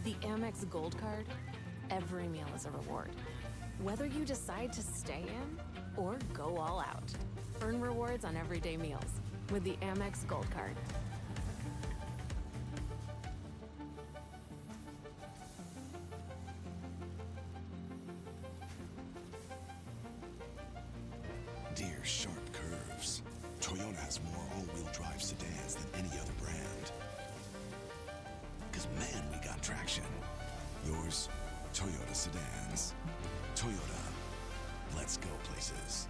With the Amex Gold Card, every meal is a reward. Whether you decide to stay in or go all out, earn rewards on everyday meals with the Amex Gold Card. Dear sharp curves, Toyota has more all-wheel drive sedans than any other brand. 'Cause man, we got traction. Yours, Toyota sedans. Toyota, let's go places.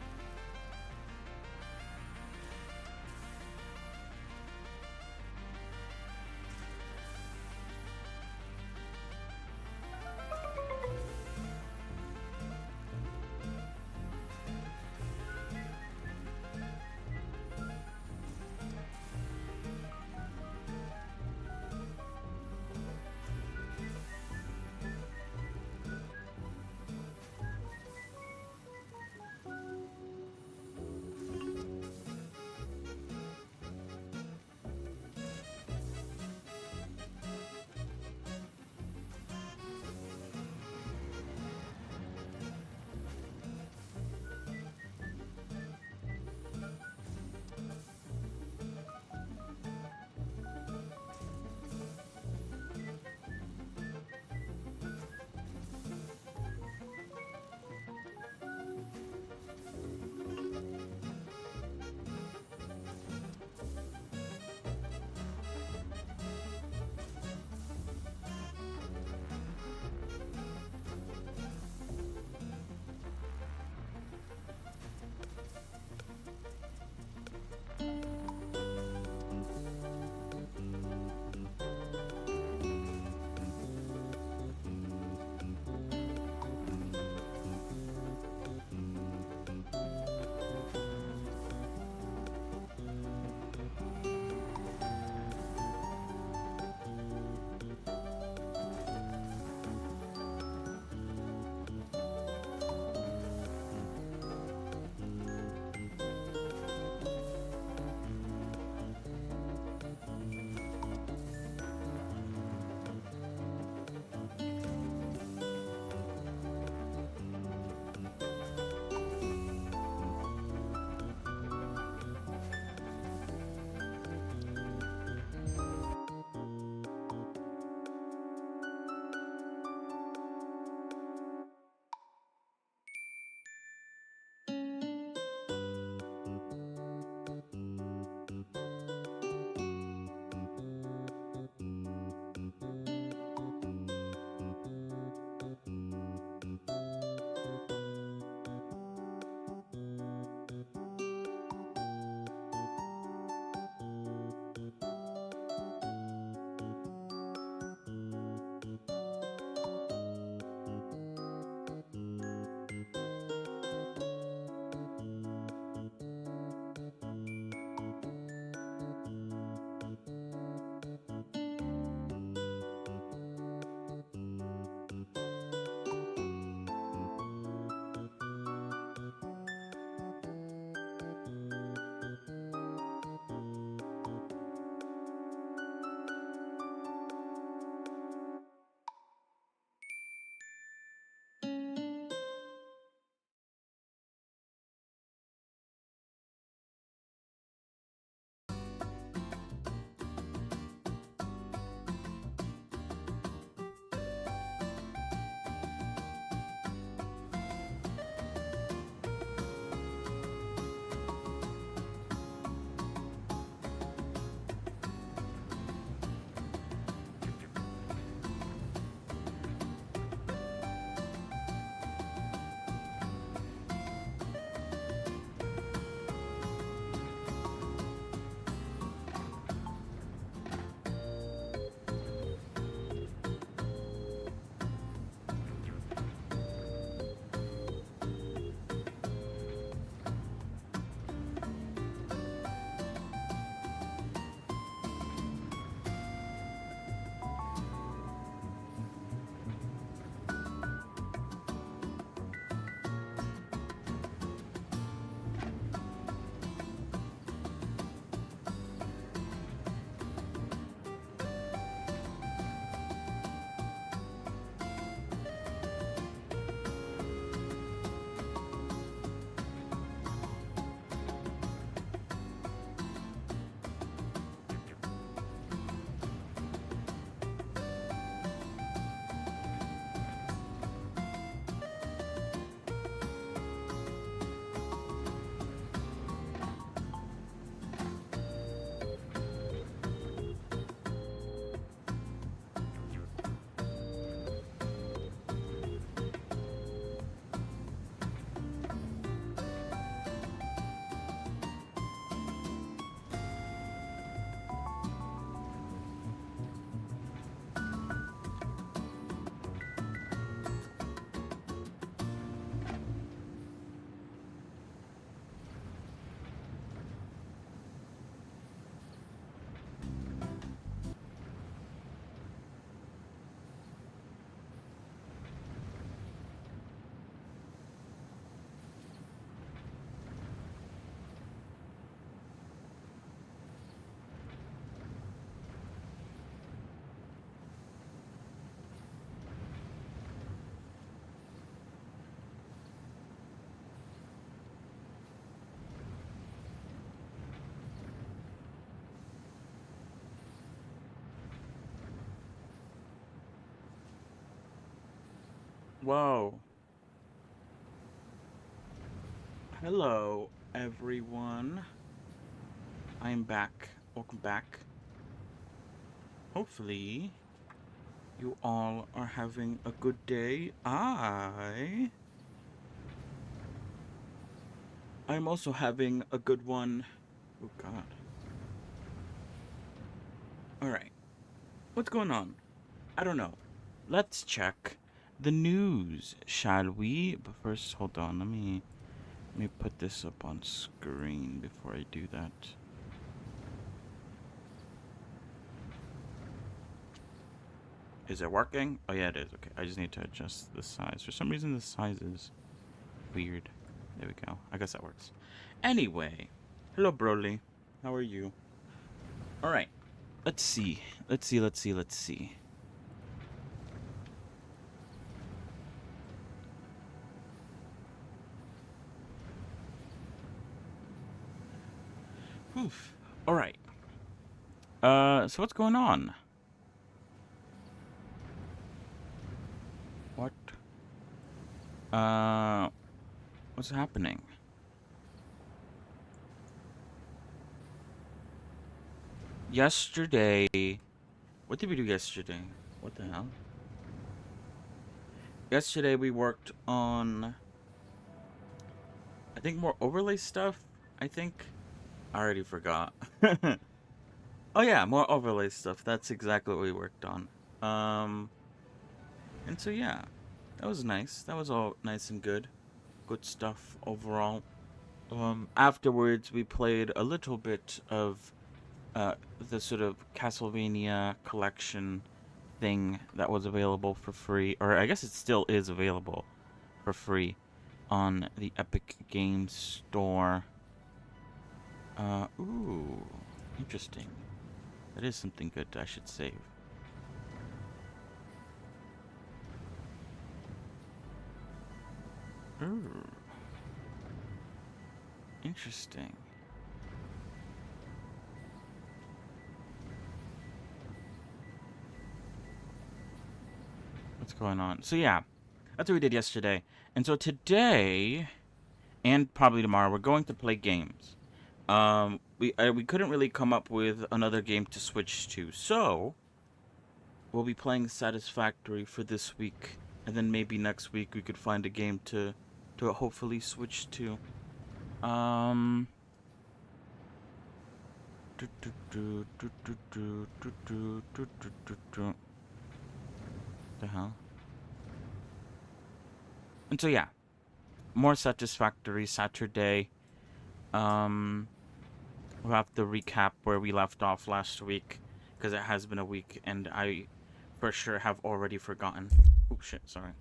Whoa. Hello, everyone. I'm back. Welcome back. Hopefully, you all are having a good day. I'm also having a good one. Oh, God. Alright. What's going on? I don't know. Let's check the news, shall we? But first, hold on. Let me put this up on screen before I do that. Is it working? Oh, yeah, it is. Okay, I just need to adjust the size. For some reason, the size is weird. There we go. I guess that works. Anyway, hello, Broly. How are you? All right. Let's see. Let's see. Oof. All right. So what's going on? What? What's happening? Yesterday. What did we do yesterday? What the hell? Yesterday we worked on, I think, more overlay stuff. I think. I already forgot. Oh yeah, more overlay stuff. That's exactly what we worked on. And so yeah, that was nice. That was all nice and good. Good stuff overall. Afterwards we played a little bit of the sort of Castlevania collection thing that was available for free, or I guess it still is available for free on the Epic Games Store. Ooh, interesting. That is something good I should save. Ooh. Interesting. What's going on? So yeah, that's what we did yesterday. And so today, and probably tomorrow, we're going to play games. We couldn't really come up with another game to switch to, so we'll be playing Satisfactory for this week, and then maybe next week we could find a game to hopefully switch to. The hell? And so yeah, more Satisfactory Saturday. We'll have to recap where we left off last week, because it has been a week, and I for sure have already forgotten. Oh shit, sorry.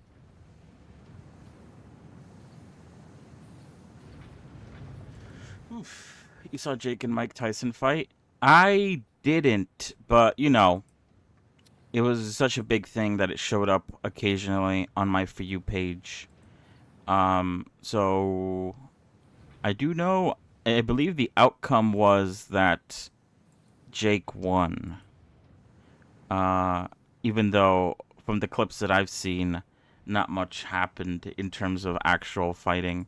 Oof. You saw Jake and Mike Tyson fight? I didn't, but you know, it was such a big thing that it showed up occasionally on my For You page. So I do know, I believe the outcome was that Jake won. Even though from the clips that I've seen, not much happened in terms of actual fighting.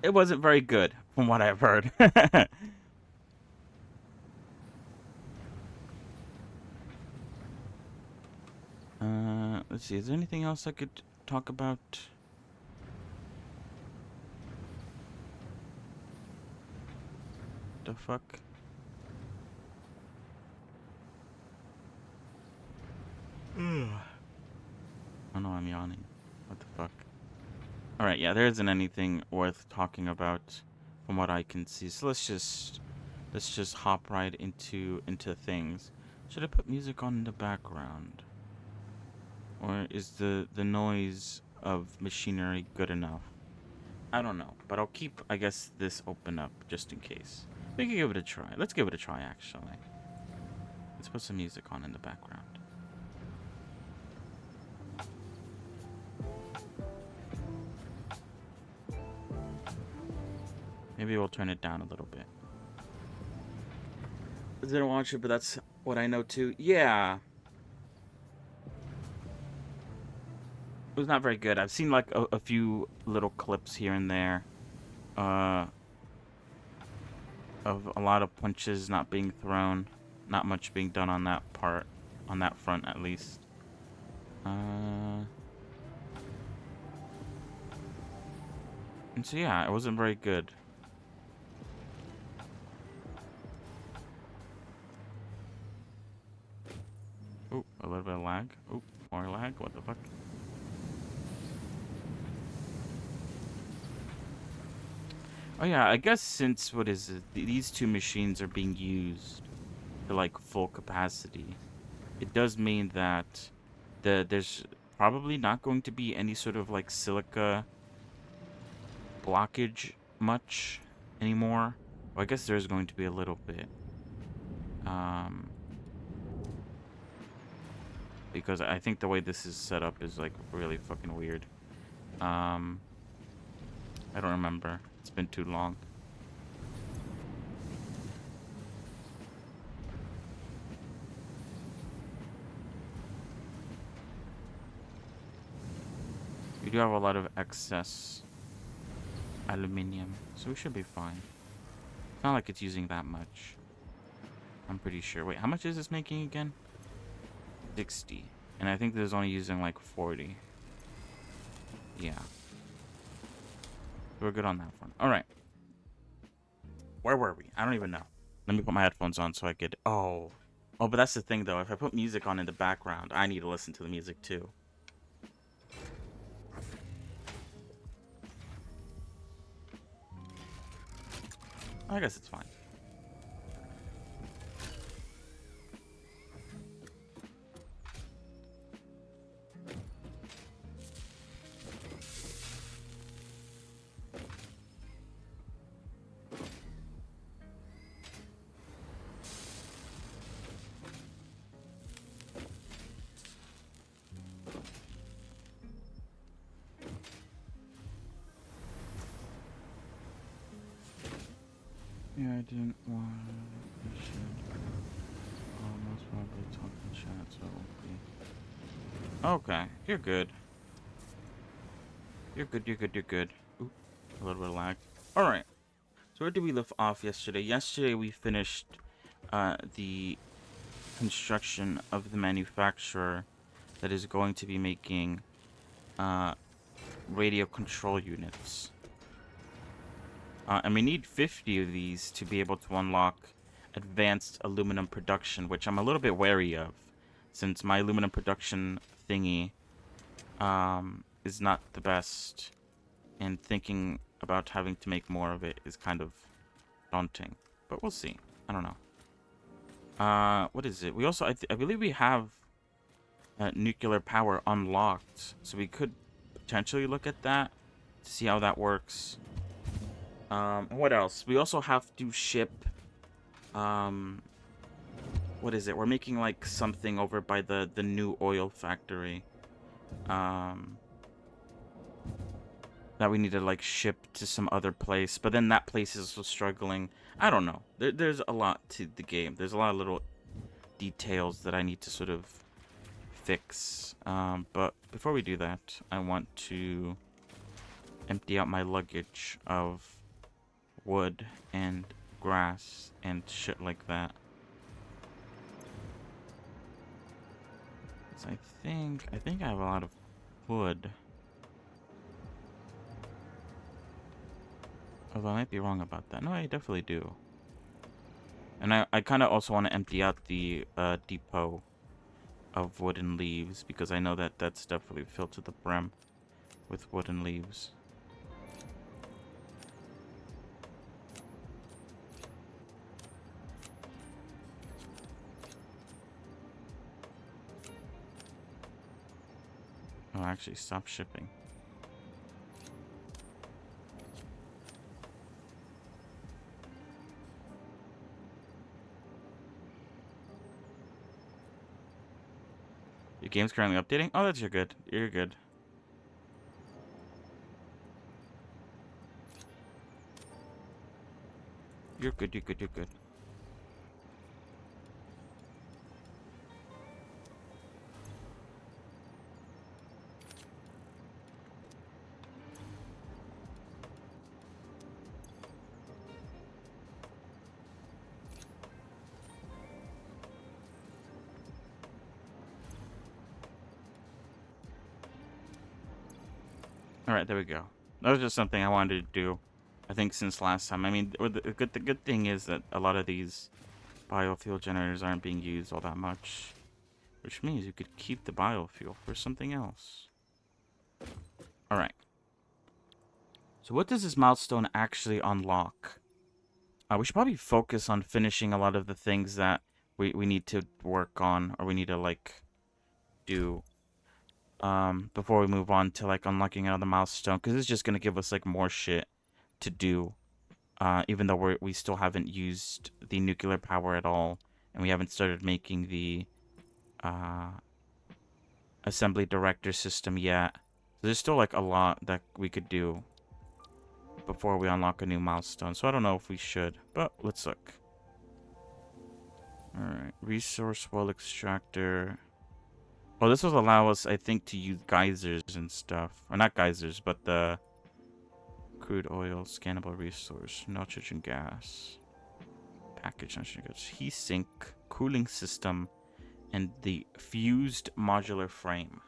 It wasn't very good from what I've heard. Let's see. Is there anything else I could talk about? The fuck? Oh no, I'm yawning. What the fuck? Alright, yeah, there isn't anything worth talking about from what I can see. So let's just hop right into things. Should I put music on in the background? Or is the noise of machinery good enough? I don't know, but I'll keep, I guess, this open up just in case. We can give it a try. Let's give it a try, actually. Let's put some music on in the background. Maybe we'll turn it down a little bit. I didn't watch it, but that's what I know too. Yeah. was not very good. I've seen like a few little clips here and there, uh, of a lot of punches not being thrown, not much being done on that part, on that front at least. And so yeah, it wasn't very good. Oh, a little bit of lag. Oh, more lag. What the fuck? Oh yeah, I guess since what is it? These two machines are being used to like full capacity, it does mean that there's probably not going to be any sort of like silica blockage much anymore. Well, I guess there's going to be a little bit. Because I think the way this is set up is like really fucking weird. I don't remember. It's been too long. We do have a lot of excess aluminium, so we should be fine. It's not like it's using that much. I'm pretty sure. Wait, how much is this making again? 60. And I think this is only using like 40. Yeah. We're good on that one. Alright. Where were we? I don't even know. Let me put my headphones on so I could... Oh. Oh, but that's the thing though. If I put music on in the background, I need to listen to the music too. I guess it's fine. Yeah, I didn't want to shit. Most probably talk in chat, so it won't be. Okay, you're good. You're good, you're good, you're good. Ooh, a little bit of lag. Alright. So where did we leave off yesterday? Yesterday we finished the construction of the manufacturer that is going to be making radio control units. And we need 50 of these to be able to unlock advanced aluminum production, which I'm a little bit wary of, since my aluminum production thingy is not the best, and thinking about having to make more of it is kind of daunting. But we'll see. I don't know. What is it? We also, I believe we have nuclear power unlocked, so we could potentially look at that to see how that works. What else? We also have to ship, what is it? We're making, like, something over by the new oil factory, that we need to, like, ship to some other place, but then that place is also struggling. I don't know. There's a lot to the game. There's a lot of little details that I need to sort of fix, but before we do that, I want to empty out my luggage of wood and grass and shit like that. So I think I have a lot of wood. Although I might be wrong about that. No, I definitely do. And I kind of also want to empty out the depot of wood and leaves, because I know that that's definitely filled to the brim with wood and leaves. Oh, actually, stop shipping. Your game's currently updating? Oh, that's you're good. You're good. You're good, you're good, you're good. All right, there we go. That was just something I wanted to do. I think since last time. I mean, the good thing is that a lot of these biofuel generators aren't being used all that much, which means you could keep the biofuel for something else. All right. So what does this milestone actually unlock? We should probably focus on finishing a lot of the things that we need to work on, or we need to like do before we move on to like unlocking another milestone, because it's just gonna give us like more shit to do, even though we still haven't used the nuclear power at all, and we haven't started making the assembly director system yet. So there's still like a lot that we could do before we unlock a new milestone. So I don't know if we should, but let's look. Alright, resource well extractor. Well, this will allow us, I think, to use geysers and stuff. Or not geysers, but the crude oil, scannable resource, nitrogen gas, package nitrogen gas, heat sink, cooling system, and the fused modular frame.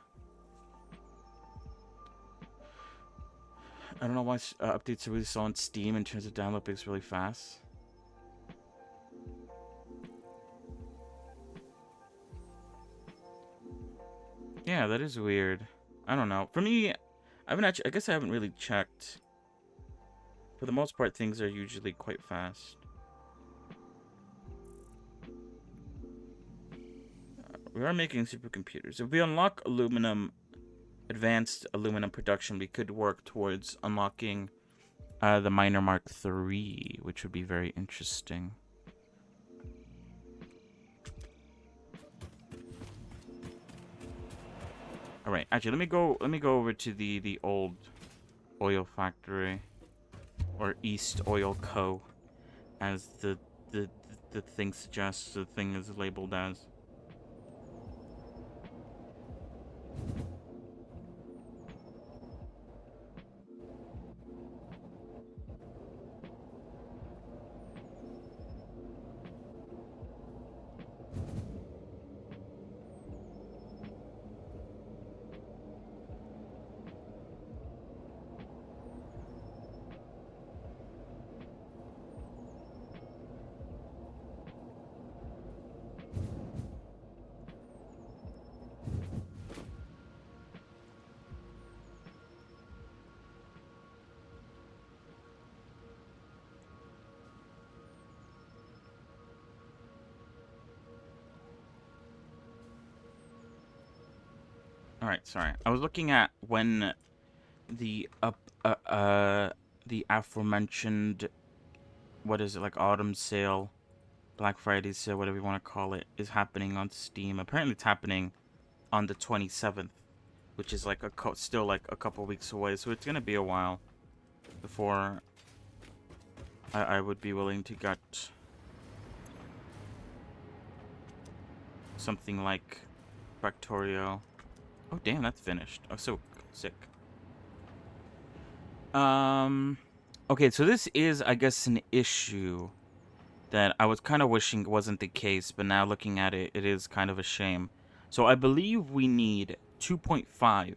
I don't know why updates are really slow on Steam in terms of download, but it's really fast. Yeah, that is weird. I don't know. For me, I guess I haven't really checked. For the most part, things are usually quite fast. We are making supercomputers. If we unlock advanced aluminum production, we could work towards unlocking the Miner Mark III, which would be very interesting. All right, actually, let me go over to the old oil factory, or East Oil Co, as the thing suggests. The thing is labeled as. Alright, sorry. I was looking at when the the aforementioned, what is it, like autumn sale, Black Friday sale, whatever you want to call it, is happening on Steam. Apparently it's happening on the 27th, which is like still like a couple weeks away, so it's gonna be a while before I would be willing to get something like Factorio. Oh damn, that's finished. Oh, so sick. Okay, so this is, I guess, an issue that I was kind of wishing wasn't the case, but now looking at it, it is kind of a shame. So I believe we need 2.5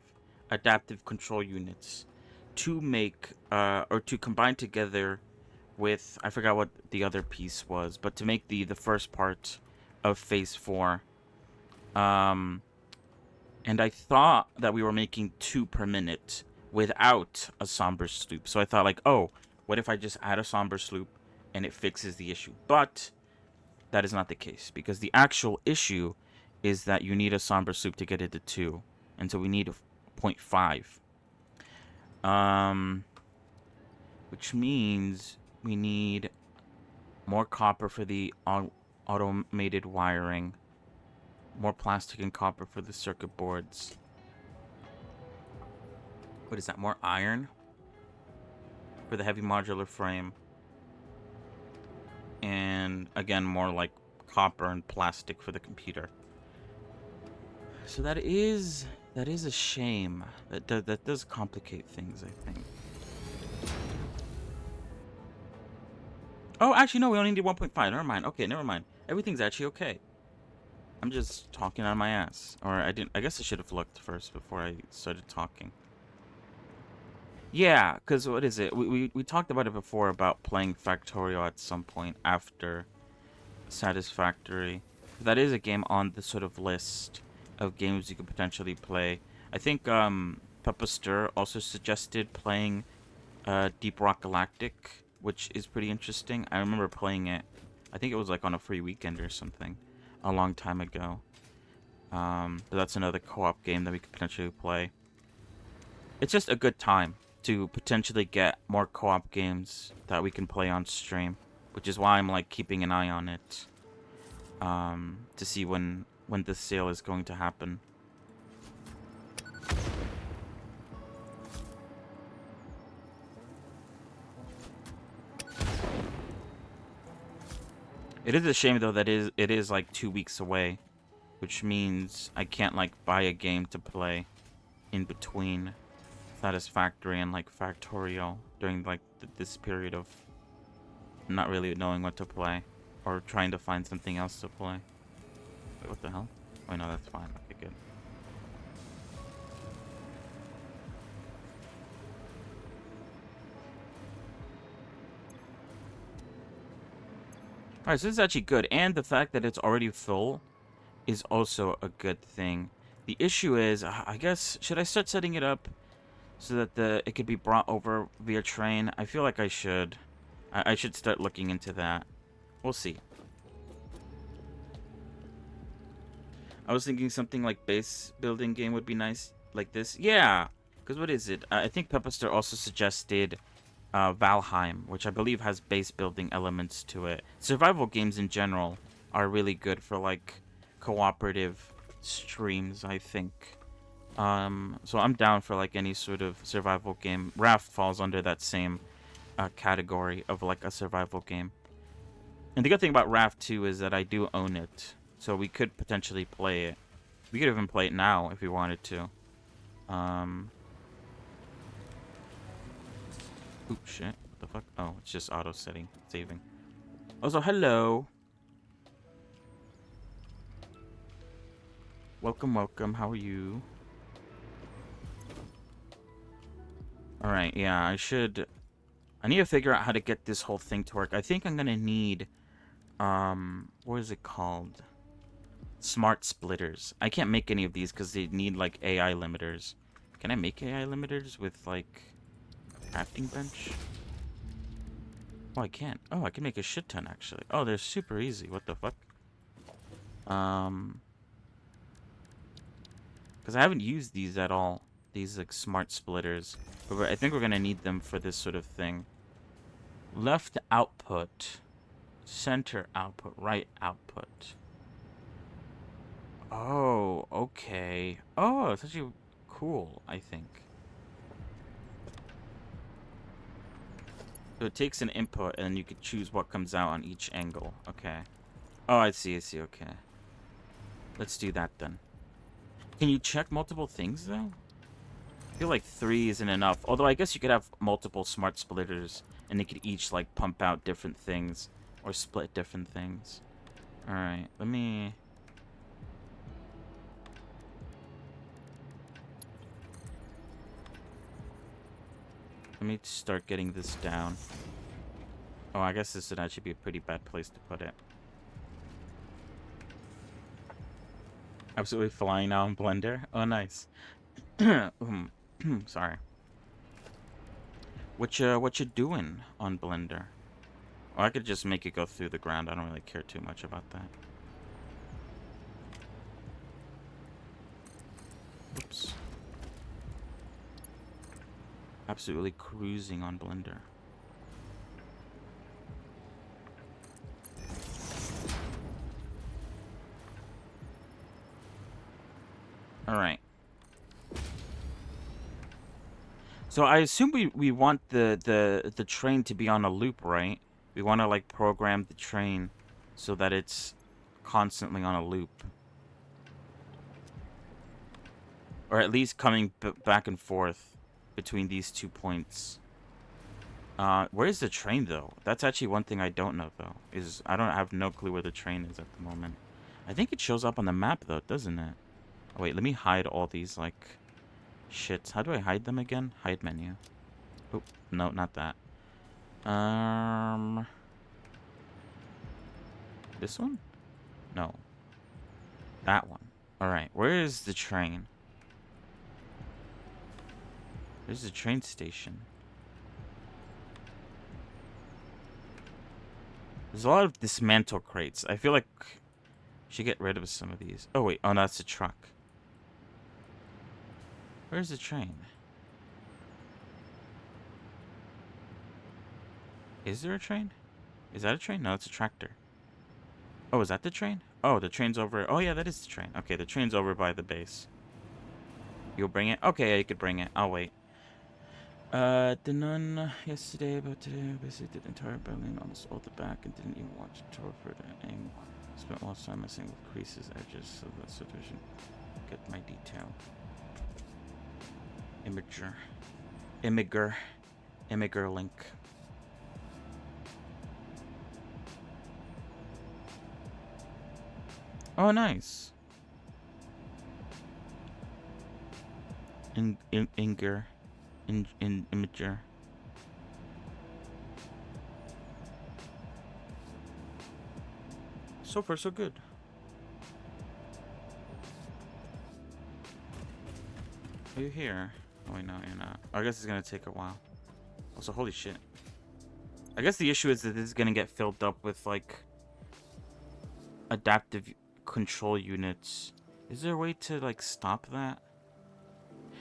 adaptive control units to make, or to combine together with, I forgot what the other piece was, but to make the first part of Phase 4. And I thought that we were making 2 per minute without a somber sloop. So I thought like, oh, what if I just add a somber sloop and it fixes the issue? But that is not the case, because the actual issue is that you need a somber sloop to get it to 2. And so we need 0.5. Which means we need more copper for the automated wiring. More plastic and copper for the circuit boards. What is that? More iron for the heavy modular frame. And again, more like copper and plastic for the computer. So that is a shame. That does complicate things, I think. Oh, actually, no, we only need 1.5. Never mind. Okay, never mind. Everything's actually okay. I'm just talking on my ass. Or I guess I should have looked first before I started talking. Yeah, because what is it? We talked about it before about playing Factorio at some point after Satisfactory. That is a game on the sort of list of games you could potentially play. I think Peppa Stir also suggested playing Deep Rock Galactic, which is pretty interesting. I remember playing it. I think it was like on a free weekend or something a long time ago. But that's another co-op game that we could potentially play. It's just a good time to potentially get more co-op games that we can play on stream, which is why I'm like keeping an eye on it to see when this sale is going to happen. It is a shame though that it is like 2 weeks away, which means I can't like buy a game to play in between Satisfactory and like Factorio during like this period of not really knowing what to play or trying to find something else to play. Wait, what the hell? Oh no, that's fine. Okay, good. Alright, so this is actually good, and the fact that it's already full is also a good thing. The issue is, I guess, should I start setting it up so that it could be brought over via train? I feel like I should. I should start looking into that. We'll see. I was thinking something like base building game would be nice, like this. Yeah, because what is it? I think Peppa Stir also suggested Valheim, which I believe has base building elements to it. Survival games in general are really good for like cooperative streams, I think. So I'm down for like any sort of survival game. Raft falls under that same category of like a survival game. And the good thing about Raft 2 is that I do own it, so we could potentially play it. We could even play it now if we wanted to. Oops, shit. What the fuck? Oh, it's just auto setting, saving. Also, hello. Welcome, welcome. How are you? Alright, yeah, I need to figure out how to get this whole thing to work. I think I'm gonna need, what is it called? Smart splitters. I can't make any of these because they need, like, AI limiters. Can I make AI limiters with, like, crafting bench? Oh, I can't. Oh, I can make a shit ton, actually. Oh, they're super easy. What the fuck? Because I haven't used these at all. These, like, smart splitters. But I think we're gonna need them for this sort of thing. Left output. Center output. Right output. Oh, okay. Oh, it's actually cool, I think. So it takes an input, and you can choose what comes out on each angle. Okay. Oh, I see, okay. Let's do that, then. Can you check multiple things, though? I feel like 3 isn't enough. Although, I guess you could have multiple smart splitters, and they could each, like, pump out different things, or split different things. Alright, let me start getting this down. Oh, I guess this would actually be a pretty bad place to put it. Absolutely flying now in Blender. Oh, nice. Sorry. What you doing on Blender? Oh, I could just make it go through the ground. I don't really care too much about that. Oops. Absolutely cruising on Blender. Alright. So I assume we want the train to be on a loop, right? We want to like program the train so that it's constantly on a loop. Or at least coming back and forth between these 2 points. Where is the train, though? That's actually one thing I don't know, though. I have no clue where the train is at the moment. I think it shows up on the map, though, doesn't it? Oh, wait, let me hide all these, like, shits. How do I hide them again? Hide menu. Oh, no, not that. This one? No. That one. Alright, where is the train? There's the train station. There's a lot of dismantle crates. I feel like I should get rid of some of these. Oh, wait. Oh, that's a truck. Where's the train? Is there a train? Is that a train? No, it's a tractor. Oh, is that the train? Oh, the train's over. Oh, yeah, that is the train. Okay, the train's over by the base. You'll bring it? Okay, yeah, you could bring it. I'll wait. The nun yesterday, but today I basically did the entire building, almost all the back, and didn't even watch a tour for the aim. Spent all the time messing with creases, edges, so that's sufficient. Get my detail. Imager link. Oh, nice. Imager. So far, so good. Are you here? Oh, wait, no, you're not. I guess it's gonna take a while. Also, holy shit. I guess the issue is that this is gonna get filled up with, like, adaptive control units. Is there a way to, like, stop that?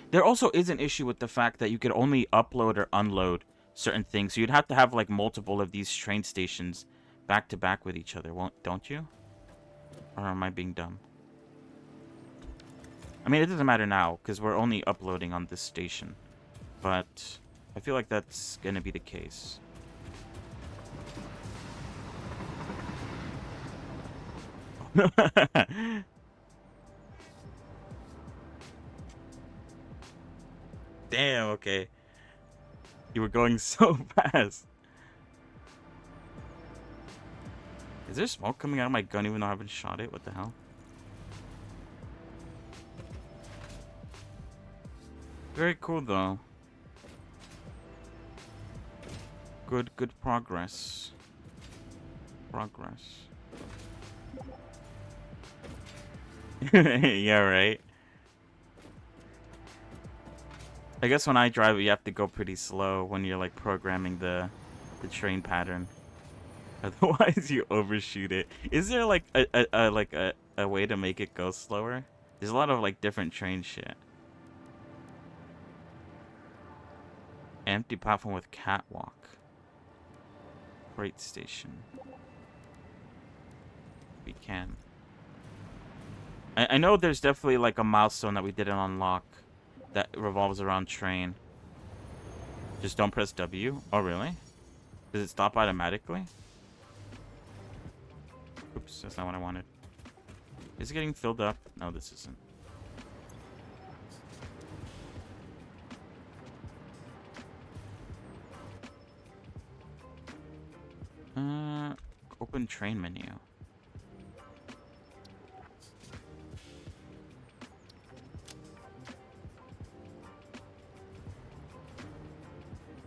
There also is an issue with the fact that you could only upload or unload certain things. So you'd have to have, like, multiple of these train stations back to back with each other, don't you? Or am I being dumb? I mean, it doesn't matter now, because we're only uploading on this station. But I feel like that's gonna be the case. Damn, okay. You were going so fast. Is there smoke coming out of my gun even though I haven't shot it? What the hell? Very cool though. Good progress. Yeah, right. I guess when I drive, you have to go pretty slow when you're like programming the train pattern. Otherwise, you overshoot it. Is there like a way to make it go slower? There's a lot of like different train shit. Empty platform with catwalk. Freight station. We can. I know there's definitely like a milestone that we didn't unlock that revolves around train. Just don't press W. Oh, really? Does it stop automatically? Oops, that's not what I wanted. Is it getting filled up? No, this isn't. Open train menu.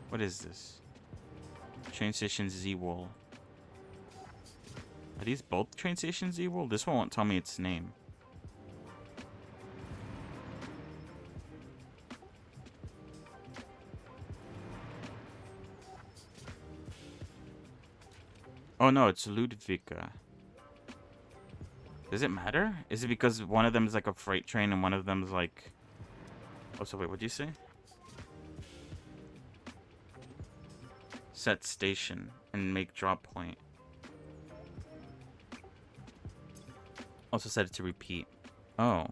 What is this? Train station Z-Wool. Are these both train stations Z-Wool? This one won't tell me its name. Oh no, it's Ludvika. Does it matter? Is it because one of them is like a freight train and one of them is like... Oh, so wait, what'd you say? Set station and make drop point. Also set it to repeat. Oh.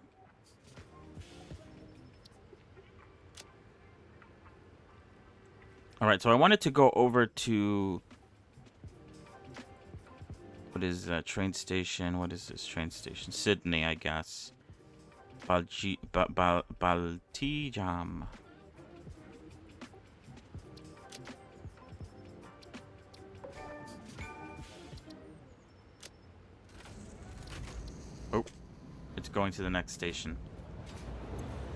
Alright, so I wanted to go over to... What is that train station? What is this train station? Sydney, I guess. Baltijam. Oh, it's going to the next station.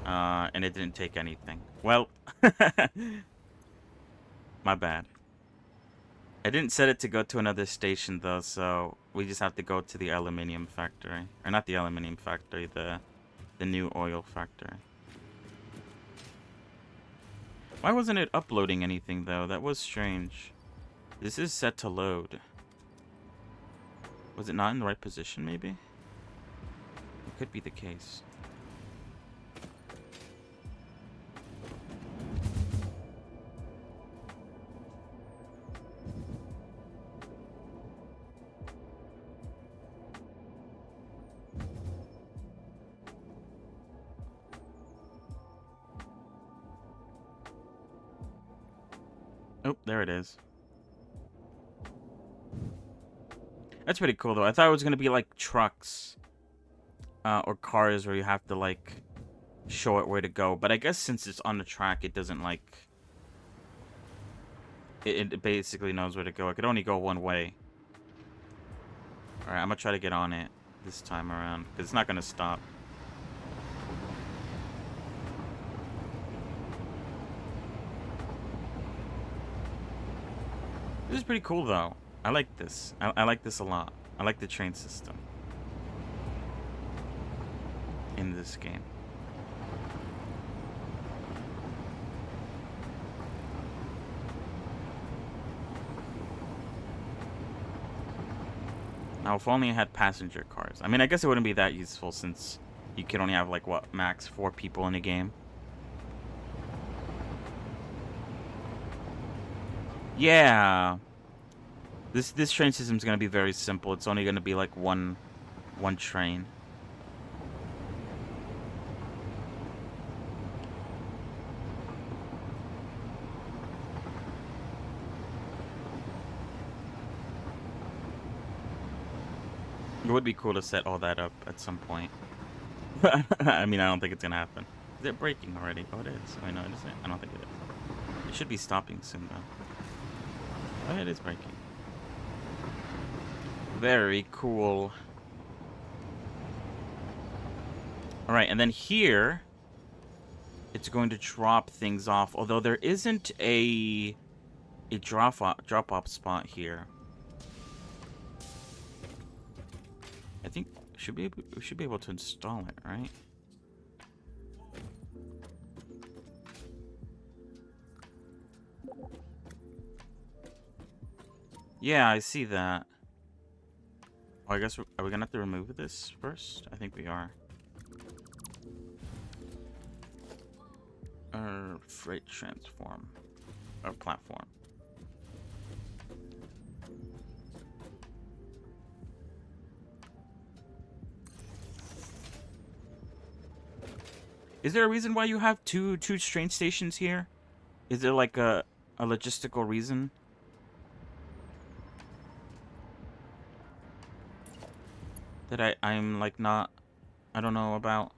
And it didn't take anything. Well, My bad. I didn't set it to go to another station though, so we just have to go to the aluminium factory. Or not the aluminium factory, the new oil factory. Why wasn't it uploading anything though? That was strange. This is set to load. Was it not in the right position maybe? It could be the case. Oh, there it is. That's pretty cool, though. I thought it was going to be like trucks or cars where you have to, like, show it where to go. But I guess since it's on the track, it doesn't, like... It basically knows where to go. It could only go one way. Alright, I'm going to try to get on it this time around, because it's not going to stop. This is pretty cool, though. I like this. I like this a lot. I like the train system in this game. Now, if only I had passenger cars. I mean, I guess it wouldn't be that useful since you could only have, like, what, max 4 people in a game. Yeah. This train system is going to be very simple. It's only going to be like one train. It would be cool to set all that up at some point. I mean, I don't think it's going to happen. Is it braking already? Oh, it is. I know it isn't. I don't think it is. It should be stopping soon, though. Oh, it is braking. Very cool. Alright, and then here, it's going to drop things off. Although there isn't a drop-off spot here. I think we should be able to install it, right? Yeah, I see that. Oh, I guess are we gonna have to remove this first? I think we are. Freight transform. Or platform. Is there a reason why you have two train stations here? Is there like a logistical reason? That I'm like not, I don't know about.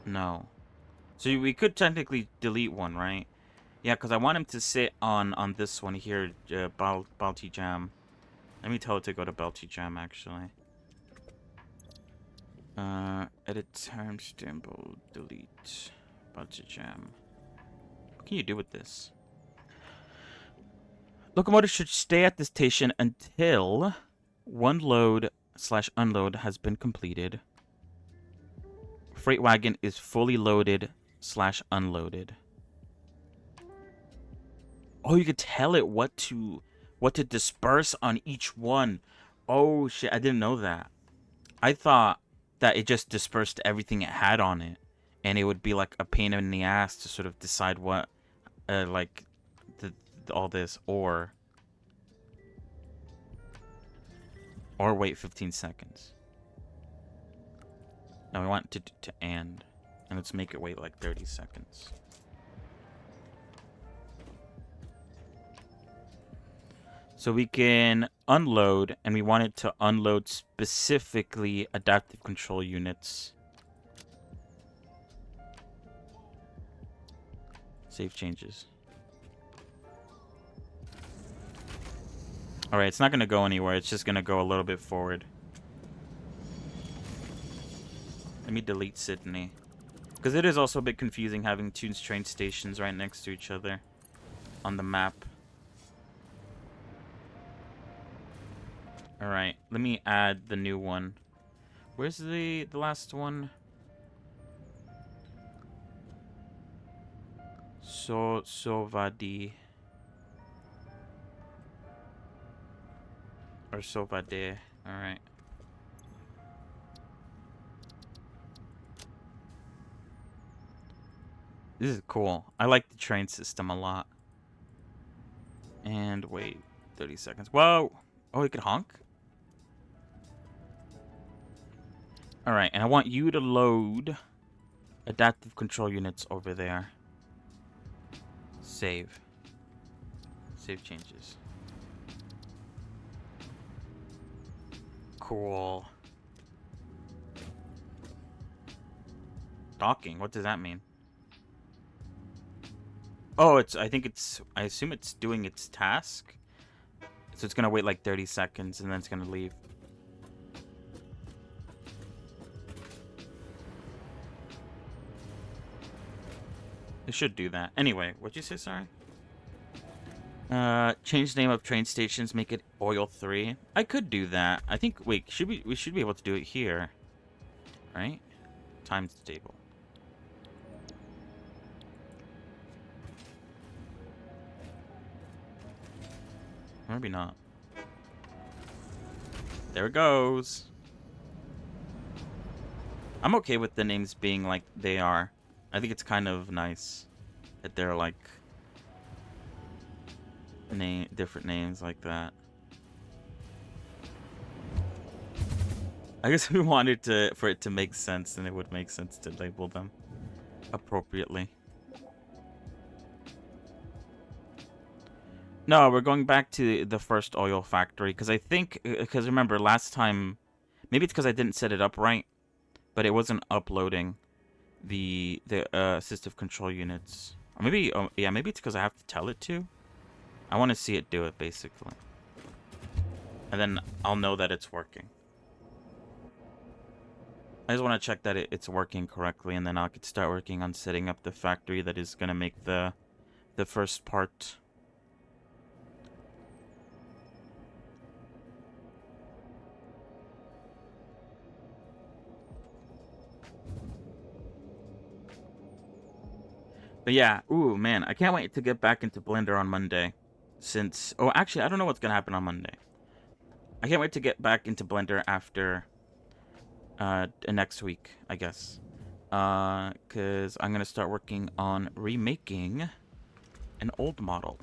No. So we could technically delete one, right? Yeah, because I want him to sit on this one here, Balti Jam. Let me tell it to go to Balti Jam, actually. Edit timestamp, delete Balti Jam. What can you do with this? Locomotive should stay at the station until one load/unload has been completed. Freight wagon is fully loaded/unloaded. Oh, you could tell it what to disperse on each one. Oh shit, I didn't know that. I thought that it just dispersed everything it had on it, and it would be like a pain in the ass to sort of decide what, like, all this, or wait 15 seconds. Now we want to and let's make it wait like 30 seconds. So we can unload, and we want it to unload specifically adaptive control units. Save changes. Alright, it's not going to go anywhere. It's just going to go a little bit forward. Let me delete Sydney. Because it is also a bit confusing having two train stations right next to each other on the map. Alright, let me add the new one. Where's the last one? Sovadi. Or Sovade. Alright. This is cool. I like the train system a lot. And wait, 30 seconds. Whoa! Oh, you can honk? Alright, and I want you to load adaptive control units over there. Save. Save changes. Cool. Docking, what does that mean? Oh, I assume it's doing its task. So it's gonna wait like 30 seconds and then it's gonna leave. It should do that. Anyway, what'd you say, sorry? Change name of train stations, make it Oil 3. I could do that. I think, wait, we should be able to do it here. Right? Times table. Maybe not. There it goes. I'm okay with the names being like they are. I think it's kind of nice that they're like different names like that. I guess we wanted for it to make sense, and it would make sense to label them appropriately. No, we're going back to the first oil factory because because remember last time, maybe it's because I didn't set it up right, but it wasn't uploading the assistive control units. Or maybe yeah, maybe it's because I have to tell it to. I want to see it do it basically, and then I'll know that it's working. I just want to check that it's working correctly, and then I could start working on setting up the factory that is gonna make the first part. But yeah, ooh, man, I can't wait to get back into Blender on Monday. Oh, actually, I don't know what's going to happen on Monday. I can't wait to get back into Blender after next week, I guess. Because I'm going to start working on remaking an old model.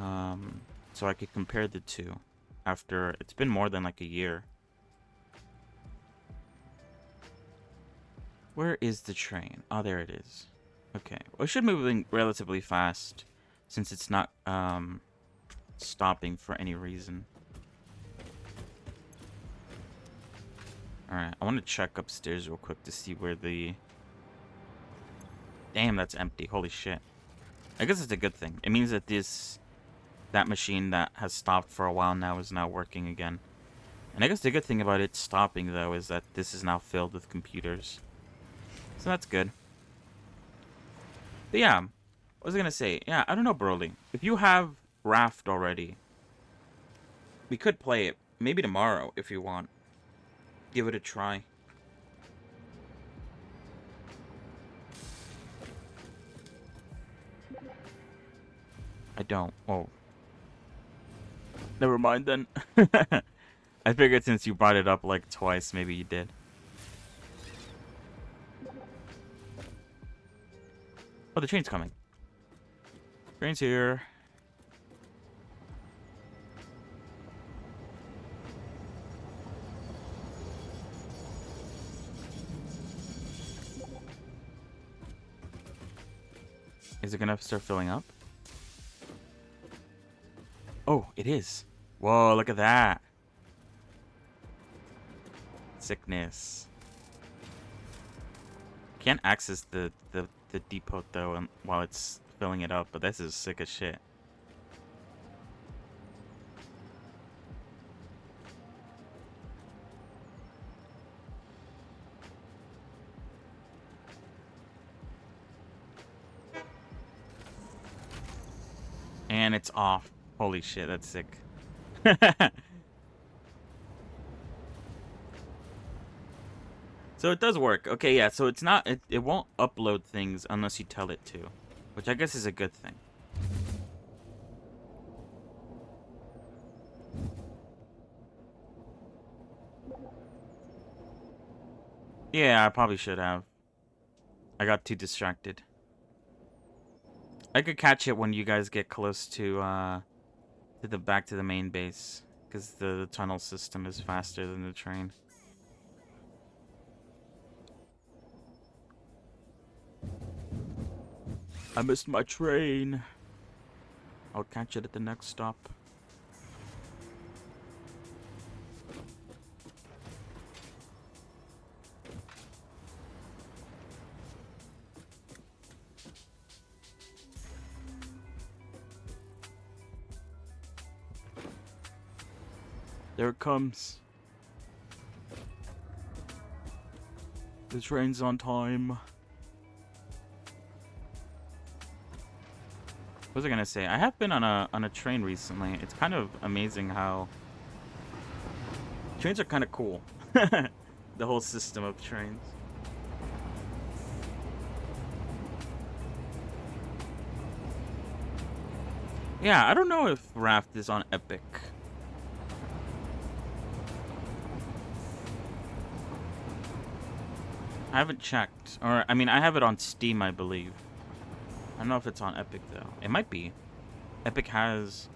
So I could compare the two after it's been more than like a year. Where is the train? Oh, there it is. Okay, well, it should be moving relatively fast since it's not stopping for any reason. Alright, I want to check upstairs real quick to see where the... Damn, that's empty. Holy shit. I guess it's a good thing. It means that that machine that has stopped for a while now is now working again. And I guess the good thing about it stopping, though, is that this is now filled with computers. So that's good. But yeah, what was I gonna say? Yeah, I don't know, Broly. If you have Raft already, we could play it. Maybe tomorrow, if you want. Give it a try. I don't. Oh. Never mind then. I figured since you brought it up like twice, maybe you did. Oh, the train's coming. Train's here. Is it gonna start filling up? Oh, it is. Whoa, look at that. Sickness. Can't access the depot though while it's filling it up, but this is sick as shit. And it's off. Holy shit, that's sick. So it does work. Okay, yeah, so it's not... It won't upload things unless you tell it to. Which I guess is a good thing. Yeah, I probably should have. I got too distracted. I could catch it when you guys get close to the back to the main base, because the tunnel system is faster than the train. I missed my train. I'll catch it at the next stop. There it comes. The train's on time. What was I gonna say? I have been on a train recently. It's kind of amazing how trains are kind of cool. The whole system of trains. Yeah, I don't know if Raft is on Epic. I haven't checked. Or, I mean, I have it on Steam, I believe. I don't know if it's on Epic, though. It might be. Epic has...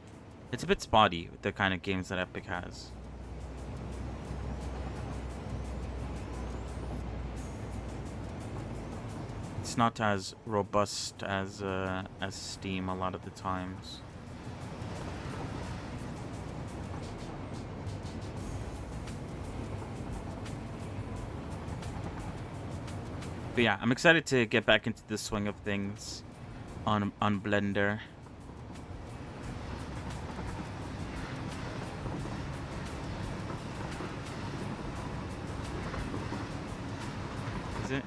It's a bit spotty, the kind of games that Epic has. It's not as robust as Steam a lot of the times. But yeah, I'm excited to get back into the swing of things on Blender. Is it?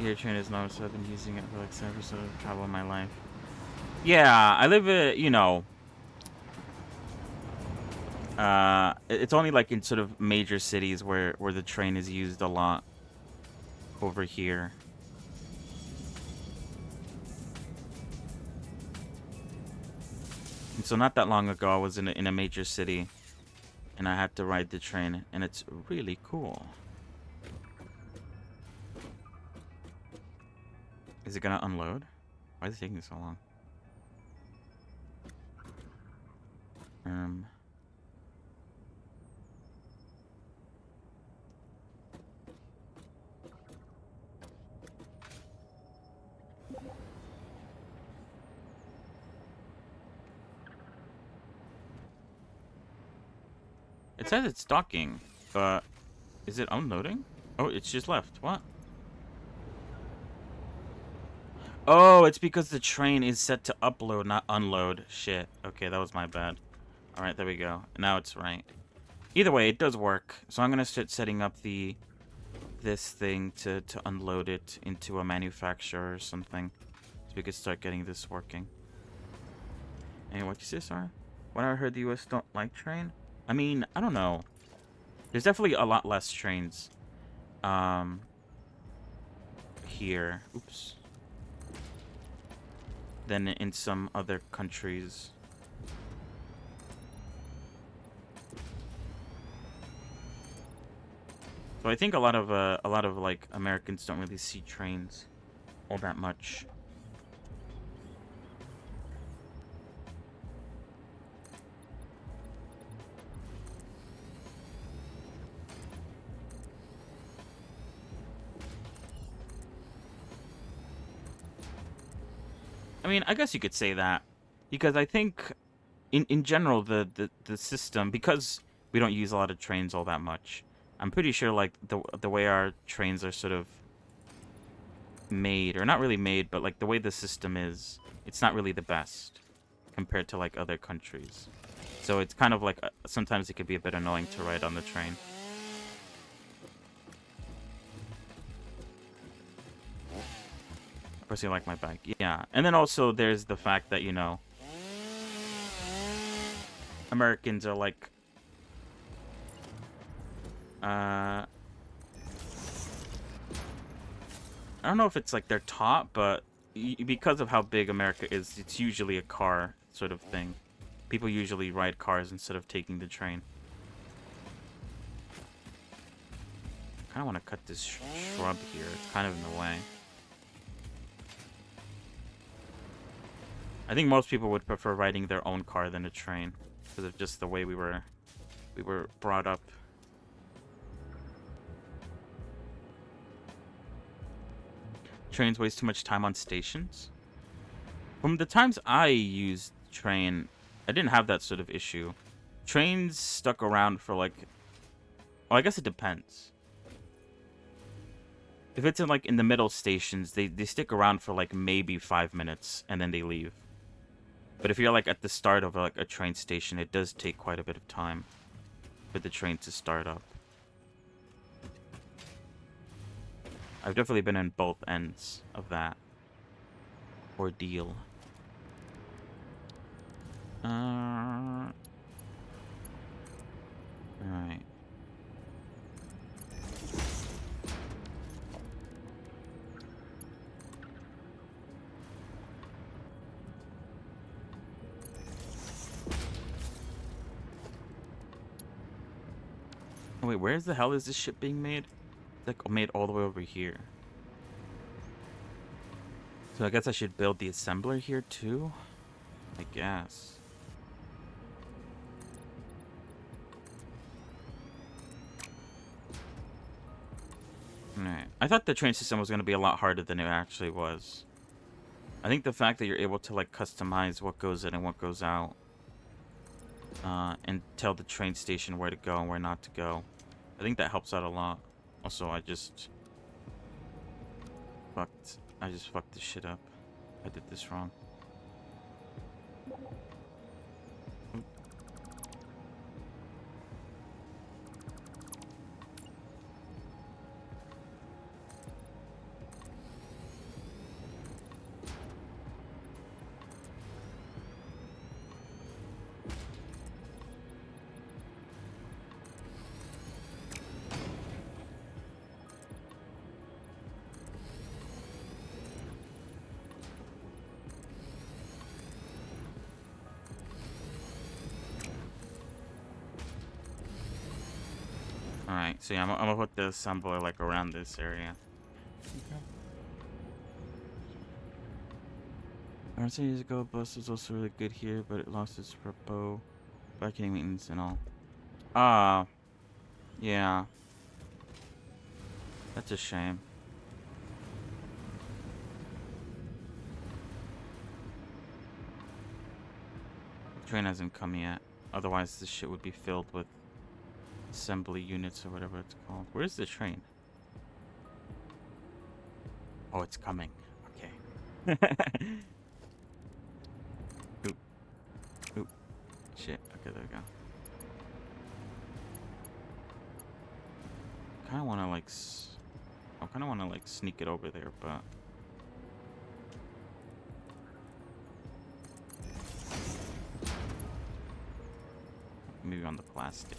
Your train is not, so I've been using it for like 7% of travel in my life. Yeah, I live you know, it's only like in sort of major cities where the train is used a lot. Over here. And so not that long ago I was in a major city and I had to ride the train and it's really cool. Is it gonna unload? Why is it taking so long? It says it's docking, but is it unloading? Oh, it's just left. What? Oh, it's because the train is set to upload, not unload. Shit. Okay, that was my bad. Alright, there we go. Now it's right. Either way, it does work. So I'm going to start setting up this thing to unload it into a manufacturer or something. So we could start getting this working. Hey, what you say, sorry? When I heard the US don't like train? I mean, I don't know. There's definitely a lot less trains. Here. Oops. Than in some other countries. So I think a lot of like Americans don't really see trains all that much. I mean, I guess you could say that, because I think in general the system, because we don't use a lot of trains all that much, I'm pretty sure like the way our trains are sort of made, or not really made, but like the way the system is, it's not really the best compared to like other countries. So it's kind of like sometimes it could be a bit annoying to ride on the train. I personally like my bike, yeah. And then also there's the fact that, you know, Americans are like, I don't know if it's like they're taught, but because of how big America is, it's usually a car sort of thing. People usually ride cars instead of taking the train. I kind of want to cut this shrub here. It's kind of in the way. I think most people would prefer riding their own car than a train because of just the way we were brought up. Trains waste too much time on stations. From the times I used train, I didn't have that sort of issue. Trains stuck around for like, well, I guess it depends. If it's in like in the middle stations, they stick around for like maybe 5 minutes and then they leave. But if you're like at the start of like a train station, it does take quite a bit of time for the train to start up. I've definitely been in both ends of that ordeal. Alright. Oh wait, where the hell is this ship being made? It's like made all the way over here. So I guess I should build the assembler here too? I guess. Alright. I thought the train system was going to be a lot harder than it actually was. I think the fact that you're able to like customize what goes in and what goes out. And tell the train station where to go and where not to go. I think that helps out a lot. Also, I just fucked this shit up. I did this wrong. Alright, so yeah, I'm gonna put the assembler like around this area. Okay. I was saying years ago, bus was also really good here, but it lost its repo, bargaining maintenance and all. Yeah. That's a shame. The train hasn't come yet. Otherwise, this shit would be filled with assembly units or whatever it's called. Where's the train? Oh, it's coming. Okay. Oop. Oop. Shit. Okay, there we go. I kind of want to like sneak it over there, but maybe on the plastic.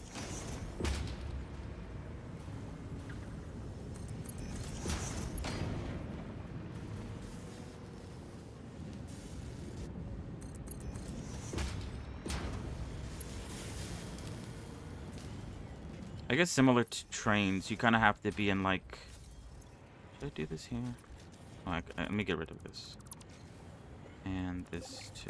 I guess similar to trains, you kind of have to be in like... Should I do this here? Oh, let me get rid of this. And this too.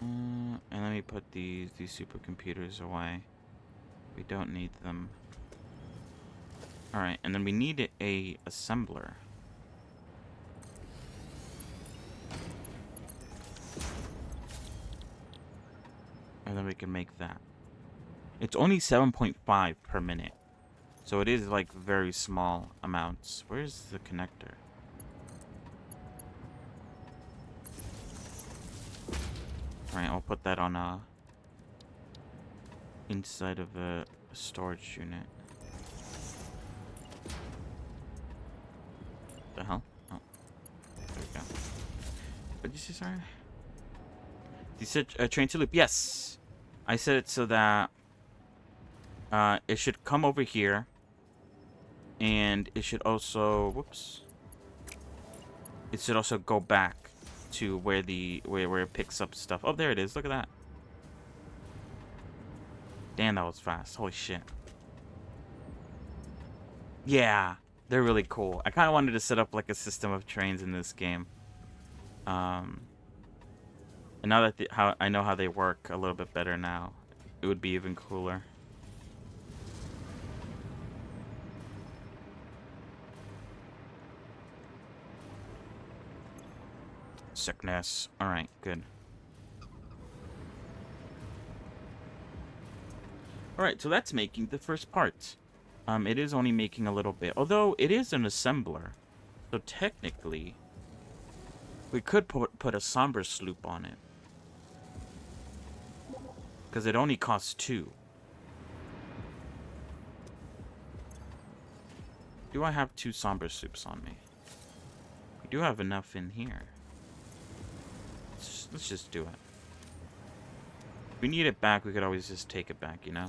And let me put these supercomputers away. We don't need them. Alright, and then we need a assembler. And then we can make that. It's only 7.5 per minute. So it is like very small amounts. Where's the connector? Alright, I'll put that on inside of a storage unit. What the hell? Oh. There we go. What did you say, sorry? You said train to loop. Yes. I said it so that it should come over here. And it should also... Whoops. It should also go back to where where it picks up stuff. Oh, there it is. Look at that. Damn, that was fast. Holy shit. Yeah, they're really cool. I kind of wanted to set up like a system of trains in this game. And now that how I know how they work a little bit better now, it would be even cooler. Sickness. All right, good. All right, so that's making the first part. It is only making a little bit, although it is an assembler. So technically, we could put a somber sloop on it. Because it only costs 2. Do I have 2 somber sloops on me? I do have enough in here. Let's just do it. If we need it back, we could always just take it back, you know?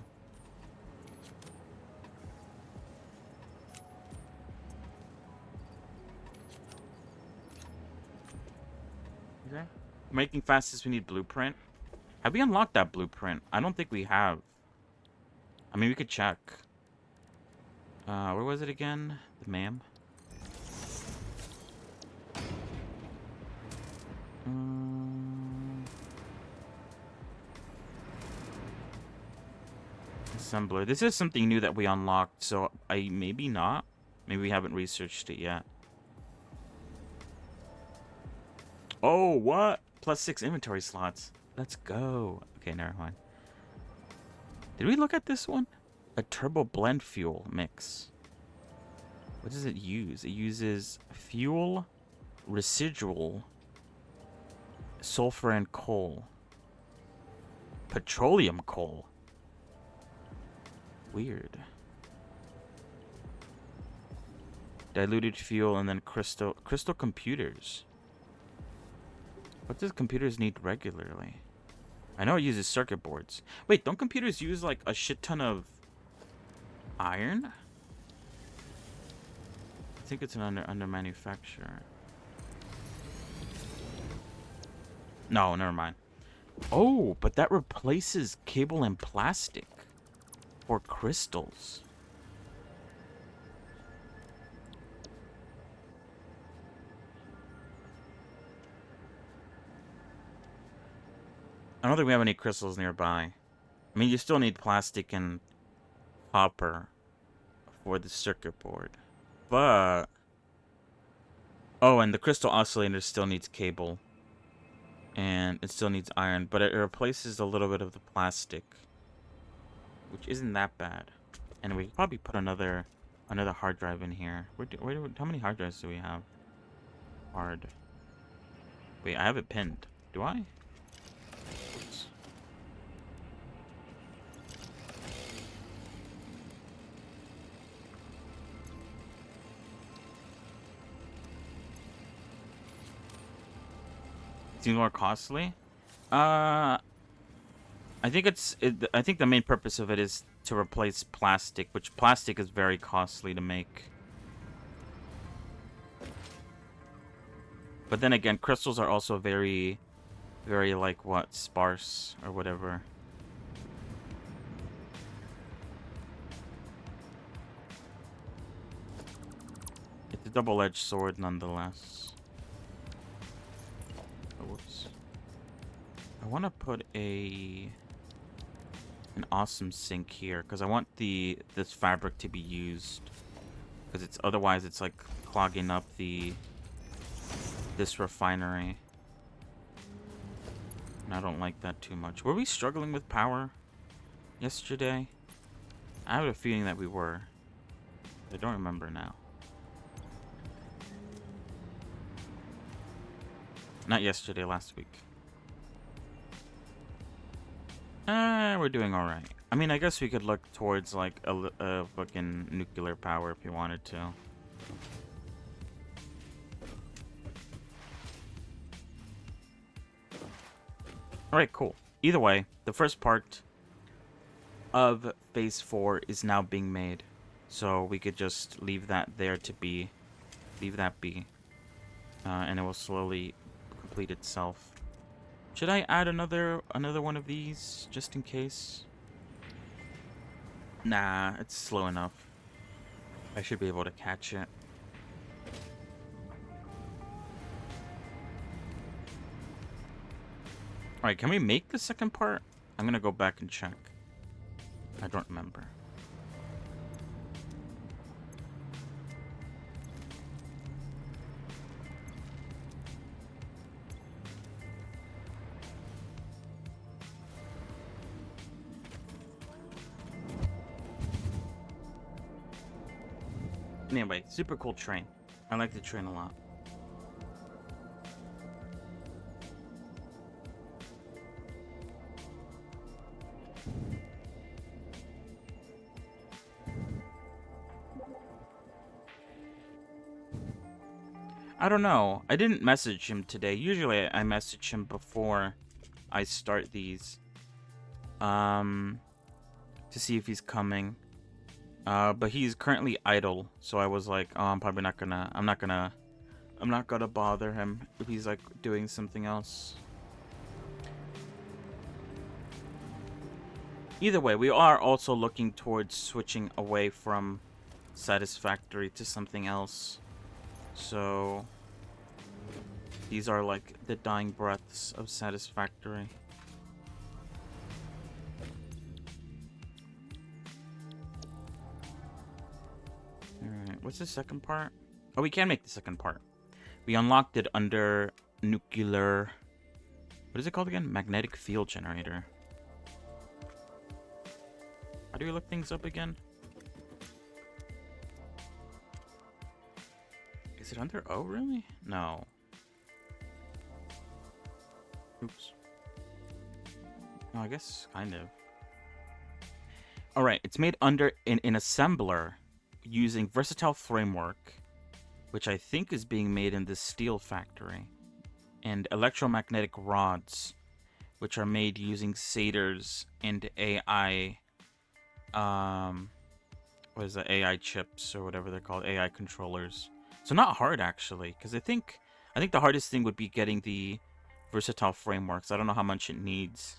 Okay. Making fastest, we need blueprint. Have we unlocked that blueprint? I don't think we have. I mean, we could check. Where was it again? The ma'am? Assembler. This is something new that we unlocked, so maybe not. Maybe we haven't researched it yet. Oh, what? +6 inventory slots. Let's go. Okay, never mind. Did we look at this one? A turbo blend fuel mix. What does it use? It uses fuel, residual, sulfur, and coal. Petroleum coal. Weird. Diluted fuel and then crystal computers. What does computers need regularly? I know it uses circuit boards. Wait, don't computers use like a shit ton of iron? I think it's an under manufacturer. No, never mind. Oh, but that replaces cable and plastic or crystals. I don't think we have any crystals nearby. I mean, you still need plastic and copper for the circuit board. But... oh, and the crystal oscillator still needs cable. And it still needs iron. But it replaces a little bit of the plastic. Which isn't that bad. And we could probably put another hard drive in here. How many hard drives do we have? Hard. Wait, I have it pinned. Do I? Seems more costly. I think I think the main purpose of it is to replace plastic, which plastic is very costly to make. But then again, crystals are also very, very like what, sparse or whatever. It's a double-edged sword nonetheless. Whoops. I want to put an awesome sink here because I want this fabric to be used, because otherwise it's like clogging up this refinery, and I don't like that too much. Were we struggling with power yesterday? I have a feeling that we were. I don't remember now. Not yesterday, last week. We're doing alright. I mean, I guess we could look towards, like, a fucking nuclear power if you wanted to. Alright, cool. Either way, the first part of Phase 4 is now being made. So we could just leave that there to be. Leave that be. And it will slowly complete itself. Should I add another one of these, just in case? Nah, it's slow enough. I should be able to catch it. Alright, can we make the second part? I'm gonna go back and check. I don't remember. Anyway, super cool train. I like the train a lot. I don't know. I didn't message him today. Usually I message him before I start these. To see if he's coming. But he's currently idle, so I was like, oh, I'm not gonna bother him if he's like doing something else. Either way, we are also looking towards switching away from Satisfactory to something else. So these are like the dying breaths of Satisfactory. Alright, what's the second part? Oh, we can make the second part. We unlocked it under nuclear... What is it called again? Magnetic field generator. How do we look things up again? Is it under O, really? No. Oops. No, I guess kind of. Alright, it's made under an assembler using Versatile Framework, which I think is being made in the steel factory, and electromagnetic rods, which are made using Saders and AI, what is the AI chips or whatever they're called, AI controllers. So not hard actually, because I think the hardest thing would be getting the Versatile Frameworks. I don't know how much it needs,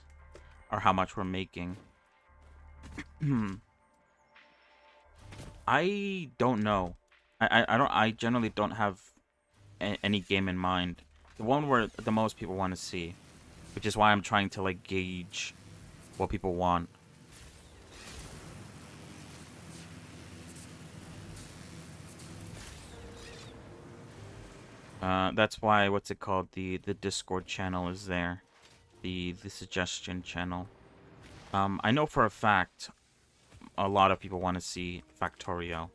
or how much we're making. I don't know. I generally don't have any game in mind. The one where the most people want to see, which is why I'm trying to like gauge what people want. That's why, what's it called, the Discord channel is there, the suggestion channel. I know for a fact a lot of people want to see Factorio.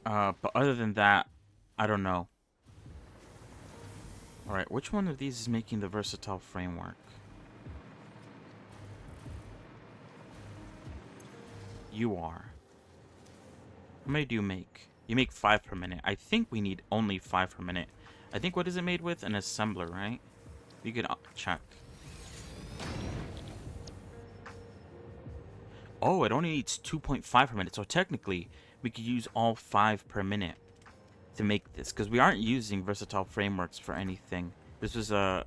But other than that, I don't know. Alright, which one of these is making the Versatile Framework? You are. How many do you make? You make 5 per minute. I think we need only 5 per minute. I think, what is it made with? An assembler, right? You can check. Oh, it only needs 2.5 per minute. So technically, we could use all 5 per minute to make this, because we aren't using Versatile Frameworks for anything. This was a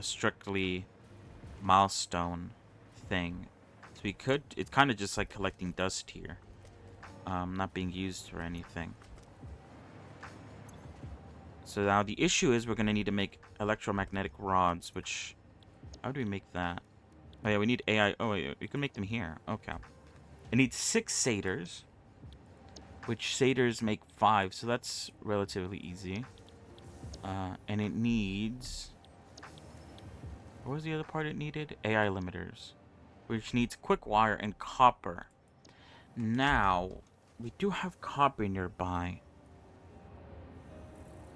strictly milestone thing. So we could, it's kind of just like collecting dust here. Not being used for anything. So now the issue is we're going to need to make electromagnetic rods, which, how do we make that? Oh yeah, we need AI. Oh wait, we can make them here. Okay. It needs 6 Saders, which Saders make 5, so that's relatively easy. And it needs... What was the other part it needed? AI limiters, which needs quick wire and copper. Now, we do have copper nearby.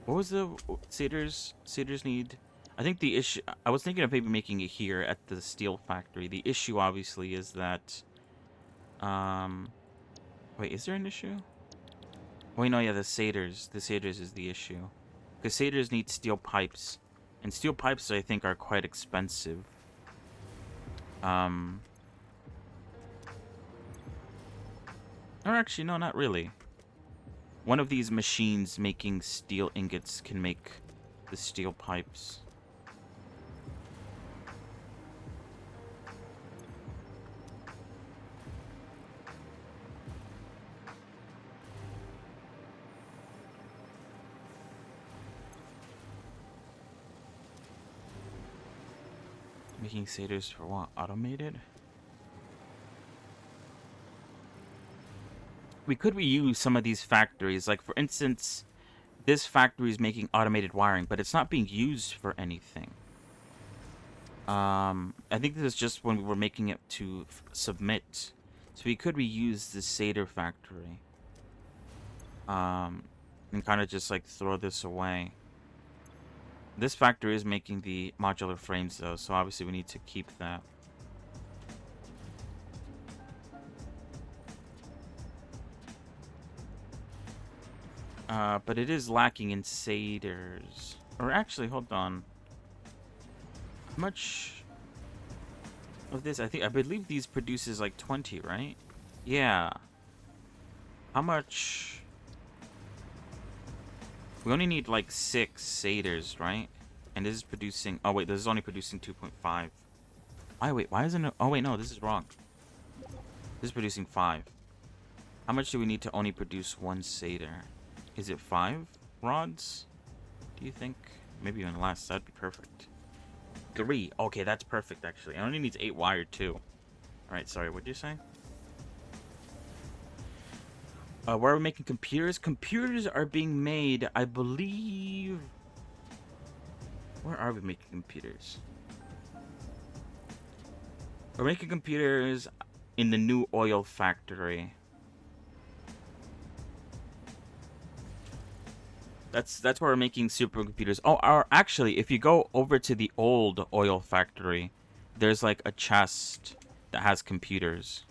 What was the Saders? Saders need... I think the issue... I was thinking of maybe making it here at the steel factory. The issue, obviously, is that... Wait, is there an issue? Wait, no, yeah, the satyrs. The satyrs is the issue. Because satyrs need steel pipes. And steel pipes, I think, are quite expensive. Or actually, no, not really. One of these machines making steel ingots can make the steel pipes. Making satyrs for what? Automated? We could reuse some of these factories. Like, for instance, this factory is making automated wiring, but it's not being used for anything. I think this is just when we were making it to submit. So we could reuse the satyr factory. And kind of just, like, throw this away. This factory is making the modular frames, though, so obviously we need to keep that. But it is lacking in satyrs. Or actually, hold on. How much of this? I believe these produces like 20, right? Yeah. How much? We only need like 6 satyrs, right? And this is producing... Oh, wait, this is only producing 2.5. Wait, why isn't it... Oh, wait, no, this is wrong. This is producing 5. How much do we need to only produce 1 satyr? Is it 5 rods? Do you think? Maybe even less. That'd be perfect. 3. Okay, that's perfect, actually. It only needs 8 wire, too. Alright, sorry, what did you say? Where are we making computers? Computers are being made, I believe... Where are we making computers? We're making computers in the new oil factory. That's where we're making supercomputers. Oh, actually, if you go over to the old oil factory, there's like a chest that has computers.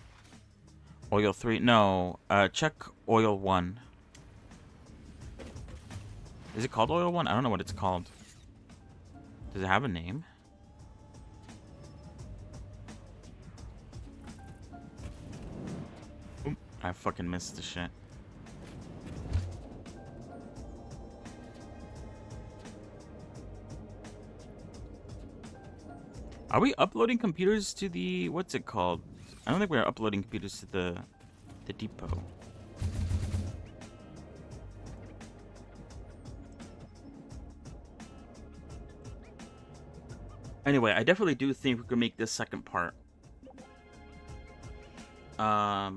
Oil 3? No. Check oil 1. Is it called oil 1? I don't know what it's called. Does it have a name? Oop, I fucking missed the shit. Are we uploading computers to the... What's it called? I don't think we're uploading computers to the depot. Anyway, I definitely do think we can make this second part. The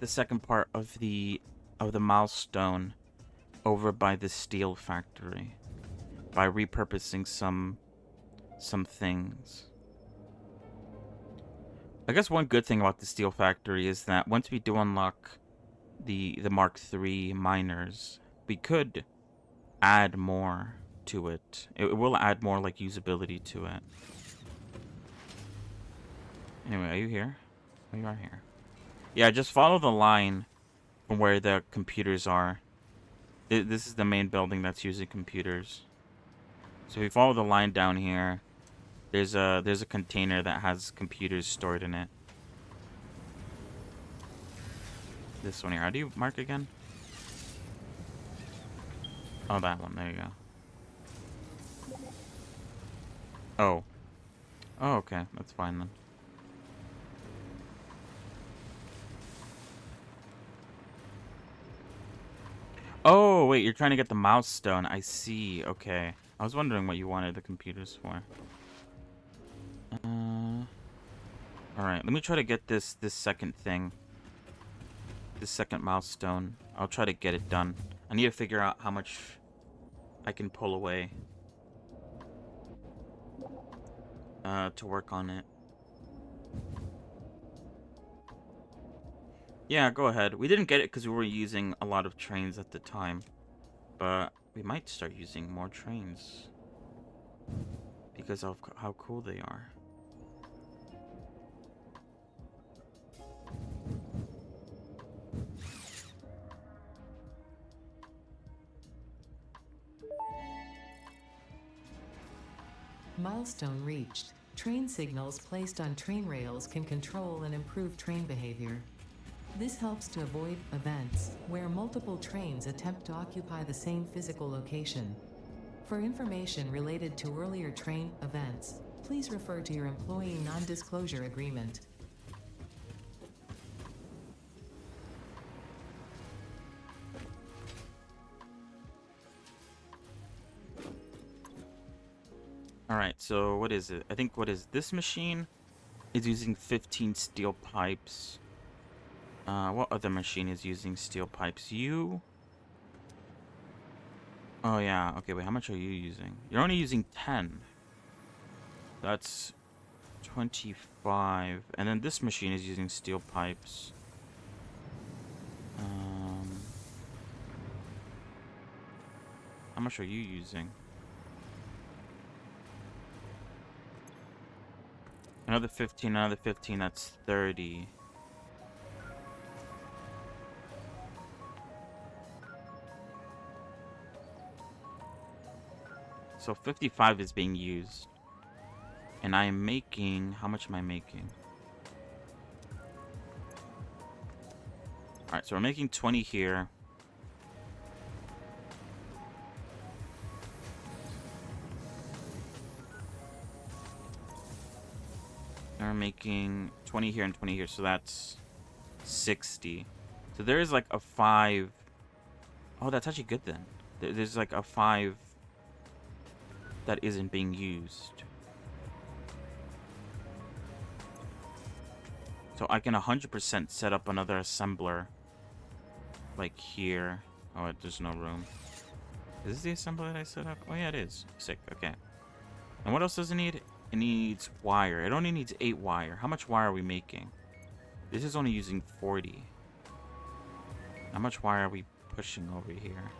second part of the milestone over by the steel factory by repurposing some things. I guess one good thing about the steel factory is that once we do unlock the Mark III miners, we could add more to it. It will add more like usability to it. Anyway, are you here? Oh, you are here. Yeah, just follow the line from where the computers are. This is the main building that's using computers. So if we follow the line down here, there's a container that has computers stored in it. This one here. How do you mark again? Oh, that one. There you go. Oh. Oh, okay. That's fine then. Oh, wait. You're trying to get the mouse stone. I see. Okay. I was wondering what you wanted the computers for. Alright. Let me try to get this second thing. This second milestone. I'll try to get it done. I need to figure out how much I can pull away. To work on it. Yeah, go ahead. We didn't get it because we were using a lot of trains at the time. But we might start using more trains. because of how cool they are. Milestone reached. Train signals placed on train rails can control and improve train behavior. This helps to avoid events where multiple trains attempt to occupy the same physical location. For information related to earlier train events, please refer to your employee non-disclosure agreement. Alright, so what is it? I think what is this machine is using 15 steel pipes. What other machine is using steel pipes? You? Oh yeah, okay, wait, how much are you using? You're only using 10. That's 25. And then this machine is using steel pipes. How much are you using? Another 15, another 15, that's 30. So 55 is being used. And I am making... How much am I making? Alright, so we're making 20 here. And we're making 20 here and 20 here, so that's 60. So there is like a 5... Oh, that's actually good then. There's like a 5 that isn't being used. So I can 100% set up another assembler. Like here. Oh, there's no room. Is this the assembler that I set up? Oh yeah, it is. Sick, okay. And what else does it need? It needs wire. It only needs 8 wire. How much wire are we making? This is only using 40. How much wire are we pushing over here?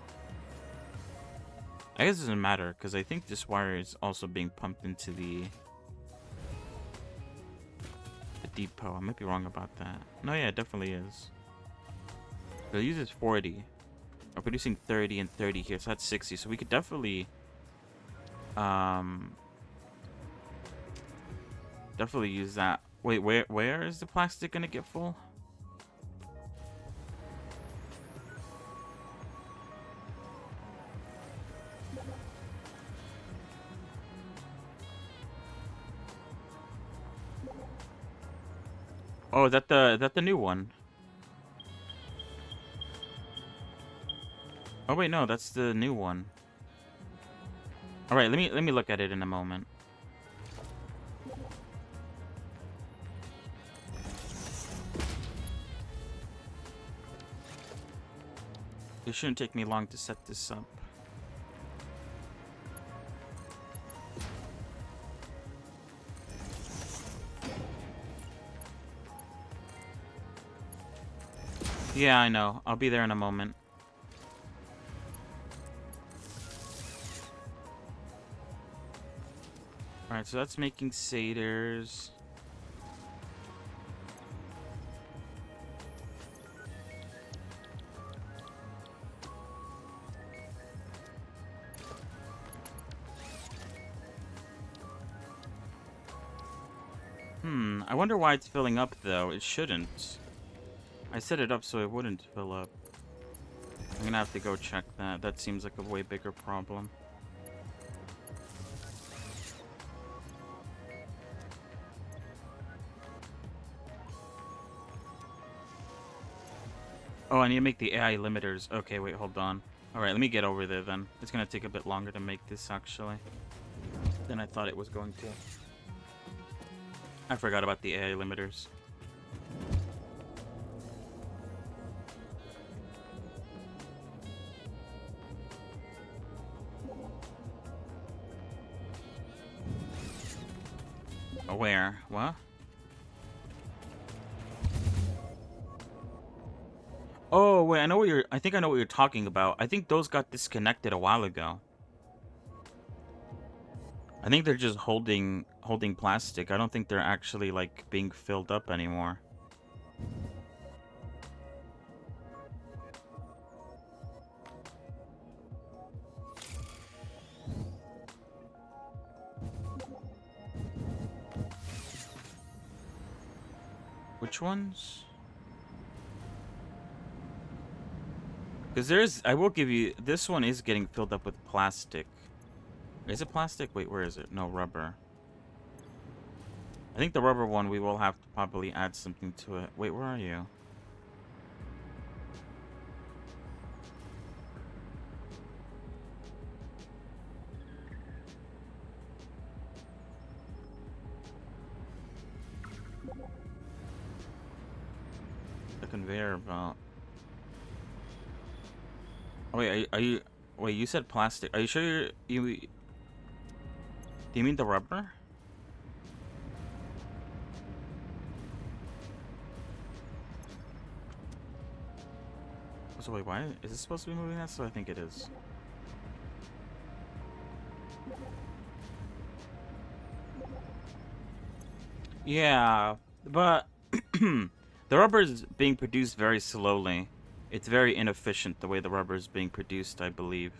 I guess it doesn't matter, because I think this wire is also being pumped into the depot. I might be wrong about that. No, yeah, it definitely is. So it uses 40. We're producing 30 and 30 here, so that's 60. So we could definitely... definitely use that. Wait, where is the plastic gonna get full? Oh, is that the new one? Oh wait, no, that's the new one. All right, let me look at it in a moment. It shouldn't take me long to set this up. Yeah, I know. I'll be there in a moment. Alright, so that's making satyrs. I wonder why it's filling up, though. It shouldn't. I set it up so it wouldn't fill up. I'm gonna have to go check that. That seems like a way bigger problem. Oh, I need to make the AI limiters. Okay, wait, hold on. Alright, let me get over there then. It's gonna take a bit longer to make this, actually, than I thought it was going to. I forgot about the AI limiters. Where? What? Oh, wait, I think I know what you're talking about. I think those got disconnected a while ago. I think they're just holding plastic. I don't think they're actually like being filled up anymore. Which ones? Because there's, I will give you, this one is getting filled up with plastic. Is it plastic? Wait, where is it? No, rubber. I think the rubber one, we will have to probably add something to it. Wait, where are you? The conveyor belt. Oh, wait, are you... Wait, you said plastic. Are you sure you... Do you mean the rubber? So wait, why is this supposed to be moving that? So I think it is. Yeah, but the rubber is being produced very slowly. It's very inefficient the way the rubber is being produced, I believe.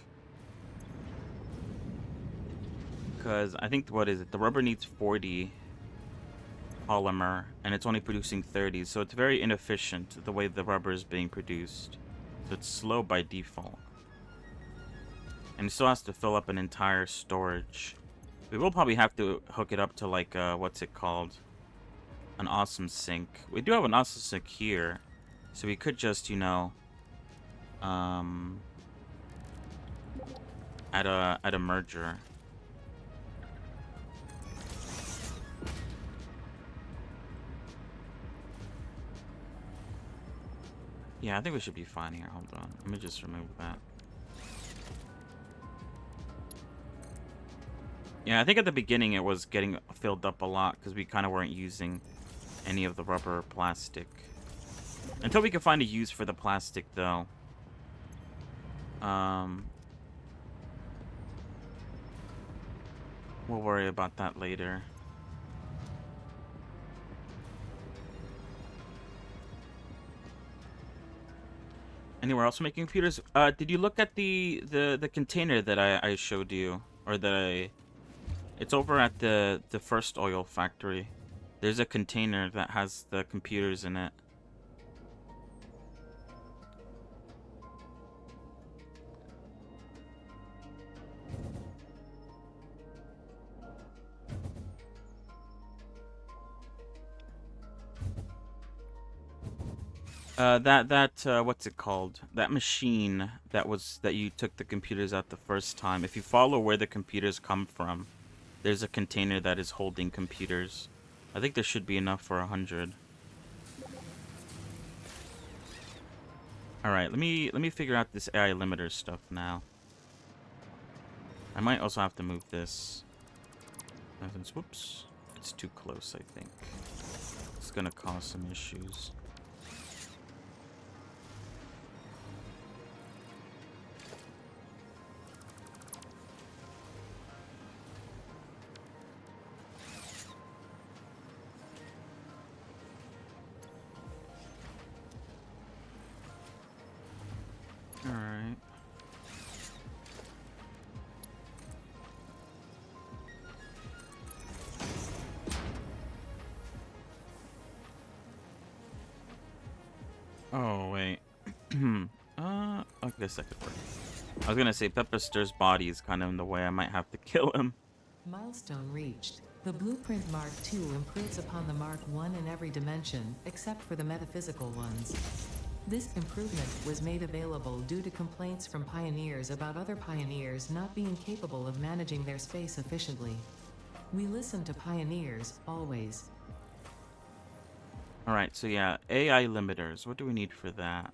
Because I think, what is it? The rubber needs 40 polymer, and it's only producing 30, so it's very inefficient the way the rubber is being produced. So it's slow by default. And it still has to fill up an entire storage. We will probably have to hook it up to, like, what's it called? An awesome sink. We do have an awesome sink here, so we could just, you know, add a merger. Yeah, I think we should be fine here. Hold on. Let me just remove that. Yeah, I think at the beginning it was getting filled up a lot because we kind of weren't using any of the rubber or plastic. Until we can find a use for the plastic, though. We'll worry about that later. Anywhere else making computers? Did you look at the container that I showed you, or that I? It's over at the first oil factory. There's a container that has the computers in it. What's it called? That machine that you took the computers out the first time. If you follow where the computers come from, there's a container that is holding computers. I think there should be enough for 100. All right, let me figure out this AI limiter stuff now. I might also have to move this. Whoops, it's too close. I think it's gonna cause some issues. Alright. Oh, wait. I guess that could work. I was gonna say Pepper Stir's body is kind of in the way. I might have to kill him. Milestone reached. The Blueprint Mark II improves upon the Mark I in every dimension, except for the metaphysical ones. This improvement was made available due to complaints from pioneers about other pioneers not being capable of managing their space efficiently. We listen to pioneers, always. Alright, so yeah, AI limiters. What do we need for that?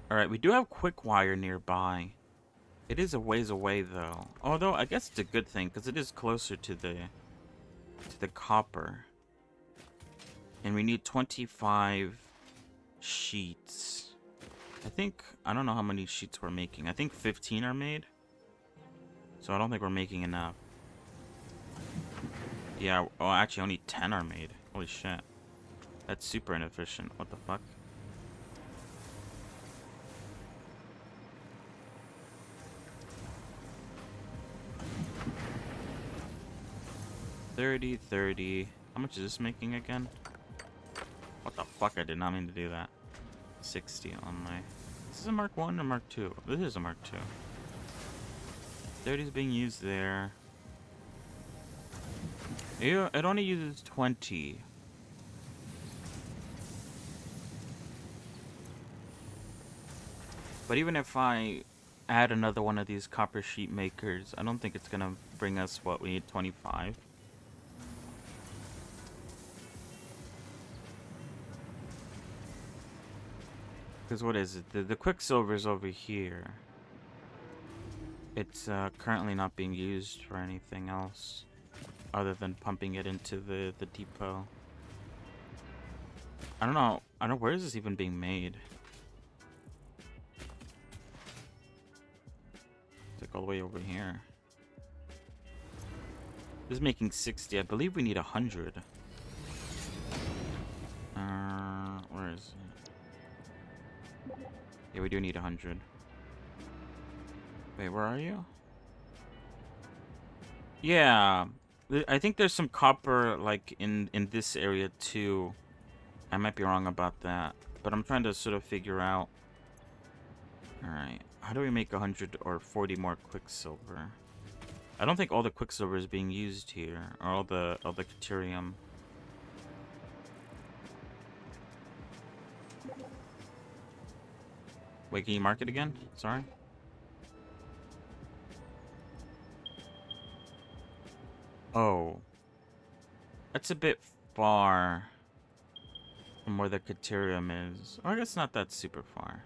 Alright, we do have quick wire nearby. It is a ways away, though. Although, I guess it's a good thing, because it is closer to the copper. And we need 25 sheets. I don't know how many sheets we're making. I think 15 are made. So I don't think we're making enough. Yeah, well, actually only 10 are made. Holy shit. That's super inefficient. What the fuck? $30. How much is this making again? What the fuck? I did not mean to do that. 60 on my... Is this a Mark 1 or Mark 2? This is a Mark 2. 30 is being used there. It only uses 20. But even if I add another one of these copper sheet makers, I don't think it's gonna bring us what we need, 25. Because what is it? The Quicksilver is over here. It's currently not being used for anything else other than pumping it into the depot. I don't know. Where is this even being made? It's like all the way over here. This is making 60. I believe we need 100. Where is it? Yeah, we do need 100. Wait, where are you? Yeah. I think there's some copper, like, in this area, too. I might be wrong about that. But I'm trying to sort of figure out... Alright. How do we make 100 or 40 more Quicksilver? I don't think all the Quicksilver is being used here. Or all the Caterium. Wait, can you mark it again? Sorry. Oh. That's a bit far from where the Caterium is. Or I guess not that super far.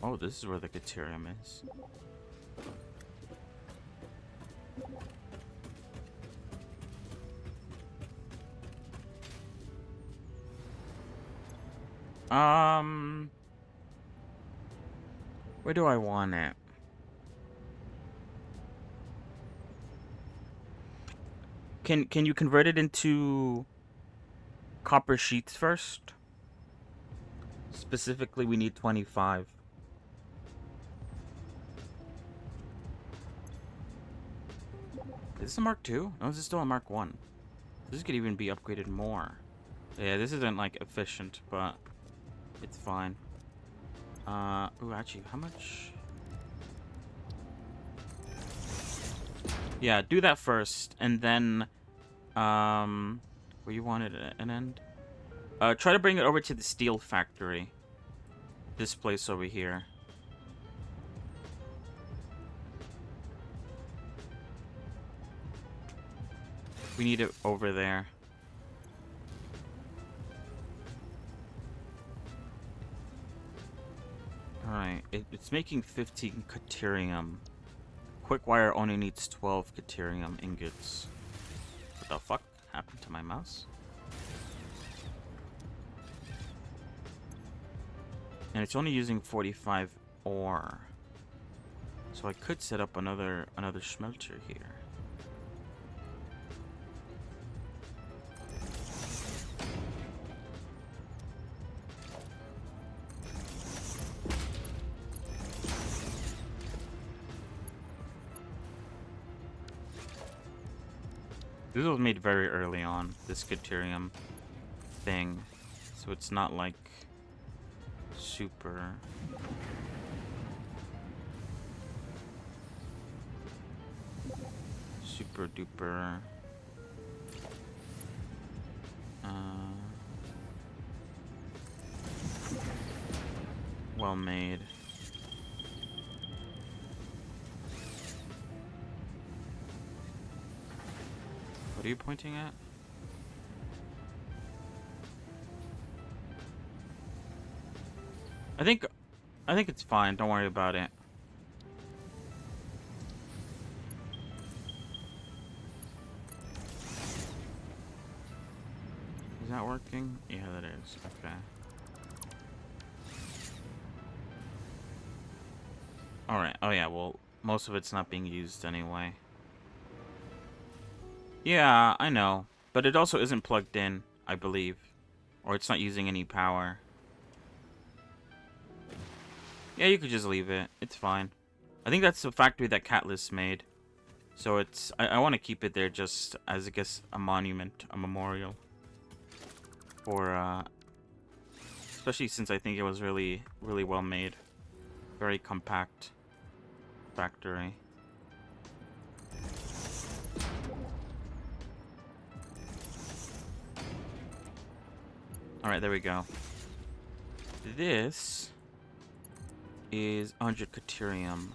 Oh, this is where the Caterium is. Where do I want it? Can you convert it into copper sheets first? Specifically, we need 25. Is this a Mark 2? No, this is still a Mark 1. This could even be upgraded more. Yeah, this isn't, like, efficient, but it's fine. Ooh, actually, how much? Yeah, do that first, and then, where you wanted an end? Try to bring it over to the steel factory. This place over here. We need it over there. Alright, it's making 15 Caterium. Quickwire only needs 12 Caterium ingots. What the fuck happened to my mouse? And it's only using 45 ore. So I could set up another smelter here. This was made very early on, this Caterium thing. So it's not like super... super duper... well made. What are you pointing at? I think it's fine. Don't worry about it. that working? Yeah, that is. Okay. Alright. Oh, yeah. Well, most of it's not being used anyway. Yeah, I know. But it also isn't plugged in, I believe. Or it's not using any power. Yeah, you could just leave it. It's fine. I think that's the factory that Catalyst made. So it's... I want to keep it there just as, I guess, a monument, a memorial. For, especially since I think it was really, really well made. Very compact factory. Alright, there we go. This is 100 Caterium.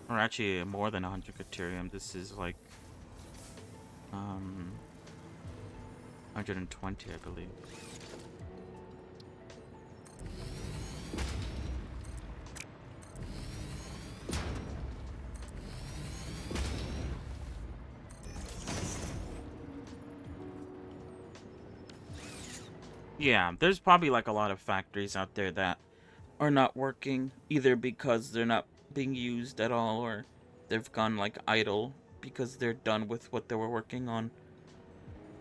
Or actually more than 100 Caterium. This is like 120, I believe. Yeah, there's probably like a lot of factories out there that are not working, either because they're not being used at all, or they've gone like idle because they're done with what they were working on.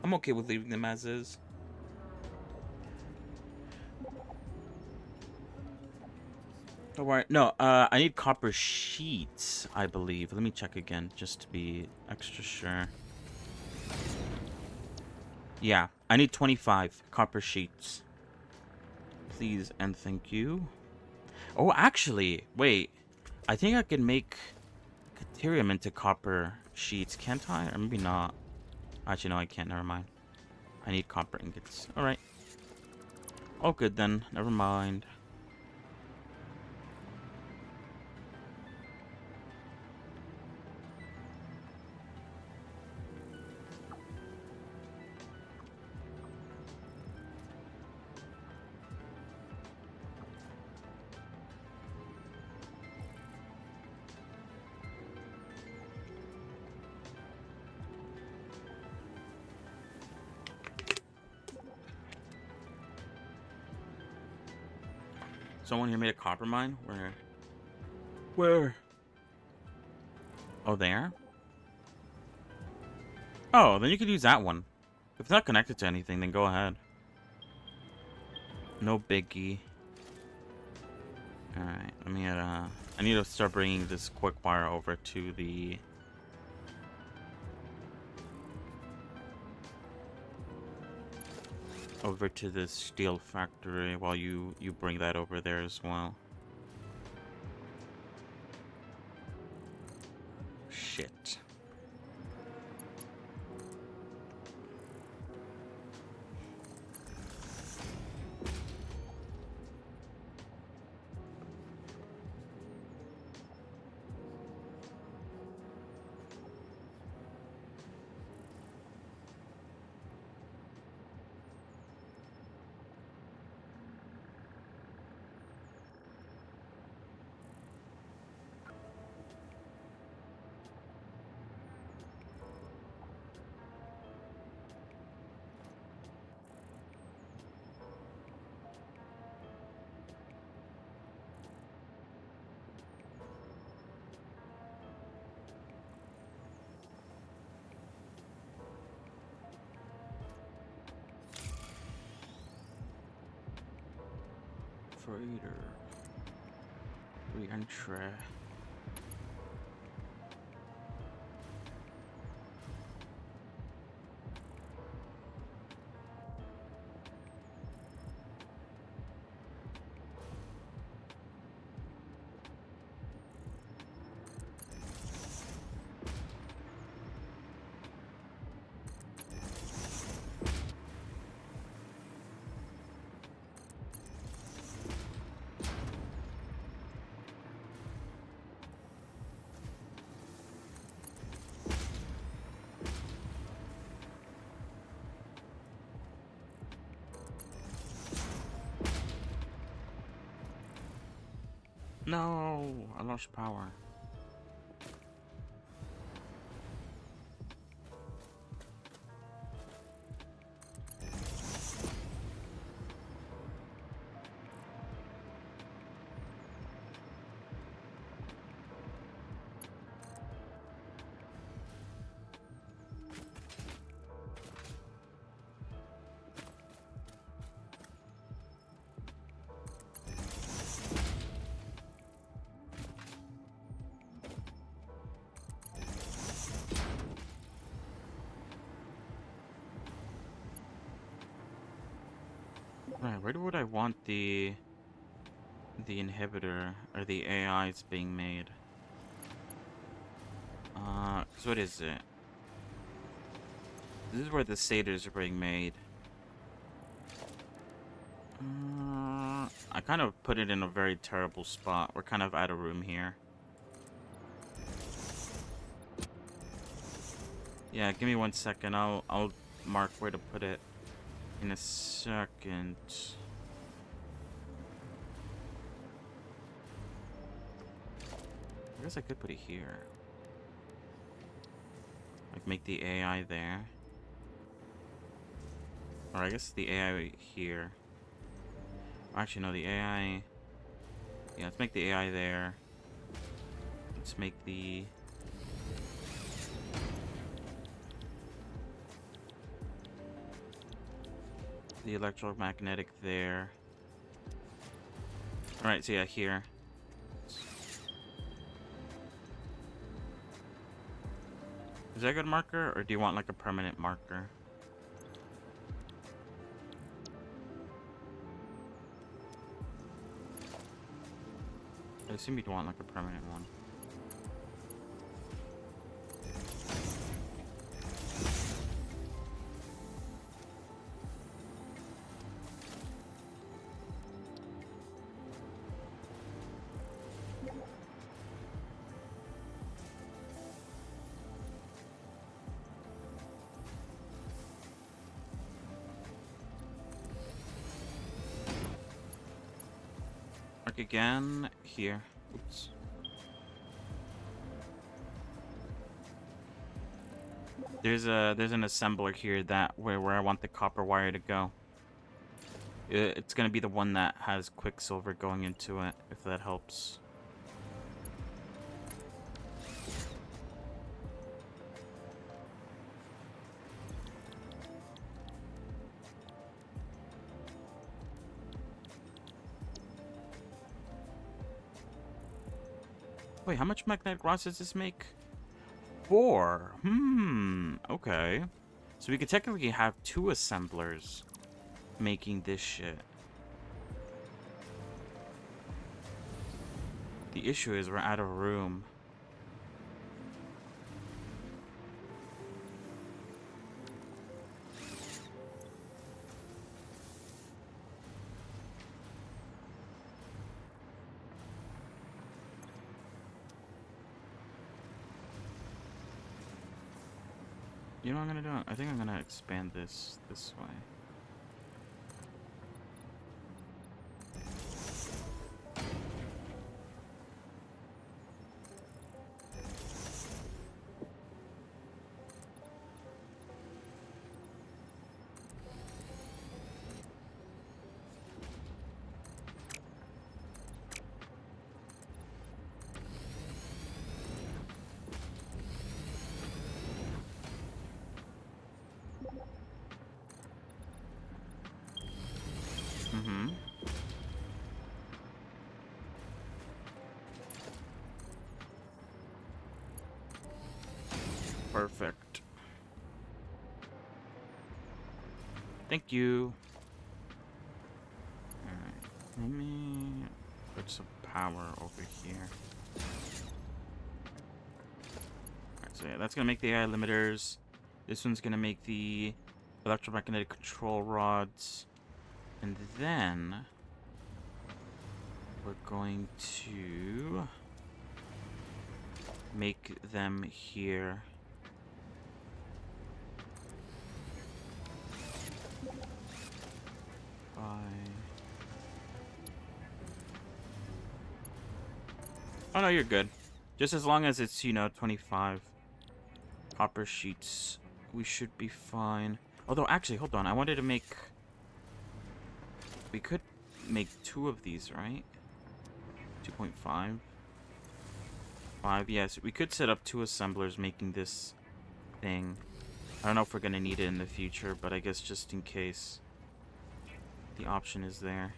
I'm okay with leaving them as is. Alright, no, I need copper sheets, I believe. Let me check again, just to be extra sure. Yeah, I need 25 copper sheets. Please and thank you. Oh, actually, wait. I think I can make Caterium into copper sheets, can't I? Or maybe not. Actually, no, I can't. Never mind. I need copper ingots. Alright. All good then. Never mind. Someone here made a copper mine? Where? Where? Oh, there? Oh, then you could use that one. If it's not connected to anything, then go ahead. No biggie. Alright, let me get, I need to start bringing this quick wire over to the... over to the steel factory while you bring that over there as well. Shit. Freighter. Re-entry. No, I lost power. Right, where would I want the inhibitor or the AIs being made? 'Cause what is it? This is where the satyrs are being made. I kind of put it in a very terrible spot. We're kind of out of room here. Yeah, give me 1 second. I'll mark where to put it in a second. I guess I could put it here. Like make the AI there. Or I guess the AI here. Actually, no, the AI... Yeah, let's make the AI there. Let's make the... electromagnetic there. Alright, so yeah, here. Is that a good marker, or do you want like a permanent marker? I assume you'd want like a permanent one. Mark again here. Oops. There's an assembler here that where I want the copper wire to go. It's gonna be the one that has Quicksilver going into it, if that helps. Wait, how much magnetic rods does this make? 4. Okay. So we could technically have 2 assemblers making this shit. The issue is we're out of room. You know what I'm gonna do? I think I'm gonna expand this way. Perfect. Thank you. Alright, let me put some power over here. Alright, so yeah, that's gonna make the AI limiters. This one's gonna make the electromagnetic control rods. And then we're going to make them here. Oh no, you're good. Just as long as it's, 25 copper sheets, we should be fine. Although, actually, hold on. I wanted to make... We could make 2 of these, right? 2.5? 5, yes. We could set up 2 assemblers making this thing. I don't know if we're going to need it in the future, but I guess just in case, the option is there.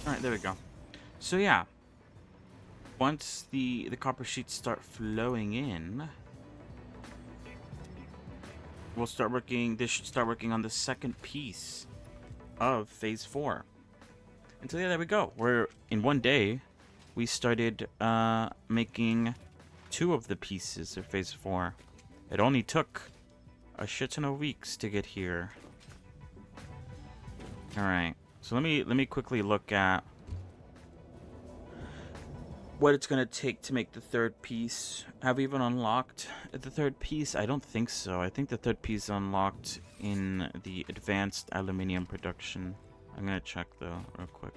Alright, there we go. So yeah, once the copper sheets start flowing in, we'll start working, this should start working on the second piece of phase 4. And so yeah, there we go. We're, in one day, we started making 2 of the pieces of phase 4. It only took a shit ton of weeks to get here. Alright. So let me quickly look at what it's gonna take to make the third piece. Have we even unlocked the third piece? I don't think so. I think the third piece is unlocked in the advanced aluminium production. I'm gonna check though, real quick.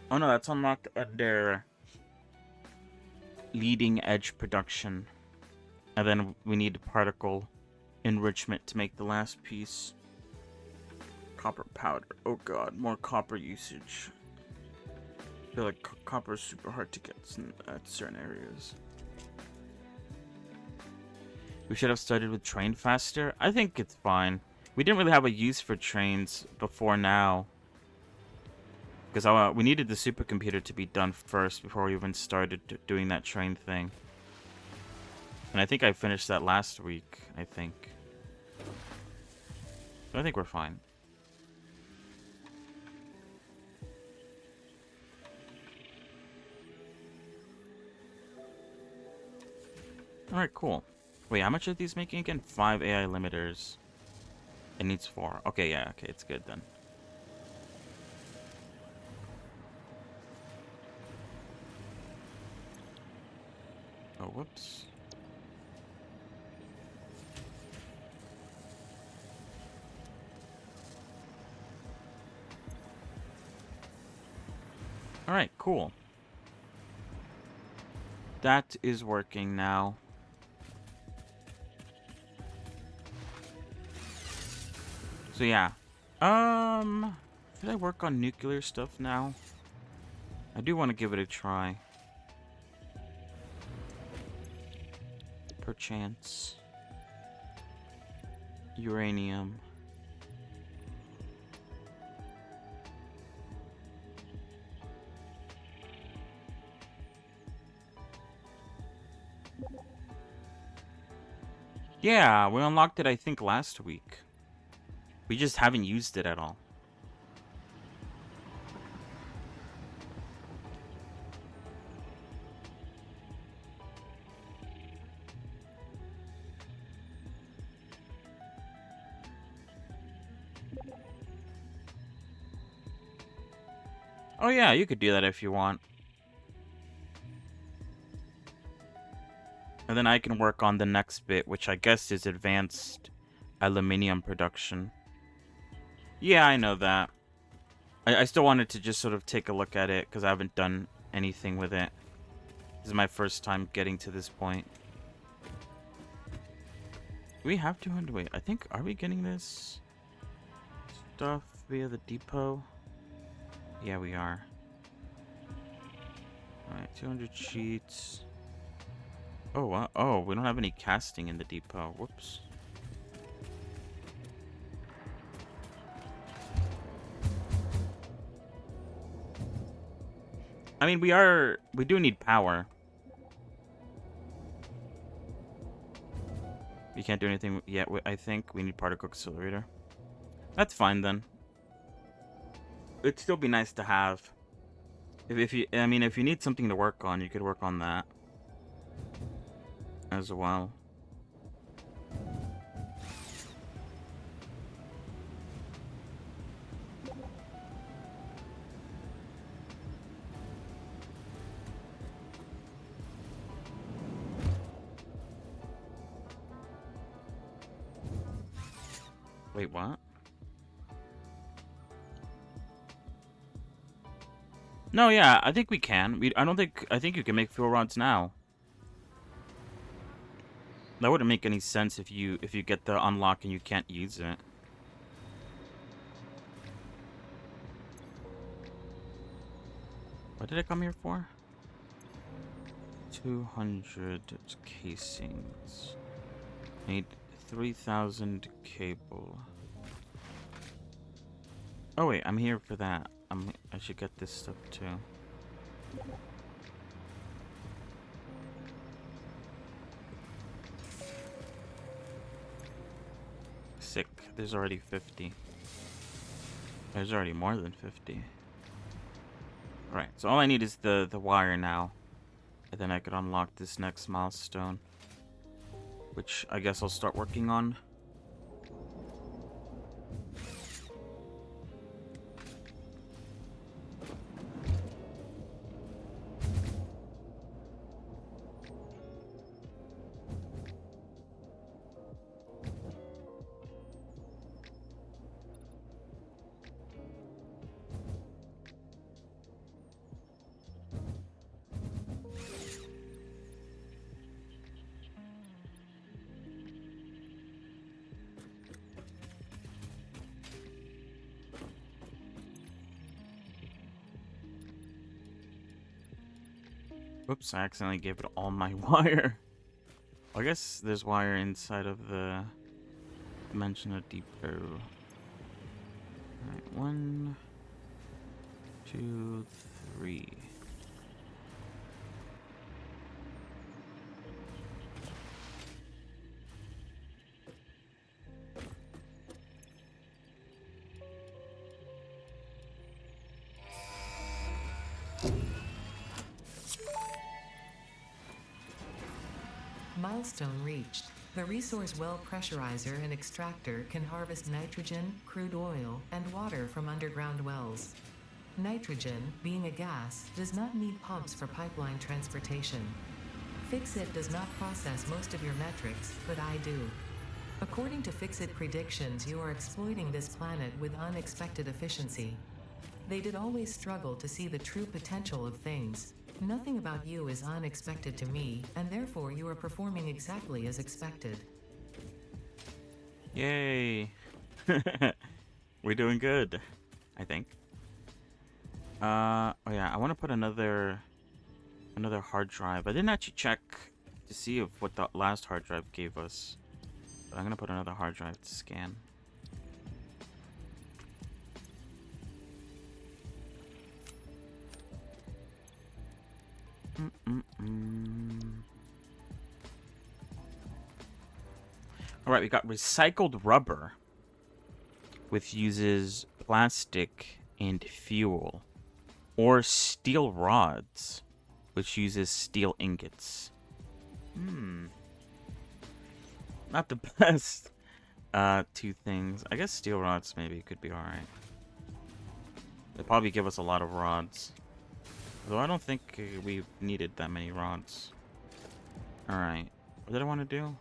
Oh no, that's unlocked under leading edge production. And then we need particle enrichment to make the last piece. Copper powder. Oh god, more copper usage. I feel like copper is super hard to get at certain areas. We should have started with train faster. I think it's fine. We didn't really have a use for trains before now. Because we needed the supercomputer to be done first before we even started doing that train thing. And I think I finished that last week, I think. So I think we're fine. Alright, cool. Wait, how much are these making again? 5 AI limiters. It needs 4. Okay, yeah, okay, it's good then. Oh, whoops. Alright, cool. That is working now. So yeah. Should I work on nuclear stuff now? I do want to give it a try. Perchance. Uranium. Yeah, we unlocked it, I think, last week. We just haven't used it at all. Oh yeah, you could do that if you want. And then I can work on the next bit, which I guess is advanced aluminium production. Yeah, I know that. I still wanted to just sort of take a look at it, because I haven't done anything with it. This is my first time getting to this point. Do we have 200? Wait, I think, are we getting this stuff via the depot? Yeah, we are. Alright, 200 sheets. Oh, wow. Oh, we don't have any casting in the depot. Whoops. I mean, we do need power. We can't do anything yet, I think. We need particle accelerator. That's fine, then. It'd still be nice to have. If you, I mean, if you need something to work on, you could work on that as well. Wait, what? No, yeah, I think we can. I think you can make fuel rods now. That wouldn't make any sense if you get the unlock and you can't use it. What did I come here for? 200 casings. Need 3,000 cable. Oh wait, I'm here for that. I should get this stuff too. Sick. There's already 50. There's already more than 50. Alright, so all I need is the wire now. And then I could unlock this next milestone. Which I guess I'll start working on. Whoops, I accidentally gave it all my wire. Well, I guess there's wire inside of the dimensional depot. Alright, 1, 2, 3. Milestone reached. The resource well pressurizer and extractor can harvest nitrogen, crude oil, and water from underground wells. Nitrogen, being a gas, does not need pumps for pipeline transportation. Fixit does not process most of your metrics, but I do. According to Fixit predictions, you are exploiting this planet with unexpected efficiency. They did always struggle to see the true potential of things. Nothing about you is unexpected to me, and therefore you are performing exactly as expected. Yay! We're doing good, I think. Oh yeah, I want to put another hard drive. I didn't actually check to see if what the last hard drive gave us, but I'm gonna put another hard drive to scan. All right, we got recycled rubber, which uses plastic and fuel, or steel rods, which uses steel ingots. Not the best two things. I guess steel rods maybe could be alright. They probably give us a lot of rods. Though I don't think we've needed that many rods. Alright. What did I want to do?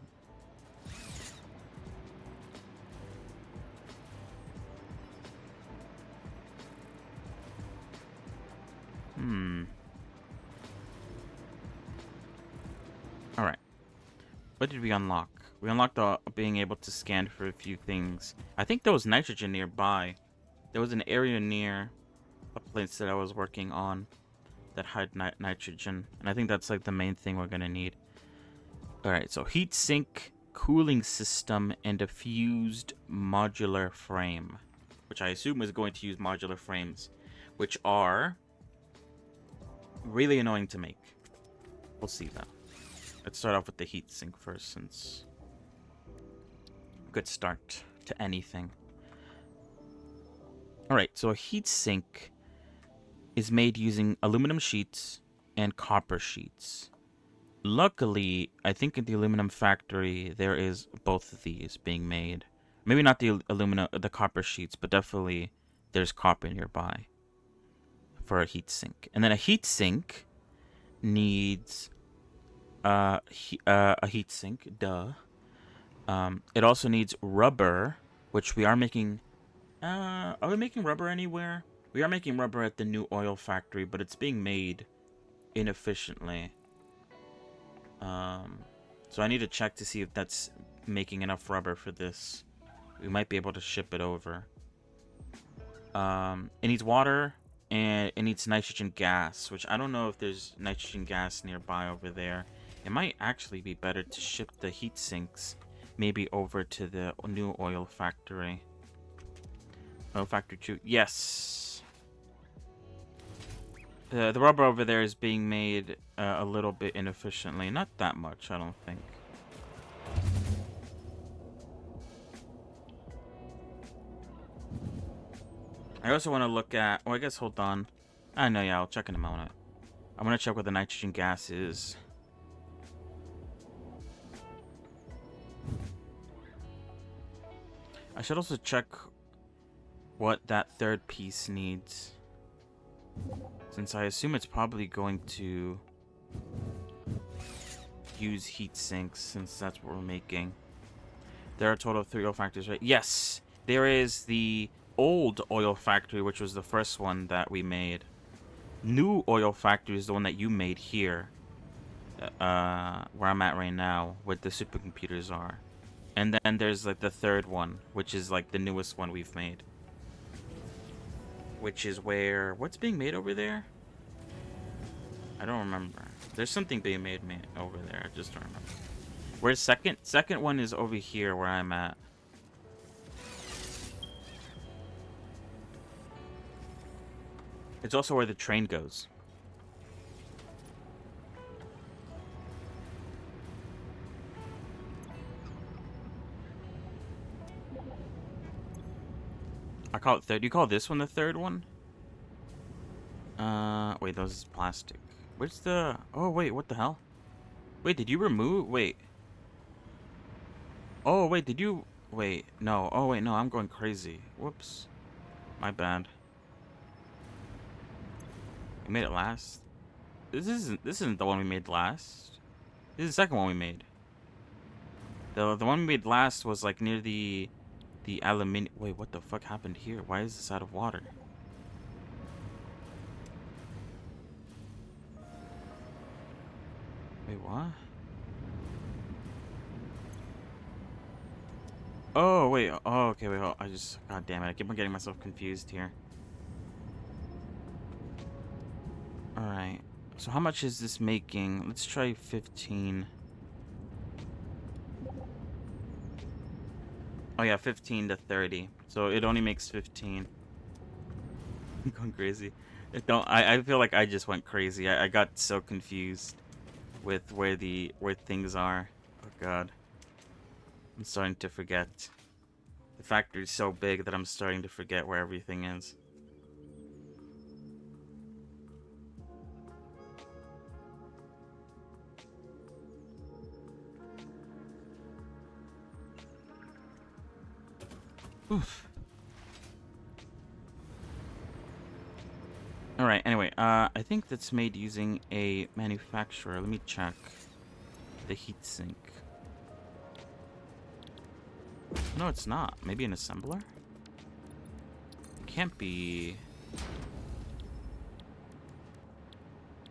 Alright. What did we unlock? We unlocked being able to scan for a few things. I think there was nitrogen nearby. There was an area near a place that I was working on that had nitrogen. And I think that's like the main thing we're going to need. Alright, so heat sink, cooling system, and a fused modular frame. Which I assume is going to use modular frames. Which are really annoying to make. We'll see though. Let's start off with the heat sink first, since good start to anything. Alright, so a heat sink is made using aluminum sheets and copper sheets. Luckily, I think in the aluminum factory there is both of these being made. Maybe not the copper sheets, but definitely there's copper nearby for a heat sink. And then a heat sink needs a heat sink, duh. It also needs rubber, which we are making. Are we making rubber anywhere? We are making rubber at the new oil factory, but it's being made inefficiently. So I need to check to see if that's making enough rubber for this. We might be able to ship it over. It needs water, and it needs nitrogen gas, which I don't know if there's nitrogen gas nearby over there. It might actually be better to ship the heat sinks maybe over to the new oil factory. Oil factory 2. Yes. The rubber over there is being made a little bit inefficiently. Not that much, I don't think. I also want to look at... Oh, I guess hold on. I know, yeah, I'll check in a moment. I want to check what the nitrogen gas is. I should also check what that third piece needs, since I assume it's probably going to use heat sinks, since that's what we're making. There are a total of 3 oil factories, right? Yes! There is the old oil factory, which was the first one that we made. New oil factory is the one that you made here, where I'm at right now, where the supercomputers are. And then there's like the third one, which is like the newest one we've made. Which is where... What's being made over there? I don't remember. There's something being made over there. I just don't remember. Where's second? Second one is over here where I'm at. It's also where the train goes. I call it third. Do you call this one the third one? Wait, those is plastic. Where's the... Oh, wait, what the hell? Wait, did you remove... Wait. Oh, wait, did you... Wait, no. Oh, wait, no, I'm going crazy. Whoops. My bad. We made it last? This isn't the one we made last. This is the second one we made. The one we made last was, like, near the aluminium... Wait, what the fuck happened here? Why is this out of water? Wait, what? Oh, wait. Oh, okay, wait. Oh, God damn it. I keep on getting myself confused here. Alright. So how much is this making? Let's try 15. Oh yeah, 15 to 30. So it only makes 15. I'm going crazy. I feel like I just went crazy. I got so confused with where things are. Oh god. I'm starting to forget. The factory's so big that I'm starting to forget where everything is. Oof. Alright, anyway, I think that's made using a manufacturer. Let me check the heatsink. No, it's not. Maybe an assembler? Can't be...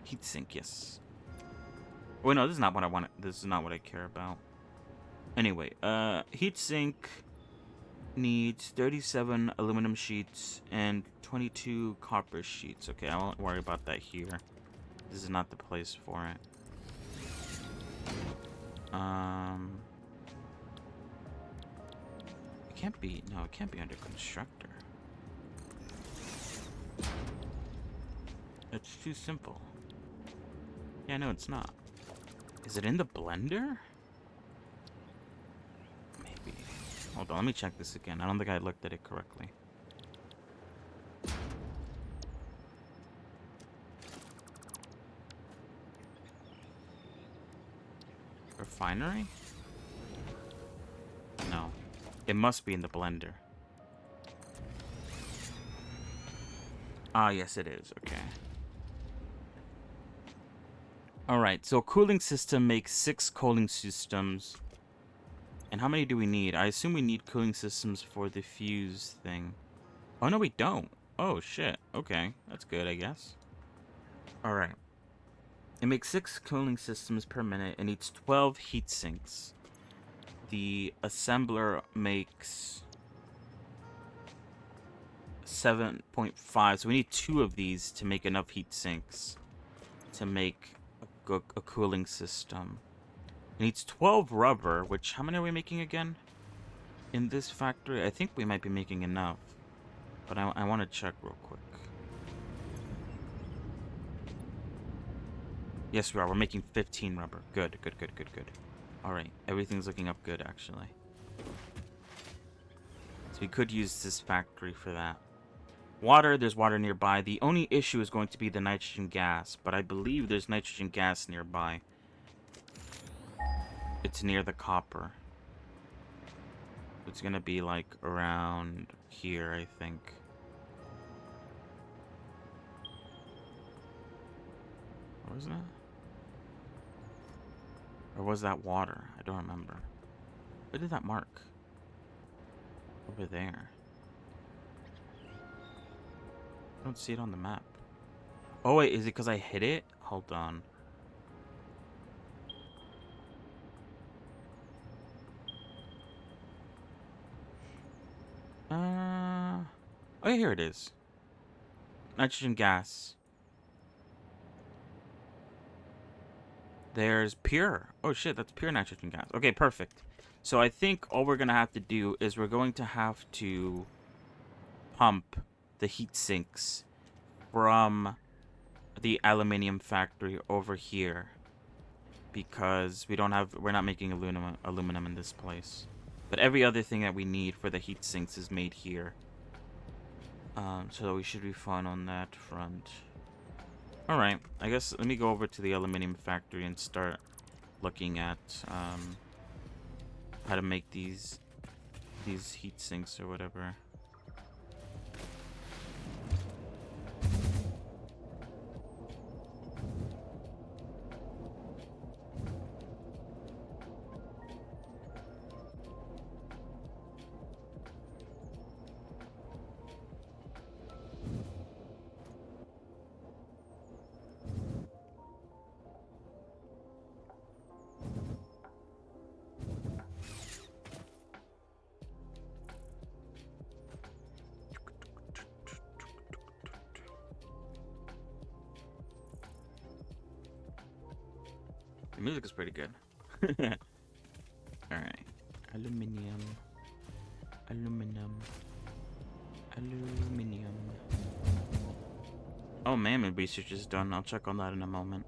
Heatsink, yes. Wait, no, this is not what I want. This is not what I care about. Anyway, heatsink needs 37 aluminum sheets and 22 copper sheets. Okay, I won't worry about that here. This is not the place for it. It can't be. No, it can't be under constructor. It's too simple. Yeah, no, it's not. Is it in the blender? Maybe. Hold on, let me check this again. I don't think I looked at it correctly. Refinery? No. It must be in the blender. Ah, yes it is. Okay. Alright, so cooling system makes 6 cooling systems. And how many do we need? I assume we need cooling systems for the fuse thing. Oh, no, we don't. Oh, shit. Okay, that's good, I guess. Alright. It makes 6 cooling systems per minute and needs 12 heat sinks. The assembler makes 7.5, so we need 2 of these to make enough heat sinks to make a cooling system. It needs 12 rubber, which, how many are we making again? In this factory, I think we might be making enough. But I want to check real quick. Yes, we are. We're making 15 rubber. Good, good, good, good, good. Alright, everything's looking up good, actually. So we could use this factory for that. Water, there's water nearby. The only issue is going to be the nitrogen gas, but I believe there's nitrogen gas nearby. It's near the copper. It's gonna be like around here, I think. What was that? Or was that water? I don't remember. Where did that mark? Over there. I don't see it on the map. Oh wait, is it because I hit it? Hold on. Oh yeah, here it is. Nitrogen gas. There's pure. Oh shit, that's pure nitrogen gas. Okay, perfect. So I think all we're gonna have to do is we're going to have to pump the heat sinks from the aluminium factory over here, because we're not making aluminum in this place. But every other thing that we need for the heat sinks is made here. So we should be fine on that front. Alright, I guess let me go over to the aluminium factory and start looking at how to make these heat sinks or whatever. The music is pretty good. Alright. Aluminium. Aluminum. Aluminium. Oh, mammoth research is done. I'll check on that in a moment.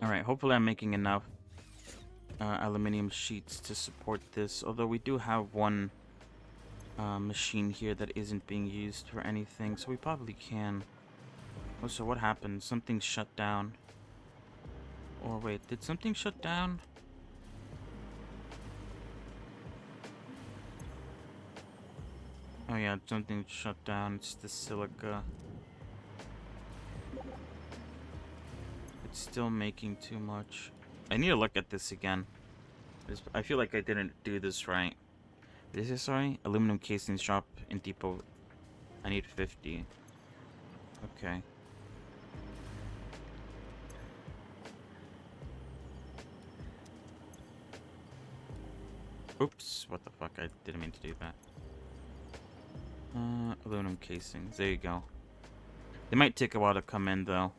Alright, hopefully I'm making enough aluminum sheets to support this. Although we do have one machine here that isn't being used for anything, so we probably can. Oh, so what happened? Something shut down. Or wait, did something shut down? Oh yeah, something shut down. It's the silica. It's still making too much. I need to look at this again. I feel like I didn't do this right. This is sorry? Aluminum casing shop in depot. I need 50. Okay. Oops, what the fuck? I didn't mean to do that. Aluminum casings. There you go. They might take a while to come in though.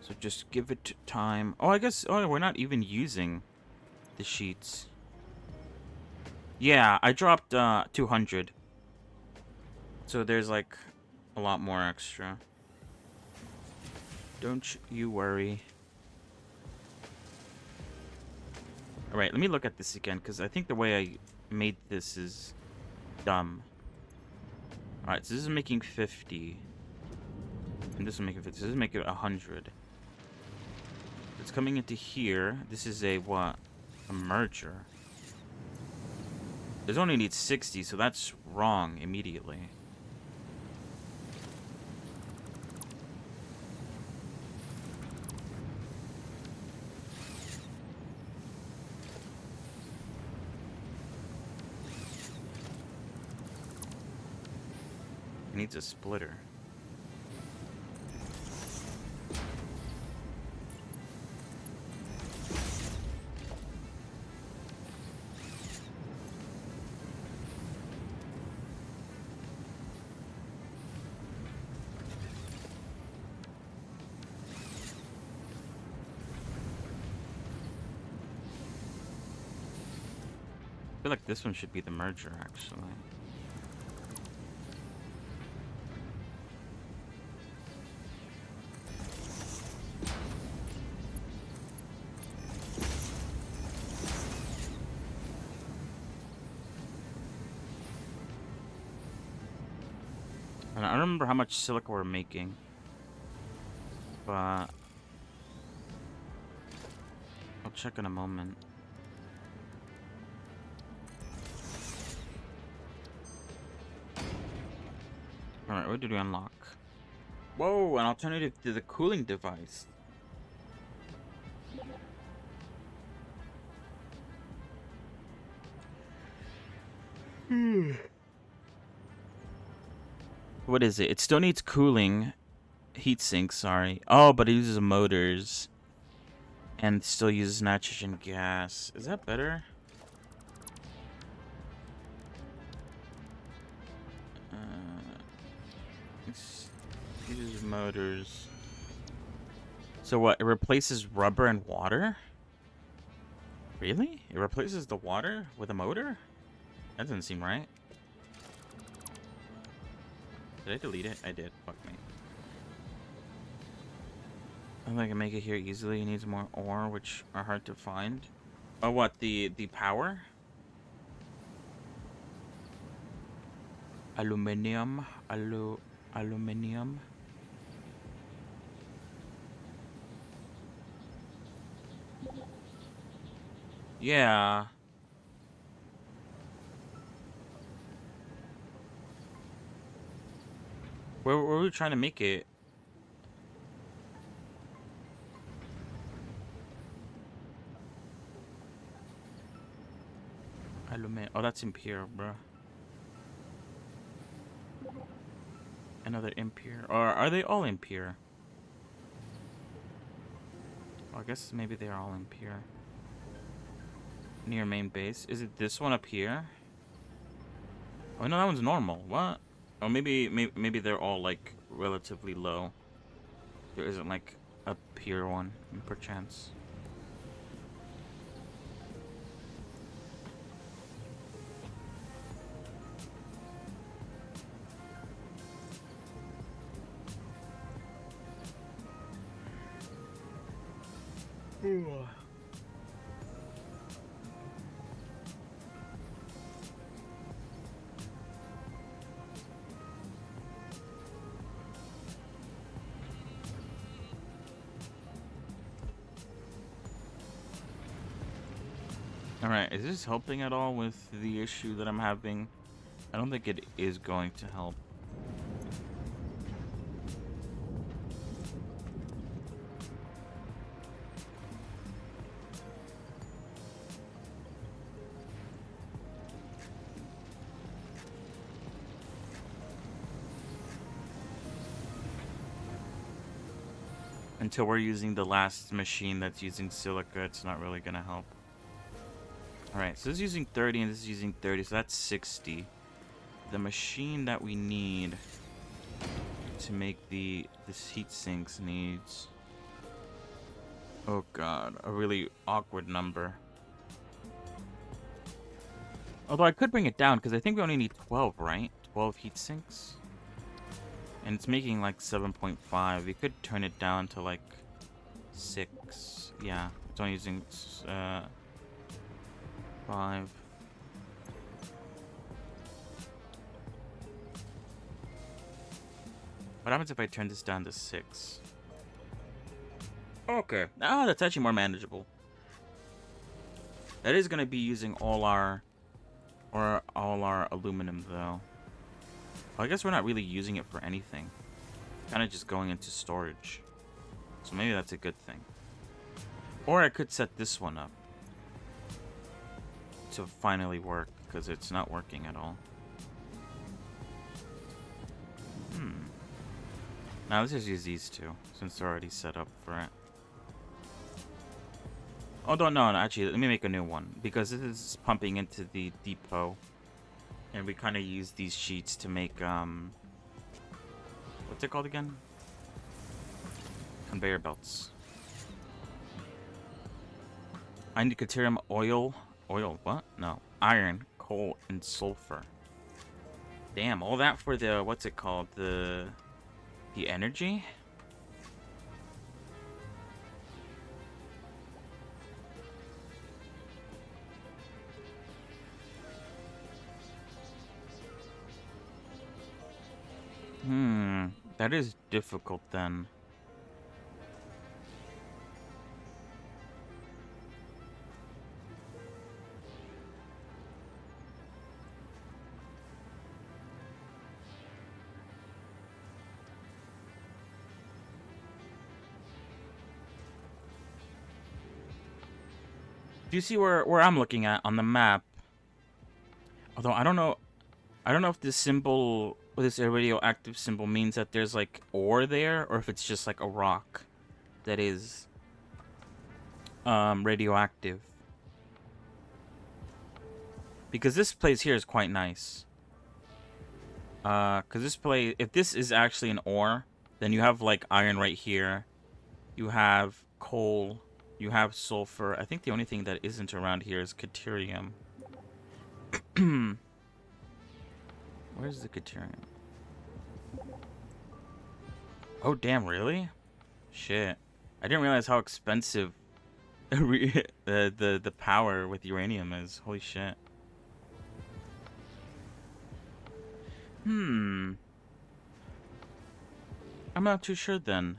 So just give it time. Oh, I guess, oh, we're not even using the sheets. Yeah, I dropped 200. So there's like a lot more extra. Don't you worry. Alright, let me look at this again, because I think the way I made this is dumb. Alright, so this is making 50. And this will make it 50. So this is making 100. It's coming into here. This is a what? A merger. This only needs 60, so that's wrong immediately. It needs a splitter. I feel like this one should be the merger, actually. And I don't remember how much silica we're making, but I'll check in a moment. Alright, what did we unlock? Whoa, an alternative to the cooling device. What is it? It still needs cooling. Heatsink, sorry. Oh, but it uses motors. And still uses nitrogen gas. Is that better? It uses motors. So what? It replaces rubber and water? Really? It replaces the water with a motor? That doesn't seem right. Did I delete it? I did. Fuck me. I think I can make it here easily. It needs more ore, which are hard to find. Oh, what? The power? Aluminium. Aluminium. Yeah. Where were we trying to make it? Aluminum. Oh, that's impure, bro. Another impure. Or are they all impure? Oh, I guess maybe they're all impure. Near main base. Is it this one up here? Oh no, that one's normal. What? Oh, maybe they're all like relatively low. There isn't like a pure one, perchance. Alright, is this helping at all with the issue that I'm having? I don't think it is going to help. Until we're using the last machine that's using silica, it's not really gonna help. Alright, so this is using 30 and this is using 30, so that's 60. The machine that we need to make this heat sinks needs, oh god, a really awkward number. Although I could bring it down because I think we only need 12, right? 12 heat sinks. And it's making like 7.5. We could turn it down to like 6. Yeah, it's only using 5. What happens if I turn this down to 6? Okay. Ah, that's actually more manageable. That is going to be using all our aluminum though. Well, I guess we're not really using it for anything. Kind of just going into storage. So maybe that's a good thing. Or I could set this one up to finally work, because it's not working at all. Now let's just use these two, since they're already set up for it. Oh, no, actually, let me make a new one, because this is pumping into the depot. And we kind of use these sheets to make, what's it called again? Conveyor belts. I need deuterium, oil, what? No, iron, coal, and sulfur. Damn, all that for the, what's it called? The energy? That is difficult then. Do you see where I'm looking at on the map? Although I don't know if this symbol, this radioactive symbol, means that there's like ore there, or if it's just like a rock that is radioactive. Because this place here is quite nice. Because this place, if this is actually an ore, then you have like iron right here. You have coal. You have sulfur. I think the only thing that isn't around here is deuterium. Where's the deuterium? Oh, damn, really? Shit. I didn't realize how expensive the power with uranium is. Holy shit. I'm not too sure then.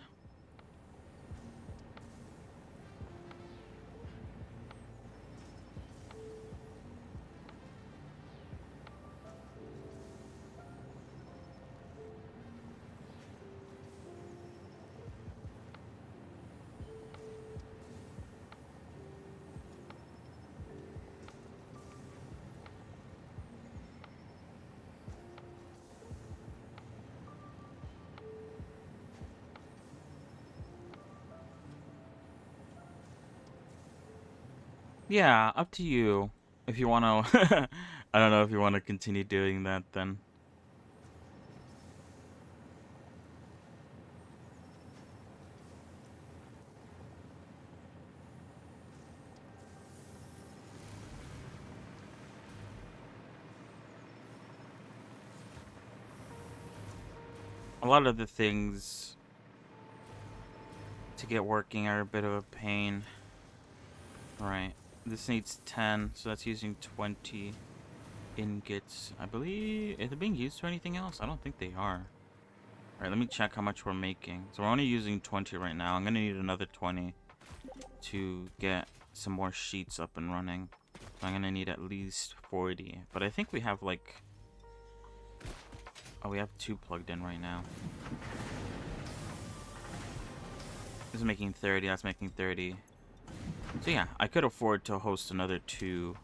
Yeah, up to you. If you want to... I don't know if you want to continue doing that then. A lot of the things to get working are a bit of a pain. Alright. This needs 10, so that's using 20 ingots. I believe... Is it being used for anything else? I don't think they are. Alright, let me check how much we're making. So we're only using 20 right now. I'm gonna need another 20 to get some more sheets up and running. So I'm gonna need at least 40. But I think we have like... Oh, we have 2 plugged in right now. This is making 30, that's making 30. So yeah, I could afford to host another 2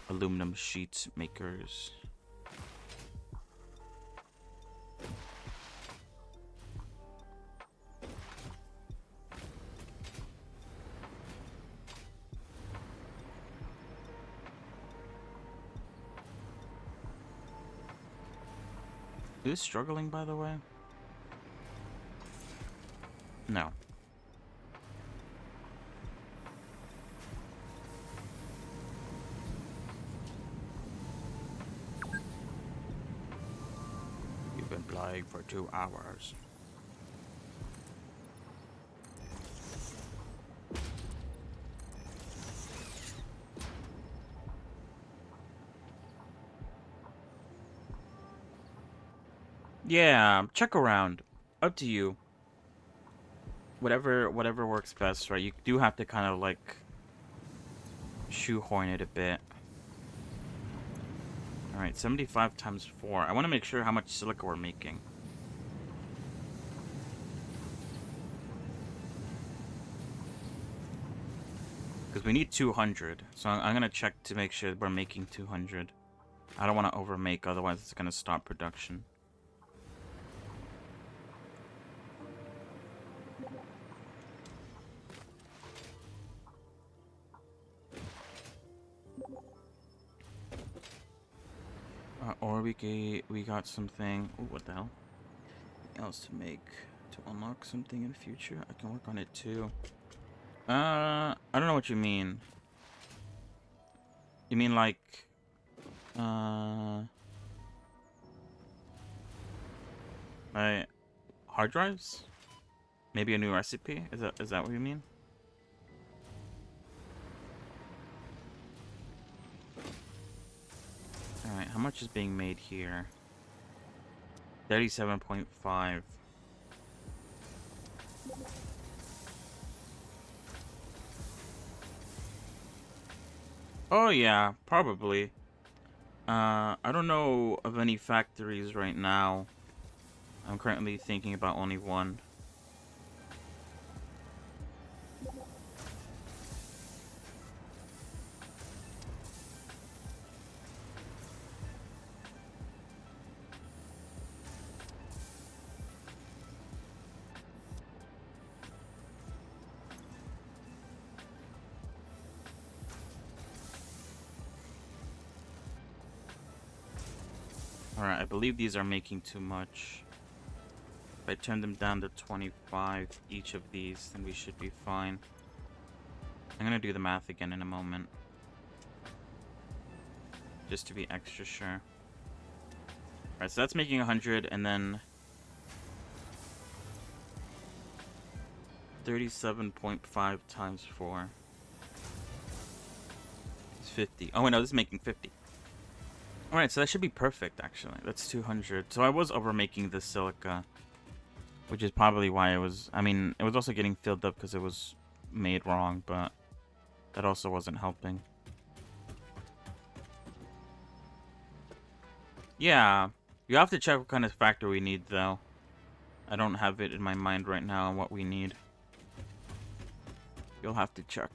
aluminum sheet makers. Is this struggling, by the way? No. You've been playing for 2 hours. Yeah, check around. Up to you. Whatever works best, right? You do have to kind of like shoehorn it a bit. Alright, 75 times 4. I want to make sure how much silica we're making. Because we need 200. So I'm going to check to make sure we're making 200. I don't want to overmake, otherwise it's going to stop production. Or we got something. Ooh, what the hell? Else to make to unlock something in the future. I can work on it too. I don't know what you mean. You mean like my hard drives? Maybe a new recipe? Is that what you mean? Alright, how much is being made here? 37.5. Oh yeah, probably. I don't know of any factories right now. I'm currently thinking about only one. Alright, I believe these are making too much. If I turn them down to 25 each of these, then we should be fine. I'm gonna do the math again in a moment. Just to be extra sure. Alright, so that's making 100, and then 37.5 times 4 is 50. Oh, wait, no, this is making 50. Alright, so that should be perfect, actually. That's 200. So I was overmaking the silica, which is probably why it was... I mean, it was also getting filled up because it was made wrong, but that also wasn't helping. Yeah, you have to check what kind of factor we need, though. I don't have it in my mind right now on what we need. You'll have to check.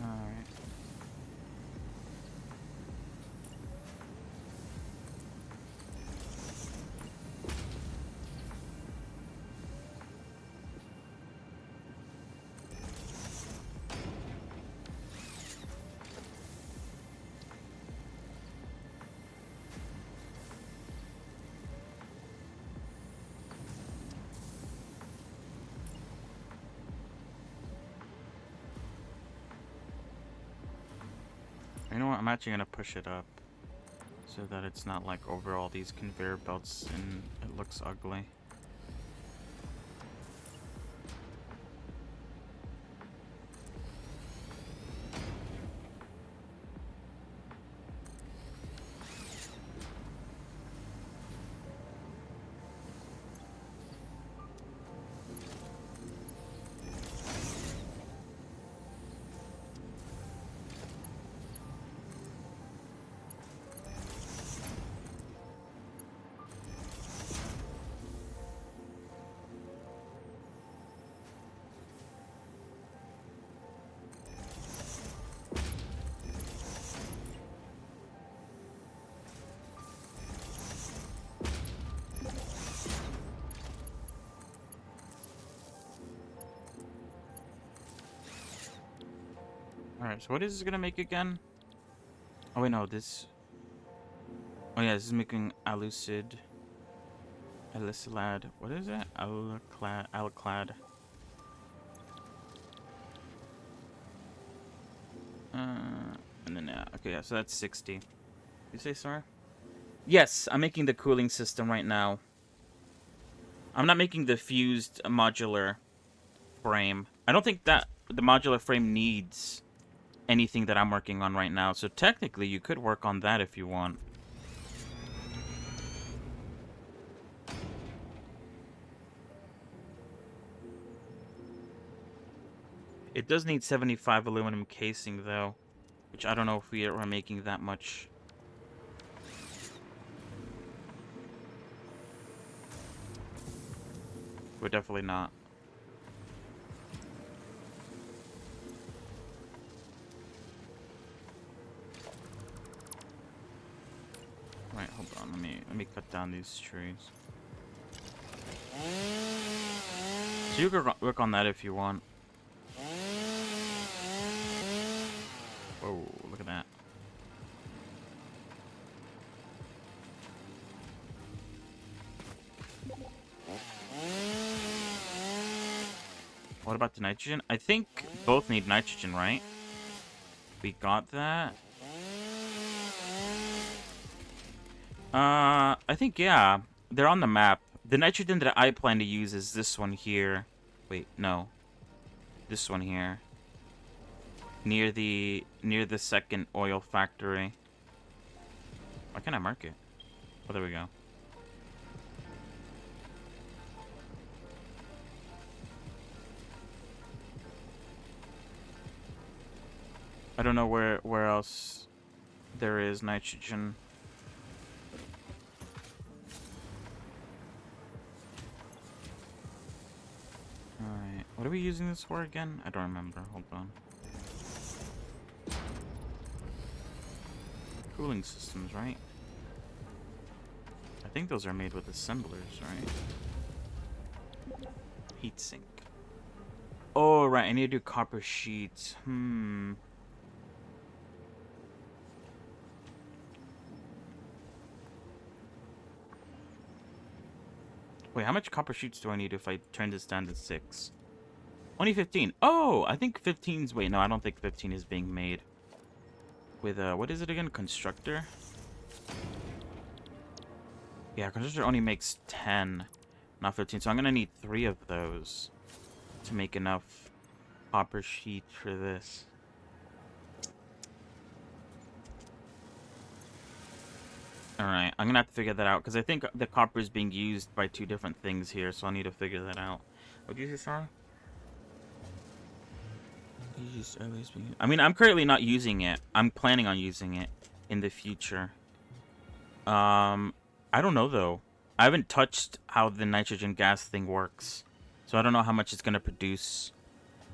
Alright. what? I'm actually gonna push it up so that it's not like over all these conveyor belts and it looks ugly. Alright, so what is this gonna make again? Oh wait, no, this... Oh yeah, this is making Alucid... Alicilad... What is it? Alclad. And then, okay, yeah, so that's 60. You say, sorry? Yes, I'm making the cooling system right now. I'm not making the fused modular frame. I don't think that the modular frame needs anything that I'm working on right now. So technically, you could work on that if you want. It does need 75 aluminum casing, though. Which I don't know if we are making that much. We're definitely not. Right, hold on. Let me cut down these trees. So you could work on that if you want. Whoa, look at that. What about the nitrogen? I think both need nitrogen, right? We got that. I think, yeah. They're on the map. The nitrogen that I plan to use is this one here. Wait, no. This one here. Near the second oil factory. Why can't I mark it? Oh, there we go. I don't know where else there is nitrogen. Alright, what are we using this for again? I don't remember. Hold on. Cooling systems, right? I think those are made with assemblers, right? Heatsink. Oh, right. I need to do copper sheets. Wait, how much copper sheets do I need if I turn this down to 6? Only 15. Oh, I think 15's... Wait, no, I don't think 15 is being made. With, what is it again? Constructor? Yeah, Constructor only makes 10, not 15. So I'm going to need 3 of those to make enough copper sheet for this. Alright, I'm going to have to figure that out, because I think the copper is being used by 2 different things here, so I need to figure that out. What did you say, Sarah? I mean, I'm currently not using it. I'm planning on using it in the future. I don't know, though. I haven't touched how the nitrogen gas thing works, so I don't know how much it's going to produce.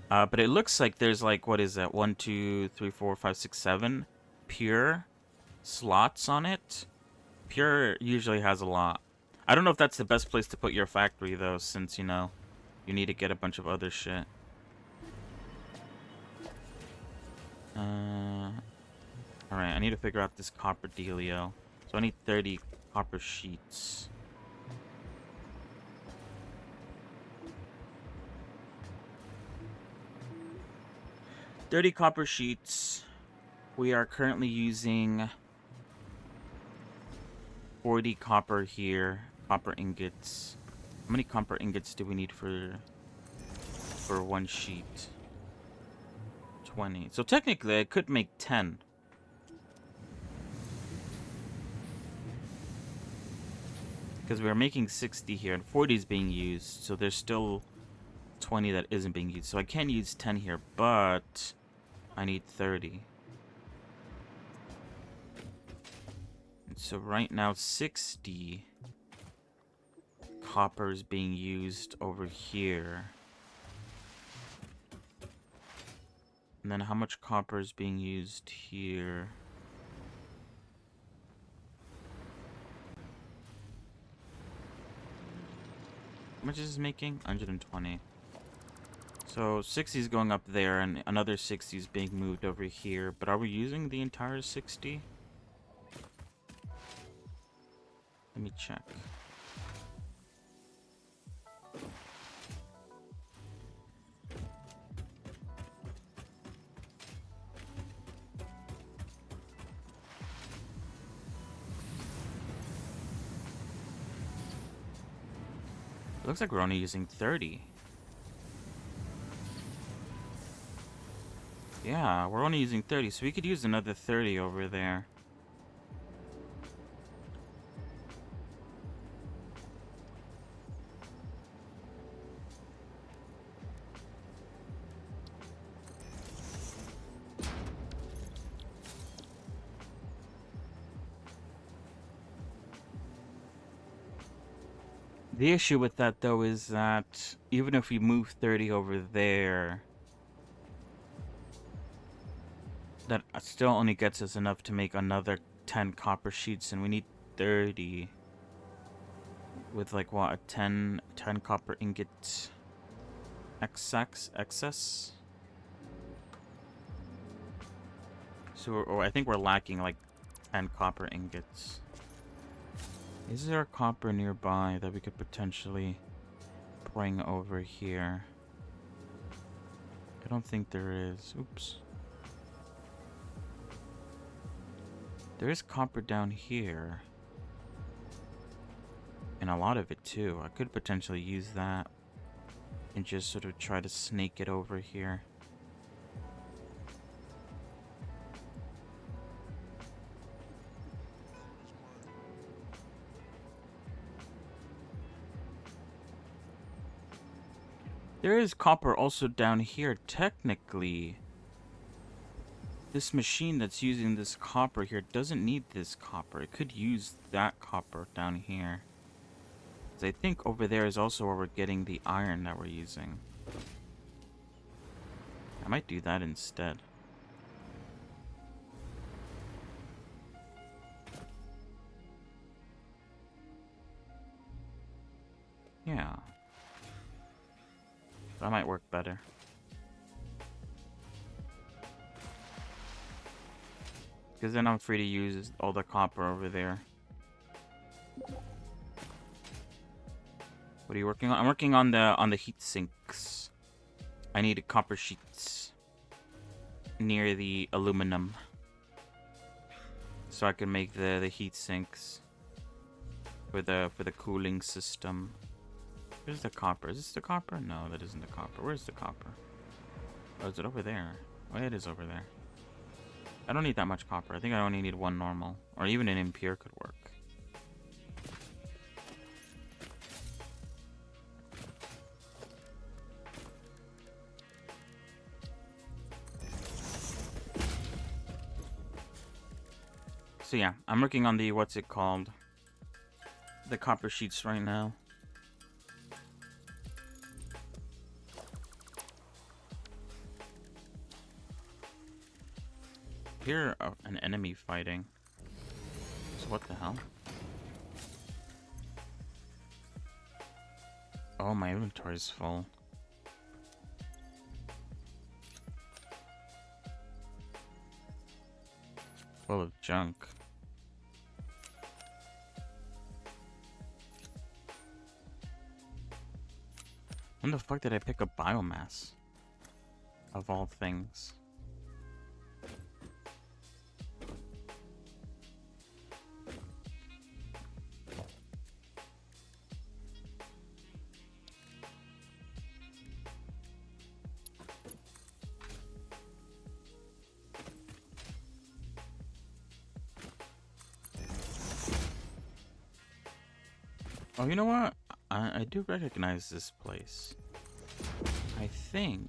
But it looks like there's, like, what is that? 1, 2, 3, 4, 5, 6, 7 pure slots on it. Pure usually has a lot. I don't know if that's the best place to put your factory, though, since, you know, you need to get a bunch of other shit. Alright, I need to figure out this copper dealio. So I need 30 copper sheets. $30 copper sheets. We are currently using 40 copper here, copper ingots. How many copper ingots do we need for one sheet? 20. So technically I could make 10. Because we're making 60 here and 40 is being used, so there's still 20 that isn't being used. So I can use 10 here, but I need 30. And so right now 60 copper is being used over here. And then how much copper is being used here? How much is this making? 120. So 60 is going up there, and another 60 is being moved over here. But are we using the entire 60? Let me check. It looks like we're only using 30. Yeah, we're only using 30, so we could use another 30 over there. The issue with that, though, is that even if we move 30 over there, that still only gets us enough to make another 10 copper sheets, and we need 30 with, like, what, a 10 copper ingot excess? So, or I think we're lacking, like, 10 copper ingots. Is there a copper nearby that we could potentially bring over here? I don't think there is. Oops. There is copper down here. And a lot of it too. I could potentially use that and just sort of try to snake it over here. There is copper also down here, technically. This machine that's using this copper here doesn't need this copper. It could use that copper down here. So I think over there is also where we're getting the iron that we're using. I might do that instead. Yeah. That might work better. Because then I'm free to use all the copper over there. What are you working on? I'm working on the heat sinks. I need copper sheets near the aluminum, so I can make the heat sinks for the cooling system. Where's the copper? Is this the copper? No, that isn't the copper. Where's the copper? Oh, is it over there? Oh, it is over there. I don't need that much copper. I think I only need one normal, or even an impure could work. So yeah, I'm working on the, what's it called? The copper sheets right now. Hear an enemy fighting. So what the hell? Oh, my inventory's full. Full of junk. When the fuck did I pick up biomass? Of all things. Oh, you know what? I do recognize this place. I think.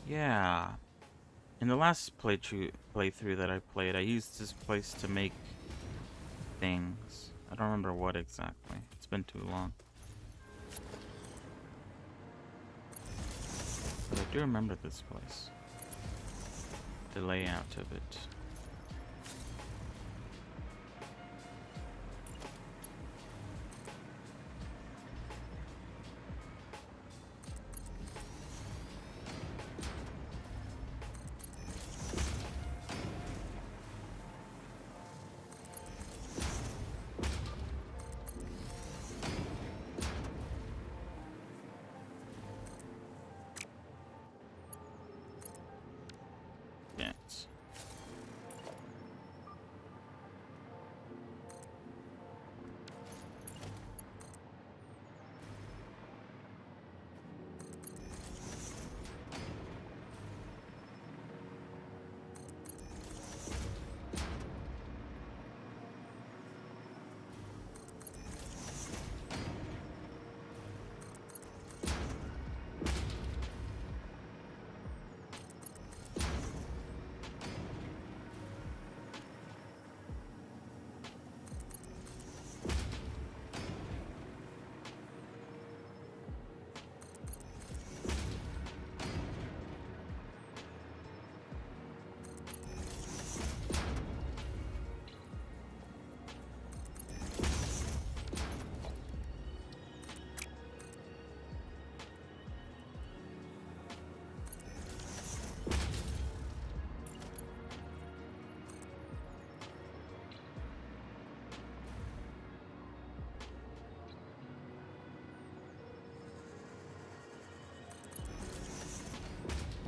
Yeah. In the last playthrough that I played, I used this place to make things. I don't remember what exactly. It's been too long. But I do remember this place. The layout of it. Yes.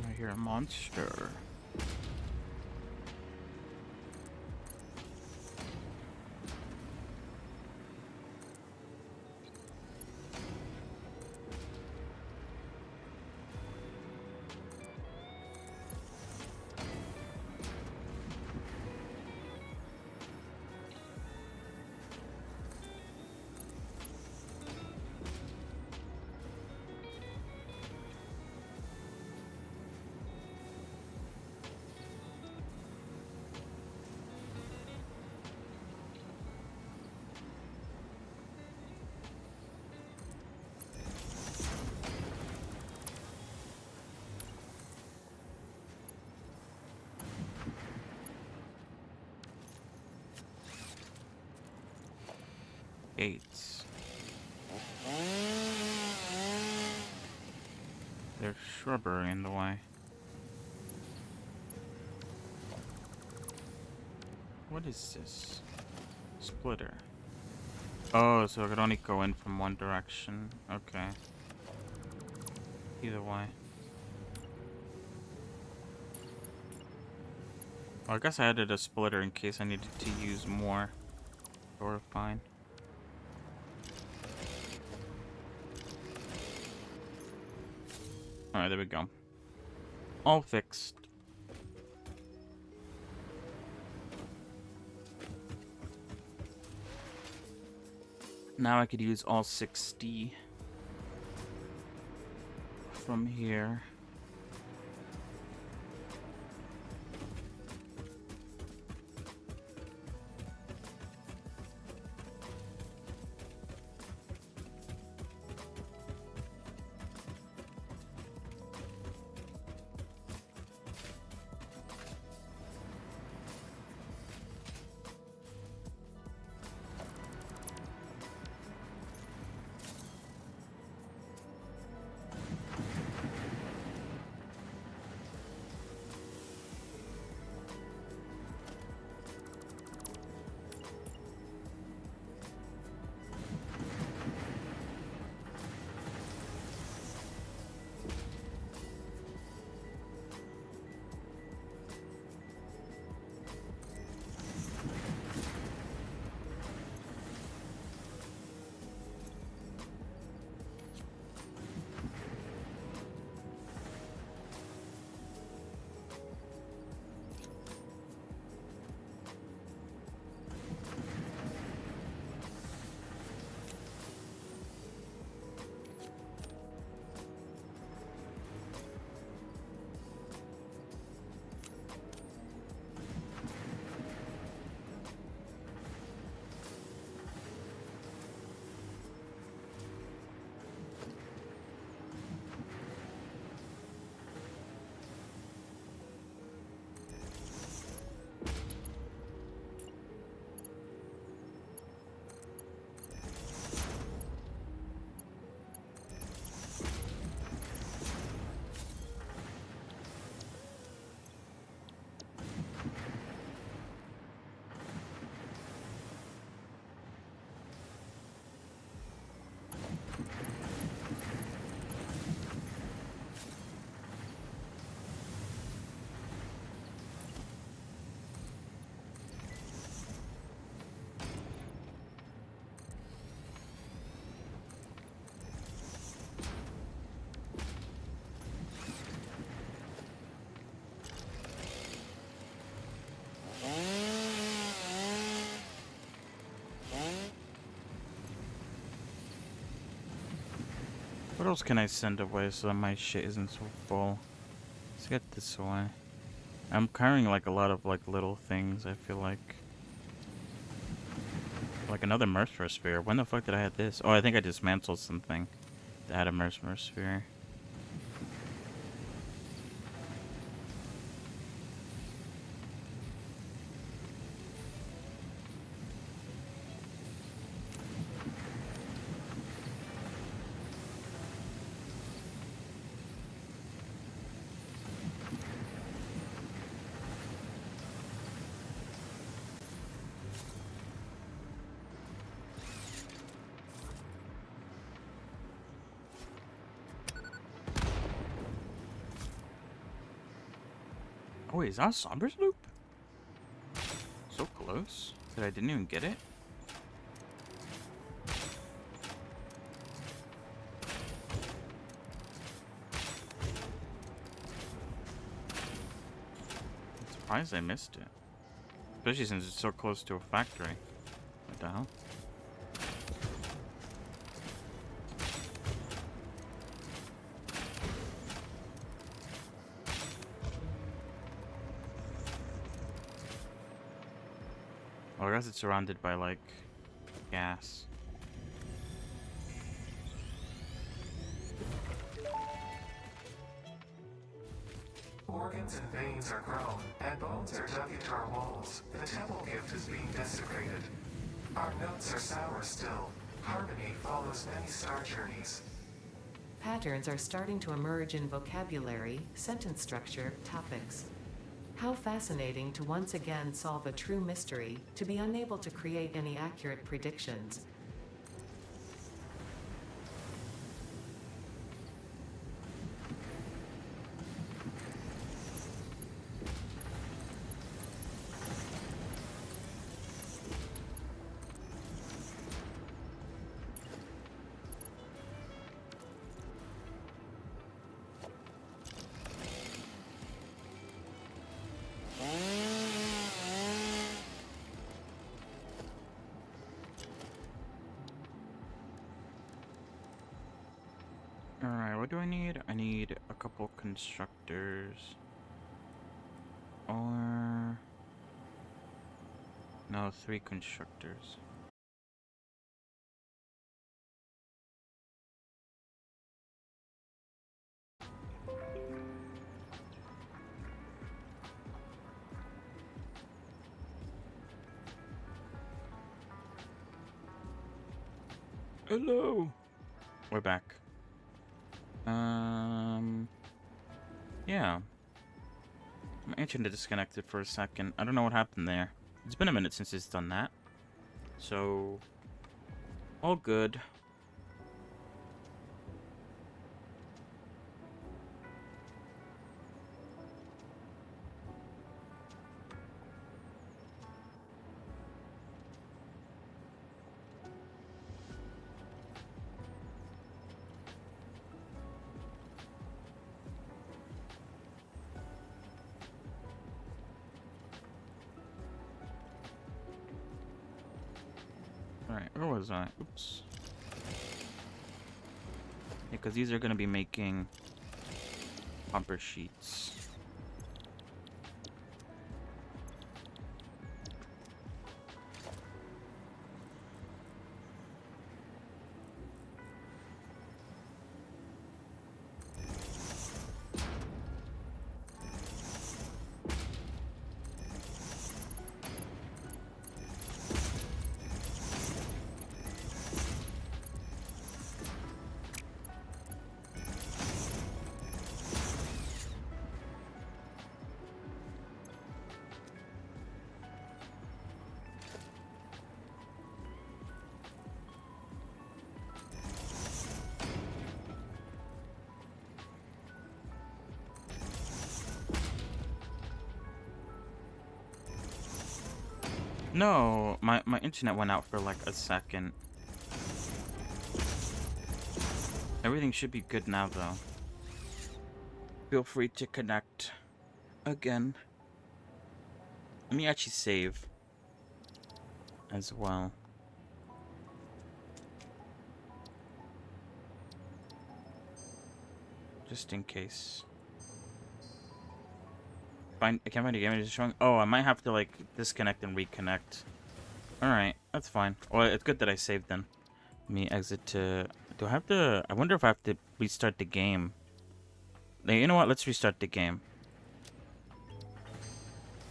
I hear a monster. Gates. There's shrubbery in the way. What is this? Splitter. Oh, so I could only go in from one direction. Okay. Either way. Well, I guess I added a splitter in case I needed to use more. Or fine. Alright, there we go. All fixed. Now I could use all 60 from here. What else can I send away so that my shit isn't so full? Let's get this away. I'm carrying like a lot of like little things, I feel like. Like another Mercer Sphere. When the fuck did I have this? Oh, I think I dismantled something that had a Mercer Sphere. Oh, wait, is that a Somber's Loop? So close that I didn't even get it? I'm surprised I missed it. Especially since it's so close to a factory. What the hell? Oh, I guess it's surrounded by, like, gas. Organs and veins are grown, and bones are dug into our walls. The temple gift is being desecrated. Our notes are sour still. Harmony follows many star journeys. Patterns are starting to emerge in vocabulary, sentence structure, topics. How fascinating to once again solve a true mystery, to be unable to create any accurate predictions. Alright, what do I need? I need a couple constructors. Or... no, 3 constructors. Hello! We're back. Yeah. My internet disconnected for a second. I don't know what happened there. It's been a minute since it's done that. So... all good. Alright, where was I? Oops. Yeah, because these are going to be making bumper sheets. No, my internet went out for like a second. Everything should be good now though. Feel free to connect again. Let me actually save as well. just in case. I can't find a game. It's showing. Oh, I might have to like disconnect and reconnect. All right, that's fine. Well, it's good that I saved then. Let me exit to. Do I have to? I wonder if I have to restart the game. Hey, you know what? Let's restart the game.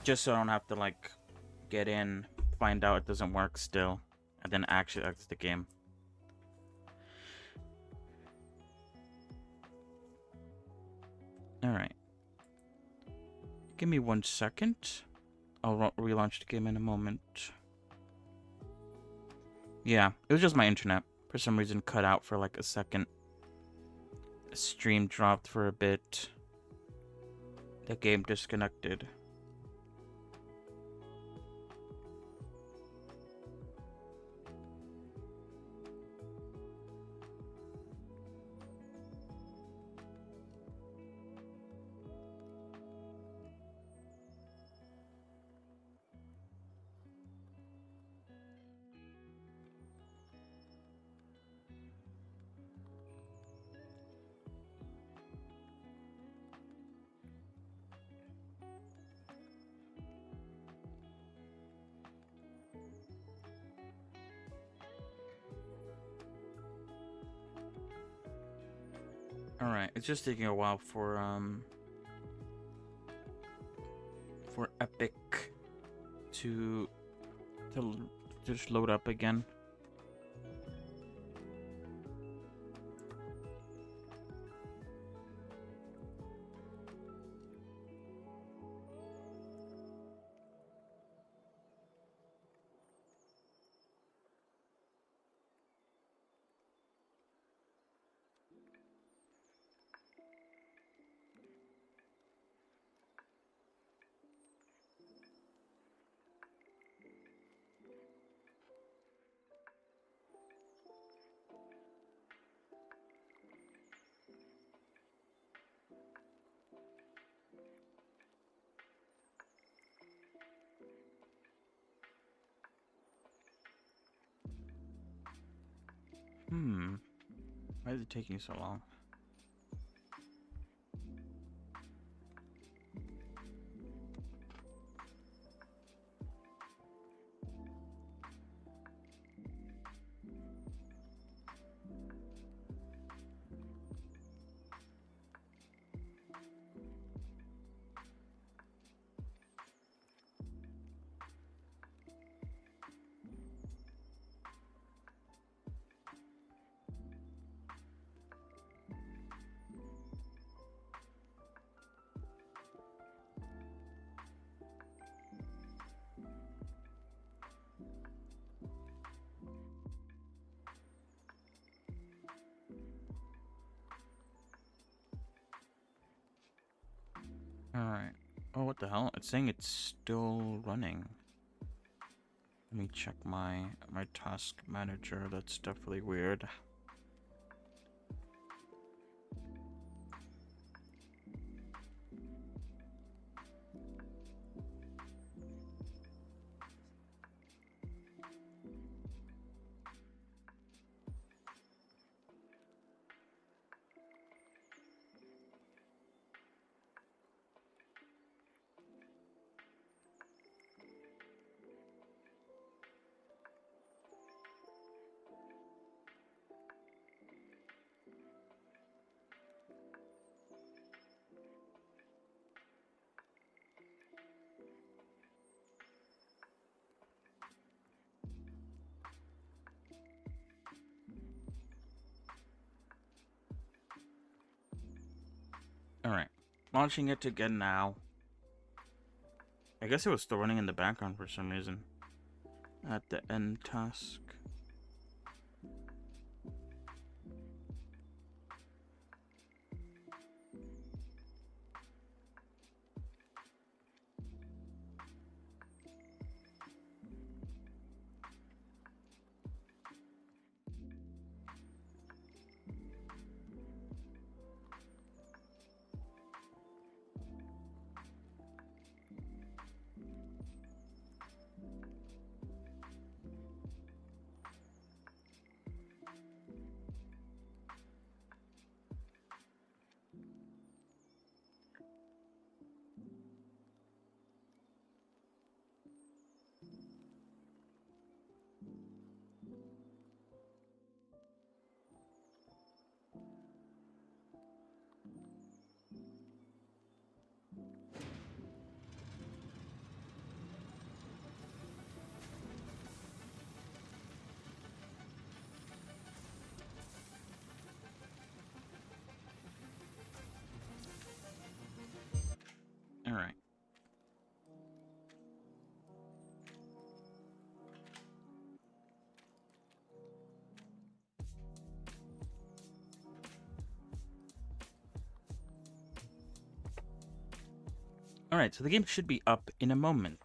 Just so I don't have to like get in, find out it doesn't work still, and then actually exit the game. All right. Give me 1 second. I'll relaunch the game in a moment. Yeah, it was just my internet. For some reason, cut out for like a second. The stream dropped for a bit. The game disconnected. Alright, it's just taking a while for Epic to just load up again. Why is it taking so long? Alright. Oh, what the hell? It's saying it's still running. Let me check my task manager. That's definitely weird. Alright. Launching it again now. I guess it was still running in the background for some reason. At the end task. Alright, so the game should be up in a moment.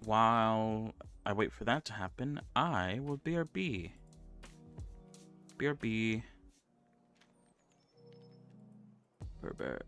While I wait for that to happen, I will BRB. BRB. Berber.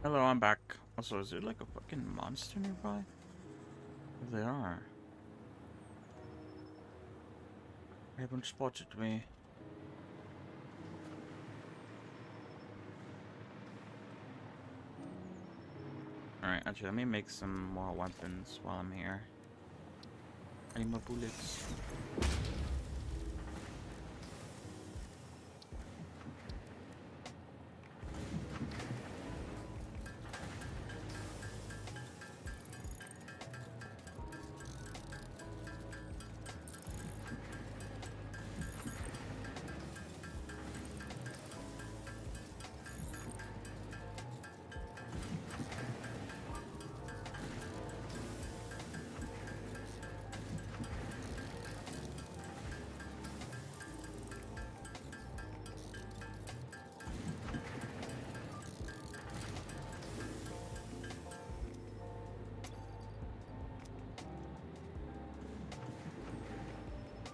Hello, I'm back. Also, is there like a fucking monster nearby? There they are. They haven't spotted me. Alright, actually, let me make some more weapons while I'm here. I need more bullets.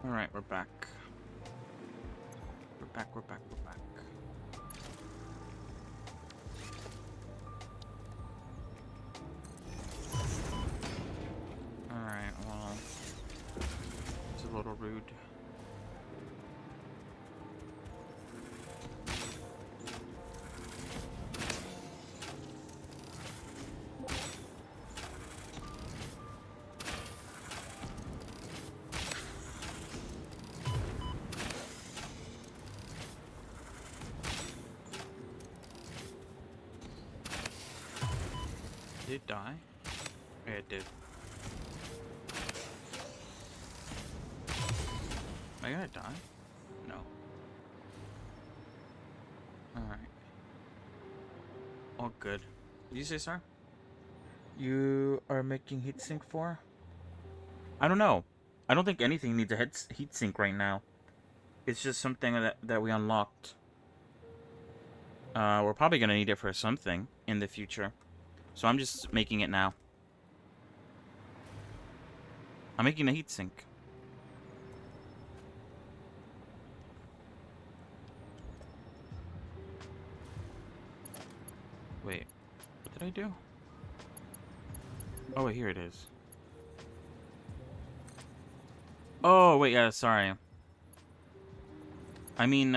Alright, we're back. We're back. Alright, well, it's a little rude. Did it die? Yeah, it did. Am I gonna die? No. Alright. All good. Did you say, sir? You are making heatsink 4? I don't know. I don't think anything needs a heatsink right now. It's just something that we unlocked. We're probably gonna need it for something in the future. So I'm just making it now. I'm making a heatsink. Wait, what did I do? Oh, wait, here it is. Oh, wait, yeah, sorry. I mean,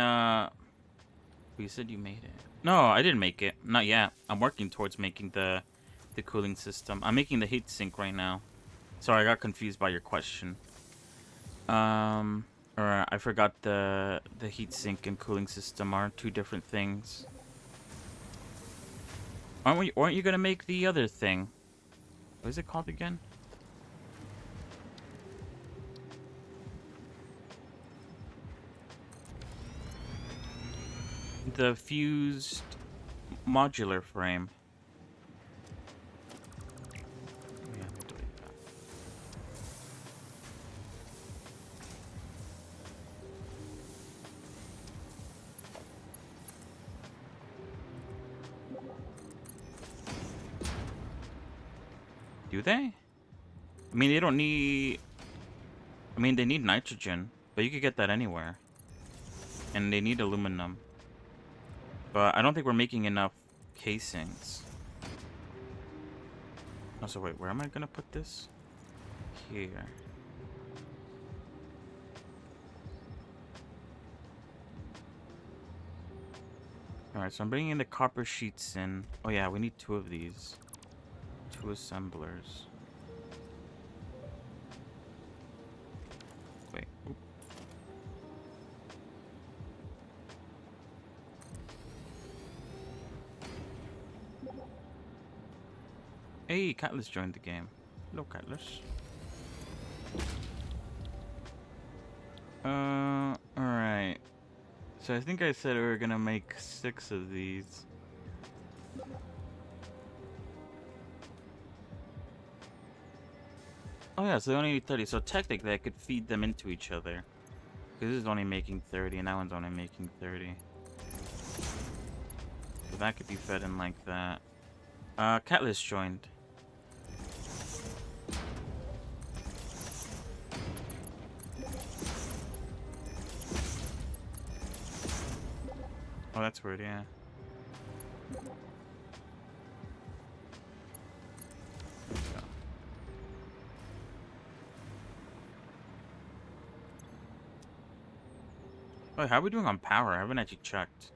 you said you made it. No, I didn't make it. Not yet. I'm working towards making the cooling system. I'm making the heatsink right now. Sorry, I got confused by your question. Or I forgot the heatsink and cooling system are two different things. Aren't you gonna make the other thing? What is it called again? The fused modular frame. Yeah, we'll delete that. Do they? I mean, they don't need... I mean, they need nitrogen, but you could get that anywhere. And they need aluminum. But I don't think we're making enough casings. Oh, so wait, where am I gonna put this? Here. Alright, so I'm bringing the copper sheets in. Oh yeah, we need 2 of these. 2 assemblers. Wait. Oop. Hey, Catless joined the game. Hello, Catless. Alright. So I think I said we were gonna make 6 of these. Oh yeah, so they only need 30. So technically I could feed them into each other. Because this is only making 30 and that one's only making 30. So that could be fed in like that. Catless joined. Oh, that's weird, yeah. Oh, how are we doing on power? I haven't actually checked.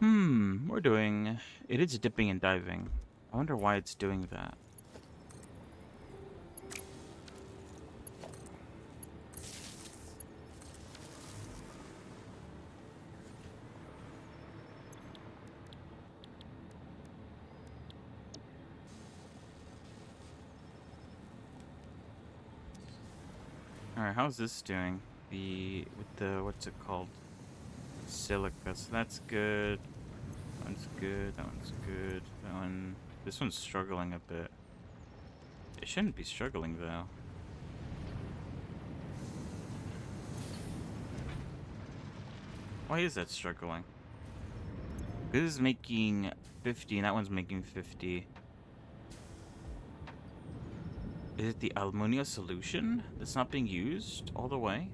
We're doing... It is dipping and diving. I wonder why it's doing that. Alright, how's this doing? With the, what's it called? Silica, so that's good. That one's good, that one's good. That one, this one's struggling a bit. It shouldn't be struggling though. Why is that struggling? This is making 50 and that one's making 50. Is it the Almunia solution that's not being used all the way?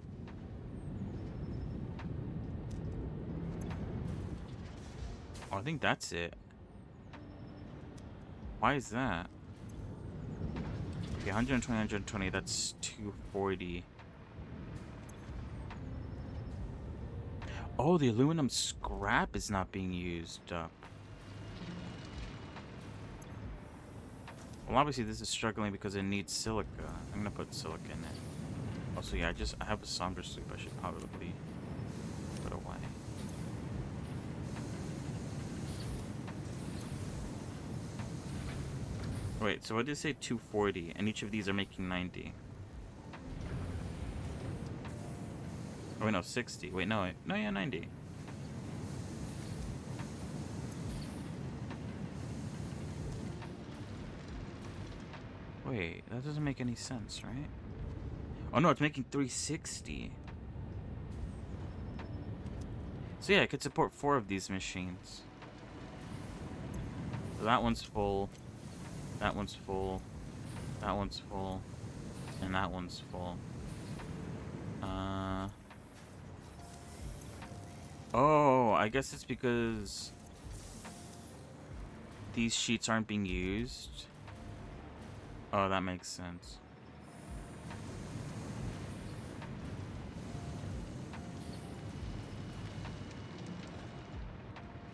Oh, I think that's it. Why is that? Okay, 120, 120, that's 240. Oh, the aluminum scrap is not being used up. Well, obviously this is struggling because it needs silica. I'm gonna put silica in it. Also, yeah, I have a somber sleep. I should probably put away. Wait, so what did it say? 240, and each of these are making 90. Oh, wait, no, 60. Wait, no, no, yeah, 90. Wait, that doesn't make any sense, right? Oh, no, it's making 360. So, yeah, it could support 4 of these machines. So that one's full. That one's full. That one's full. And that one's full. Oh, I guess it's because these sheets aren't being used. Oh, that makes sense.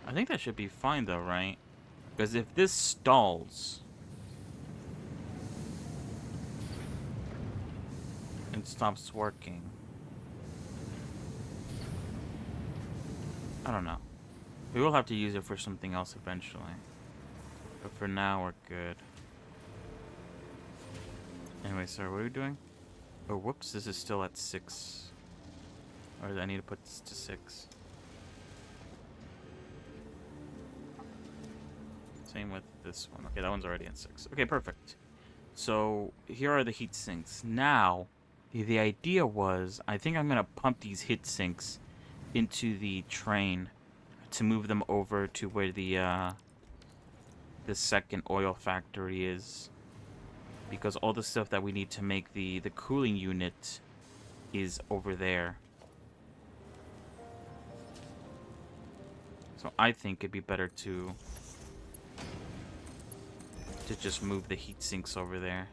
I think that should be fine though, right? Because if this stalls and stops working, I don't know. We will have to use it for something else eventually. But for now, we're good. Anyway, so what are we doing? Oh, whoops, this is still at 6. Or do I need to put this to 6? Same with this one. Okay, that one's already at 6. Okay, perfect. So, here are the heat sinks. Now, the idea was, I think I'm going to pump these heat sinks into the train to move them over to where the second oil factory is, because all the stuff that we need to make the cooling unit is over there. So I think it'd be better to just move the heat sinks over there.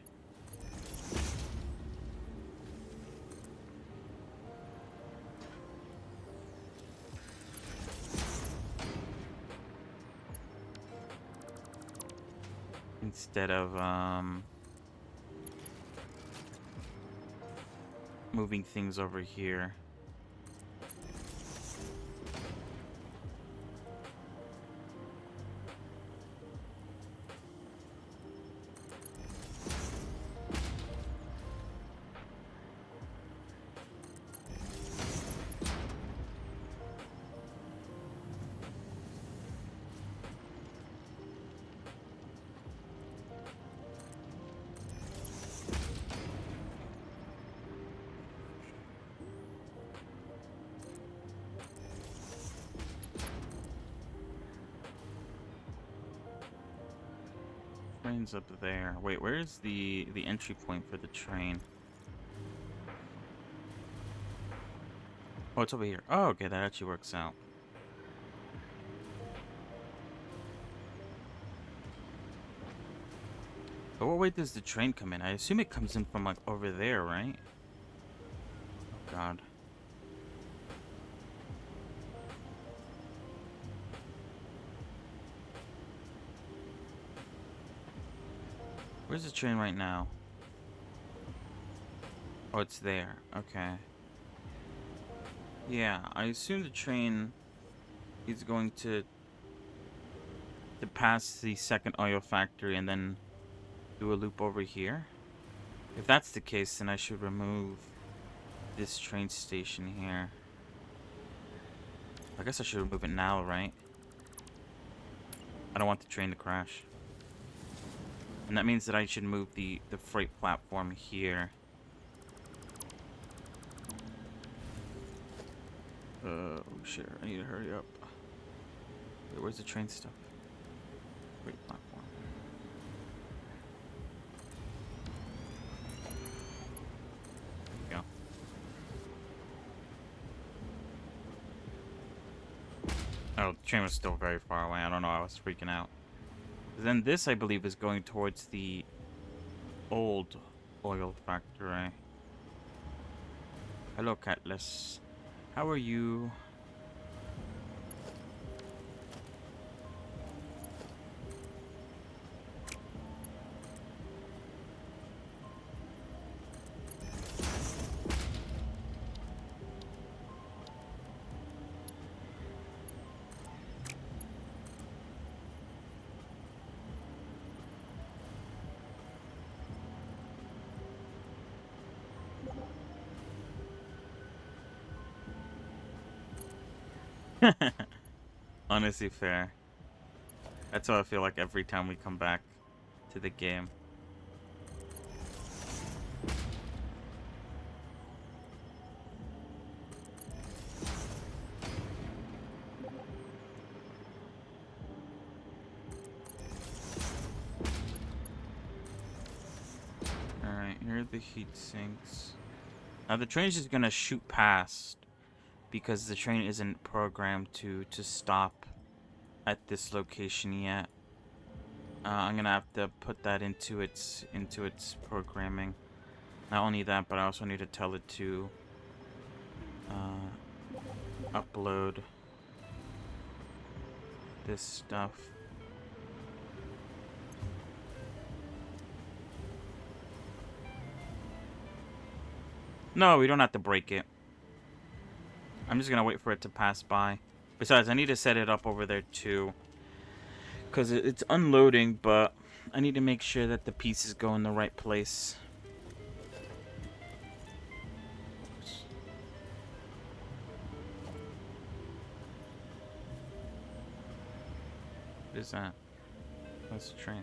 Instead of moving things over here. Train's up there. Wait, where's the entry point for the train? Oh, it's over here. Oh, okay, that actually works out. But what way does the train come in? I assume it comes in from like over there, right? Oh god. Where's the train right now? Oh, it's there. Okay. Yeah, I assume the train is going to pass the second oil factory and then do a loop over here. If that's the case, then I should remove this train station here. I guess I should remove it now, right? I don't want the train to crash. And that means that I should move the freight platform here. Oh shit, I need to hurry up. Wait, where's the train stuff? Freight platform. There we go. Oh, the train was still very far away. I don't know, I was freaking out. Then this, I believe, is going towards the old oil factory. Hello, Catless. How are you? Honestly, fair. That's how I feel like every time we come back to the game. Alright, here are the heat sinks. Now the train's just gonna shoot past because the train isn't programmed to stop at this location yet. I'm gonna have to put that into its programming. Not only that, but I also need to tell it to upload this stuff. No, we don't have to break it. I'm just gonna wait for it to pass by. Besides, I need to set it up over there too, because it's unloading, but I need to make sure that the pieces go in the right place. What is that? That's the train.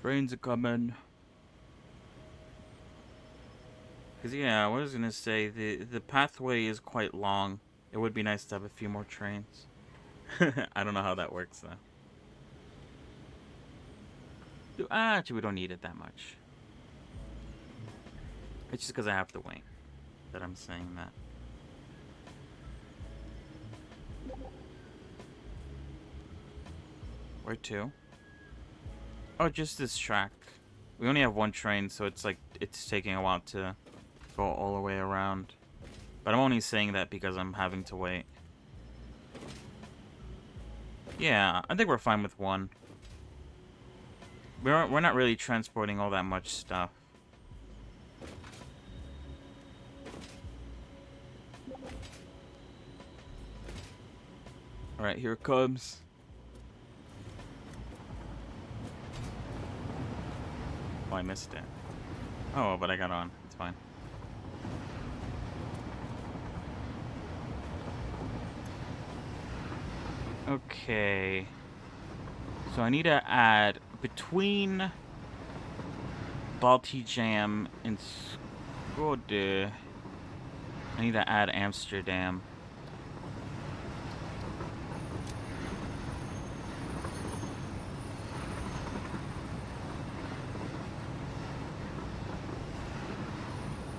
Trains are coming. Cause yeah, I was gonna say the pathway is quite long. It would be nice to have a few more trains. I don't know how that works though. Actually, we don't need it that much. It's just because I have to wait that I'm saying that. Where to? Oh, just this track. We only have one train, so it's like it's taking a while to go all the way around. But I'm only saying that because I'm having to wait. Yeah, I think we're fine with one. We're not really transporting all that much stuff. Alright, here it comes. Oh, I missed it. Oh, but I got on. It's fine. Okay. So I need to add between Balti Jam and Skode. I need to add Amsterdam.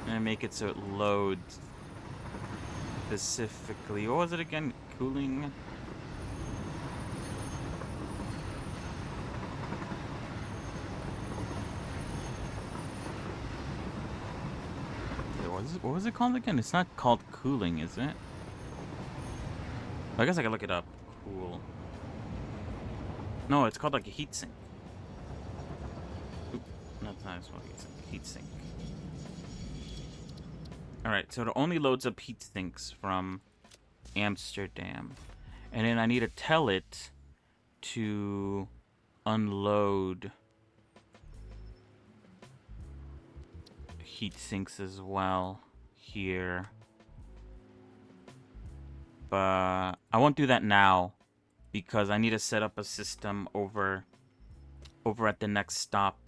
And make it so it loads specifically. What was it again? Cooling. What was it called again? It's not called cooling, is it? I guess I can look it up. Cool. No, it's called like a heat sink. Oop, that's not as well. Heat sink. Alright, so it only loads up heat sinks from Amsterdam. And then I need to tell it to unload heat sinks as well here. But I won't do that now because I need to set up a system over at the next stop.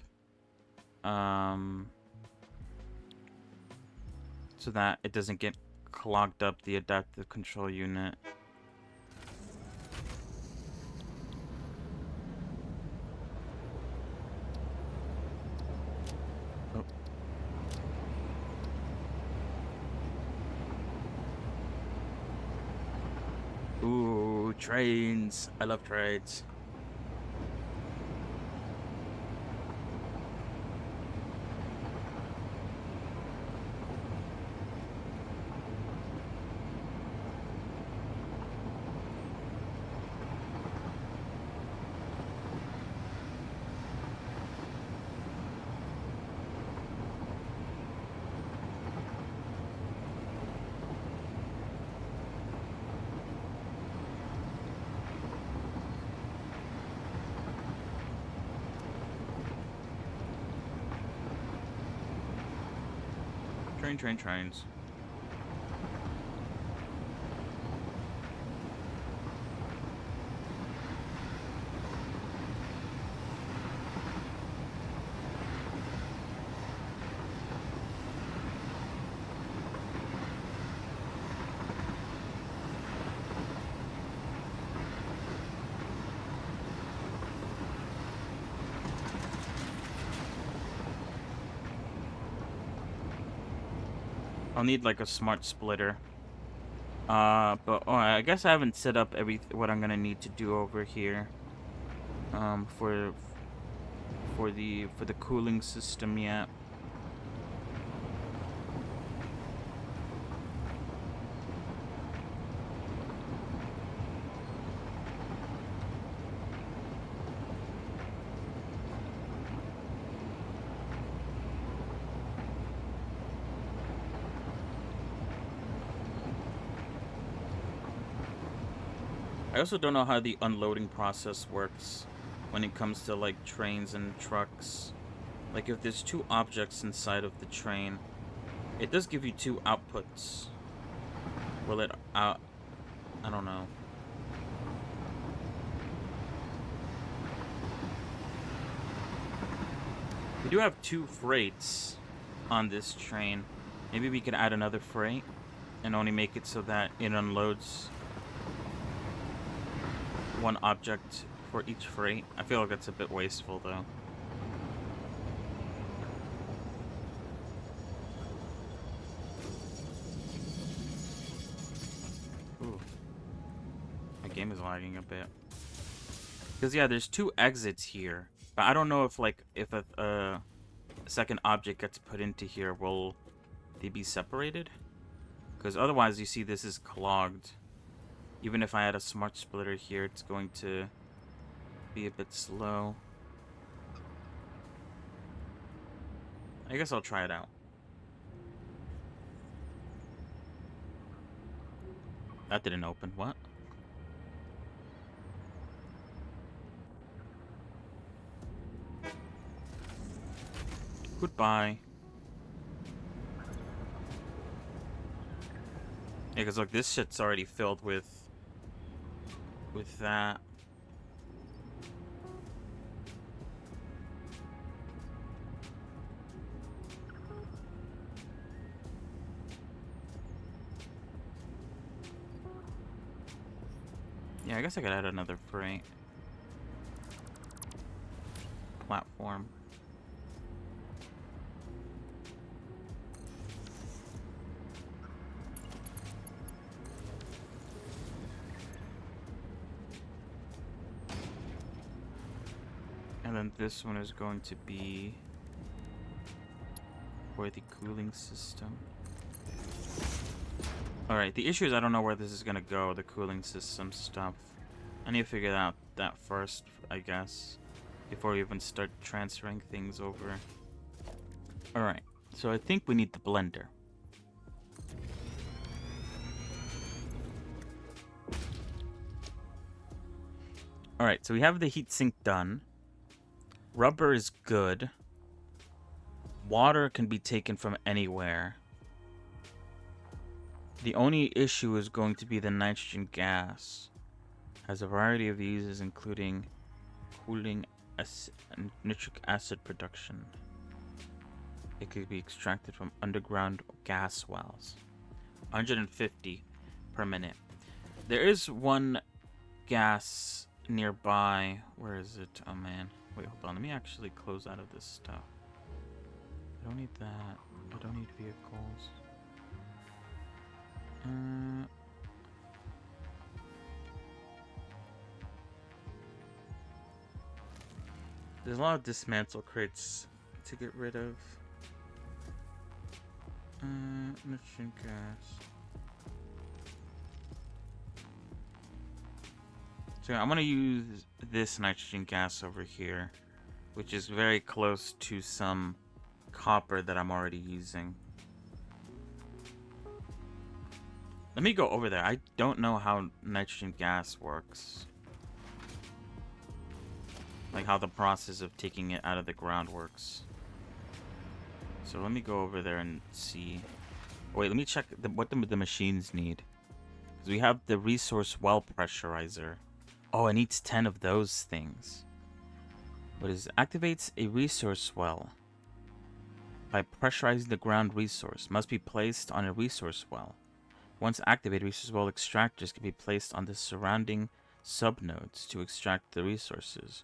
So that it doesn't get clogged up the adaptive control unit. Oh. Ooh, trains. I love trains. Trains. I'll need like a smart splitter. But oh, I guess I haven't set up what I'm gonna need to do over here. For the cooling system yet. I also don't know how the unloading process works when it comes to like trains and trucks. Like if there's two objects inside of the train, it does give you two outputs. Will it out? I don't know. We do have two freights on this train. Maybe we could add another freight and only make it so that it unloads one object for each freight. I feel like that's a bit wasteful though. Ooh. My game is lagging a bit. Because yeah, there's two exits here. But I don't know if like if a second object gets put into here, will they be separated? Because otherwise you see this is clogged. Even if I had a smart splitter here, it's going to be a bit slow. I guess I'll try it out. That didn't open. What? Goodbye. Yeah, because look, this shit's already filled with that. Yeah, I guess I could add another freight platform. And then this one is going to be for the cooling system. Alright, the issue is I don't know where this is going to go, the cooling system stuff. I need to figure out that first, I guess, before we even start transferring things over. Alright, so I think we need the blender. Alright, so we have the heatsink done. Rubber is good. Water can be taken from anywhere. The only issue is going to be the nitrogen gas. Has a variety of uses, including cooling and nitric acid production. It could be extracted from underground gas wells. 150 per minute. There is one gas nearby. Where is it? Oh man. Wait, hold on. Let me actually close out of this stuff. I don't need that. I don't need vehicles. There's a lot of dismantle crates to get rid of. Nitrogen gas. So I'm gonna use this nitrogen gas over here, which is very close to some copper that I'm already using. Let me go over there. I don't know how nitrogen gas works. Like how the process of taking it out of the ground works. So let me go over there and see. Oh, wait, let me check what the machines need. Because we have the resource well pressurizer. Oh, it needs 10 of those things. What is it? Activates a resource well by pressurizing the ground resource. Must be placed on a resource well. Once activated, resource well extractors can be placed on the surrounding subnodes to extract the resources.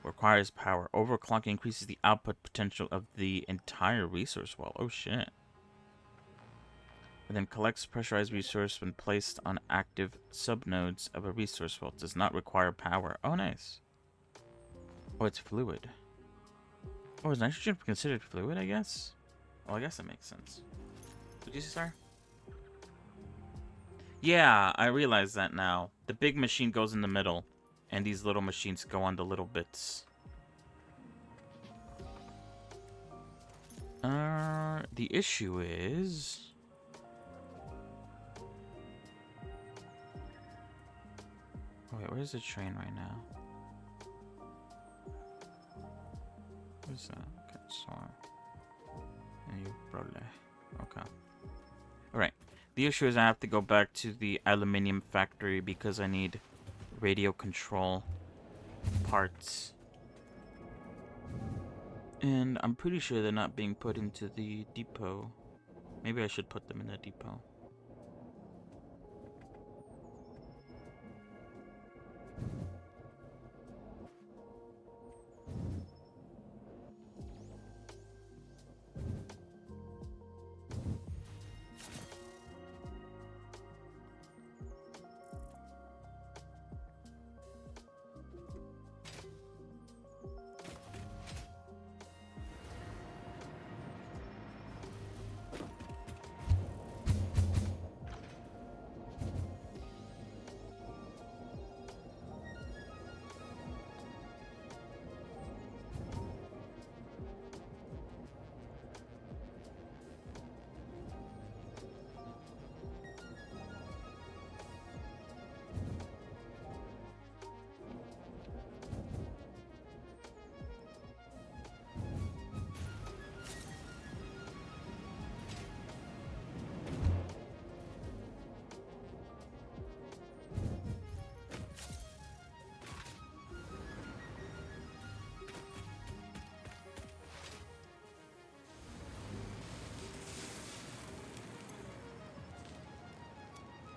Requires power. Overclocking increases the output potential of the entire resource well. Oh shit. And then collects pressurized resource when placed on active subnodes of a resource well. Does not require power. Oh, nice. Oh, it's fluid. Oh, is nitrogen considered fluid, I guess? Well, I guess that makes sense. Did you see, sir? Yeah, I realize that now. The big machine goes in the middle, and these little machines go on the little bits. The issue is... Oh, wait, where's the train right now? What's that? Okay, sorry. And you probably... Okay. Alright. The issue is I have to go back to the aluminium factory because I need radio control parts. And I'm pretty sure they're not being put into the depot. Maybe I should put them in the depot.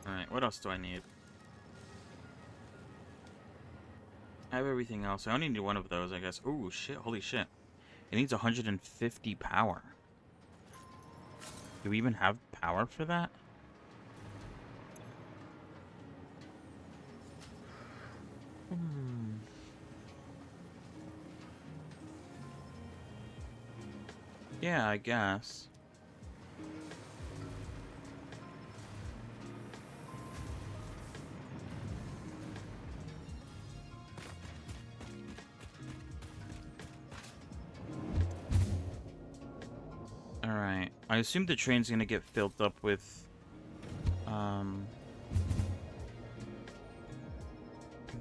Alright, what else do I need? I have everything else. I only need one of those, I guess. Ooh, shit. Holy shit. It needs 150 power. Do we even have power for that? Yeah, I guess. Alright. I assume the train's gonna get filled up with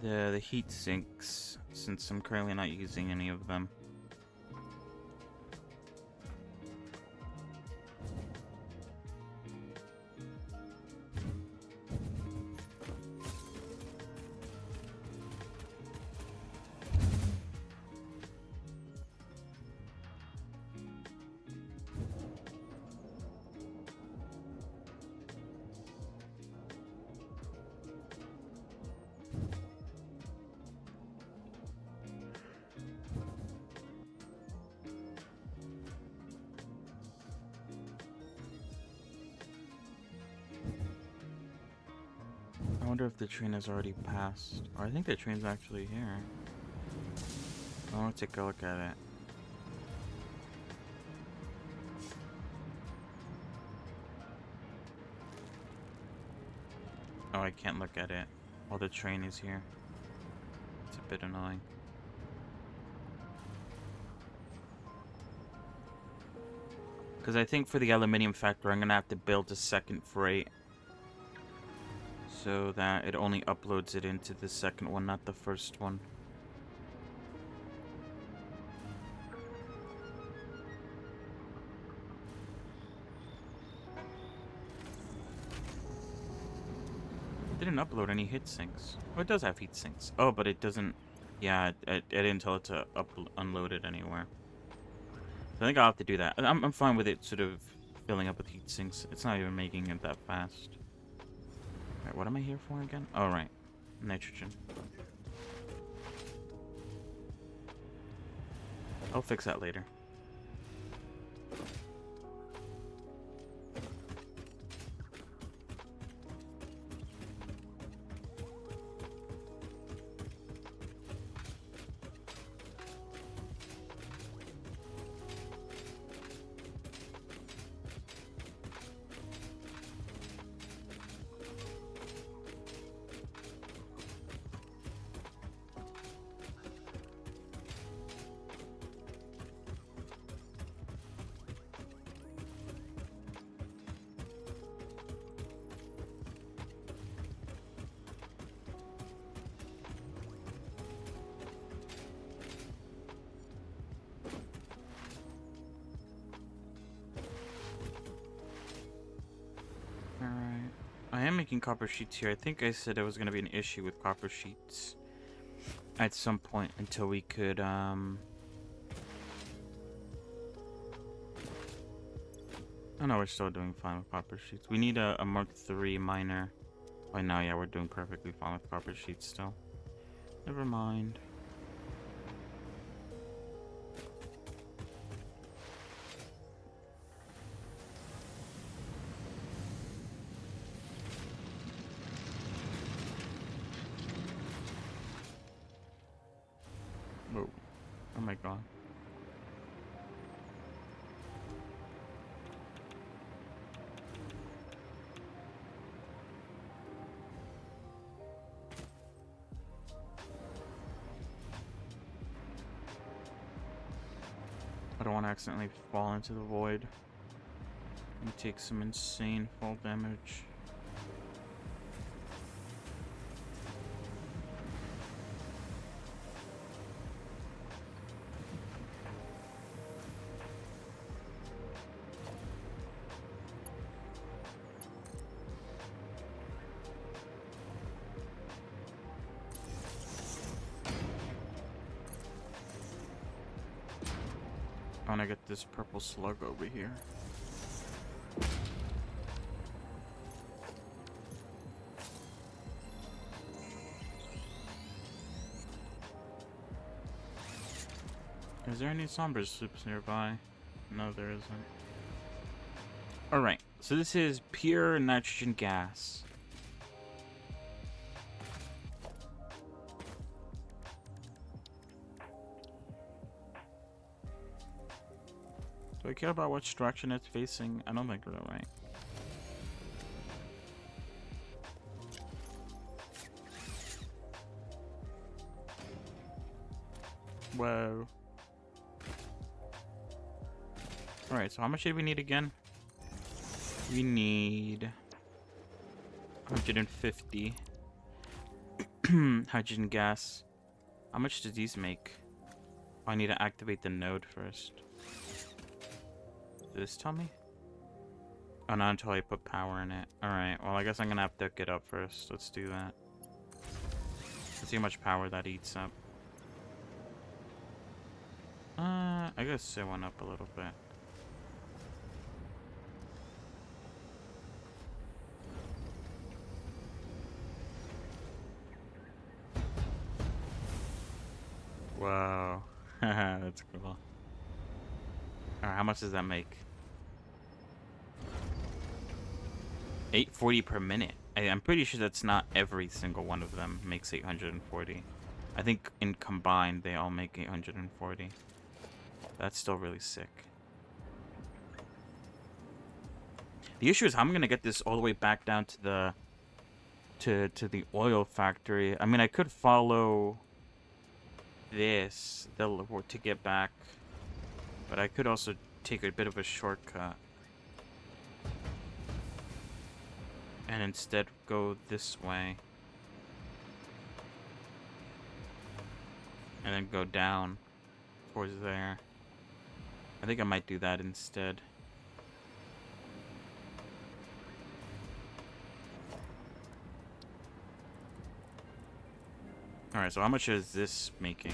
the heat sinks, since I'm currently not using any of them. I wonder if the train has already passed. Or I think the train's actually here. I want to take a look at it. Oh, I can't look at it while the train is here. It's a bit annoying. Because I think for the aluminium factory, I'm going to have to build a second freight. So that it only uploads it into the second one, not the first one. didn't upload any heat sinks. Oh, it does have heat sinks. Oh, but it doesn't. Yeah, I didn't tell it to unload it anywhere. So I think I'll have to do that. I'm fine with it sort of filling up with heat sinks. It's not even making it that fast. Alright, what am I here for again? Oh, right. Nitrogen. I'll fix that later. Alright. I am making copper sheets here. I think I said there was going to be an issue with copper sheets at some point until we could, Oh no, we're still doing fine with copper sheets. We need a Mark III miner. Right now, yeah, we're doing perfectly fine with copper sheets still. Never mind. Whoa. Oh my god. I don't want to accidentally fall into the void and take some insane fall damage. I want to get this purple slug over here. Is there any Sombra soups nearby? No, there isn't. Alright, so this is pure nitrogen gas. Do I care about which direction it's facing? I don't think we're right. Whoa. Alright, so how much did we need again? We need 150 hydrogen gas. How much do these make? Oh, I need to activate the node first. Did this tell me? Oh, not until I put power in it. Alright, well I guess I'm gonna have to get up first. Let's do that. Let's see how much power that eats up. I guess it went up a little bit. Wow. That's cool. Alright, how much does that make? 840 per minute. I'm pretty sure that's not every single one of them makes 840. I think in combined they all make 840. That's still really sick. The issue is how I'm gonna get this all the way back down to the to the oil factory. I mean, I could follow this to get back, but I could also take a bit of a shortcut and instead go this way and then go down towards there. I think I might do that instead. Alright, so how much is this making?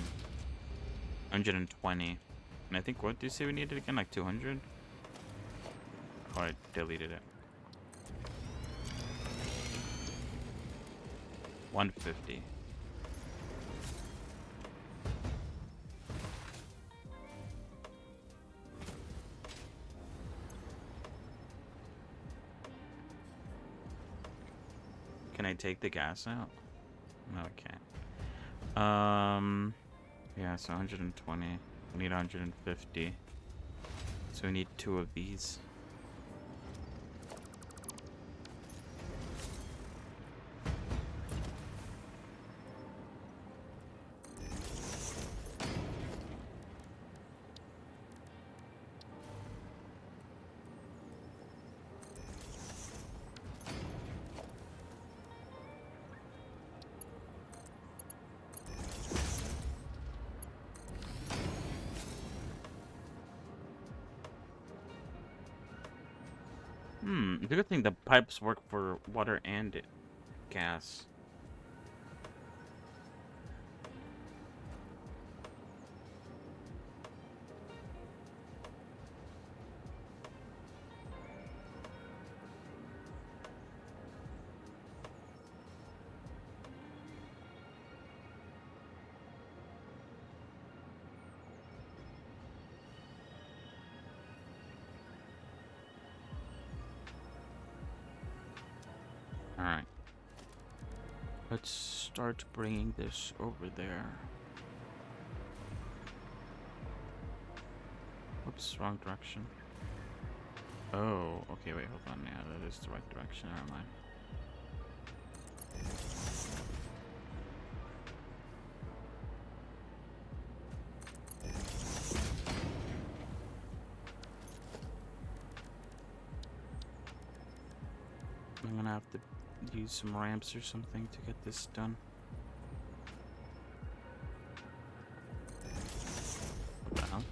120. And I think, what do you say we needed again? Like 200? Oh, I deleted it. 150. Can I take the gas out? No, I can't. Yeah, so 120. We need 150. So we need 2 of these. The good thing the pipes work for water and gas. Alright. Let's start bringing this over there. Oops, wrong direction. Oh, okay, wait, hold on. Yeah, that is the right direction. Never mind. I'm gonna have to use some ramps or something to get this done. What the hell?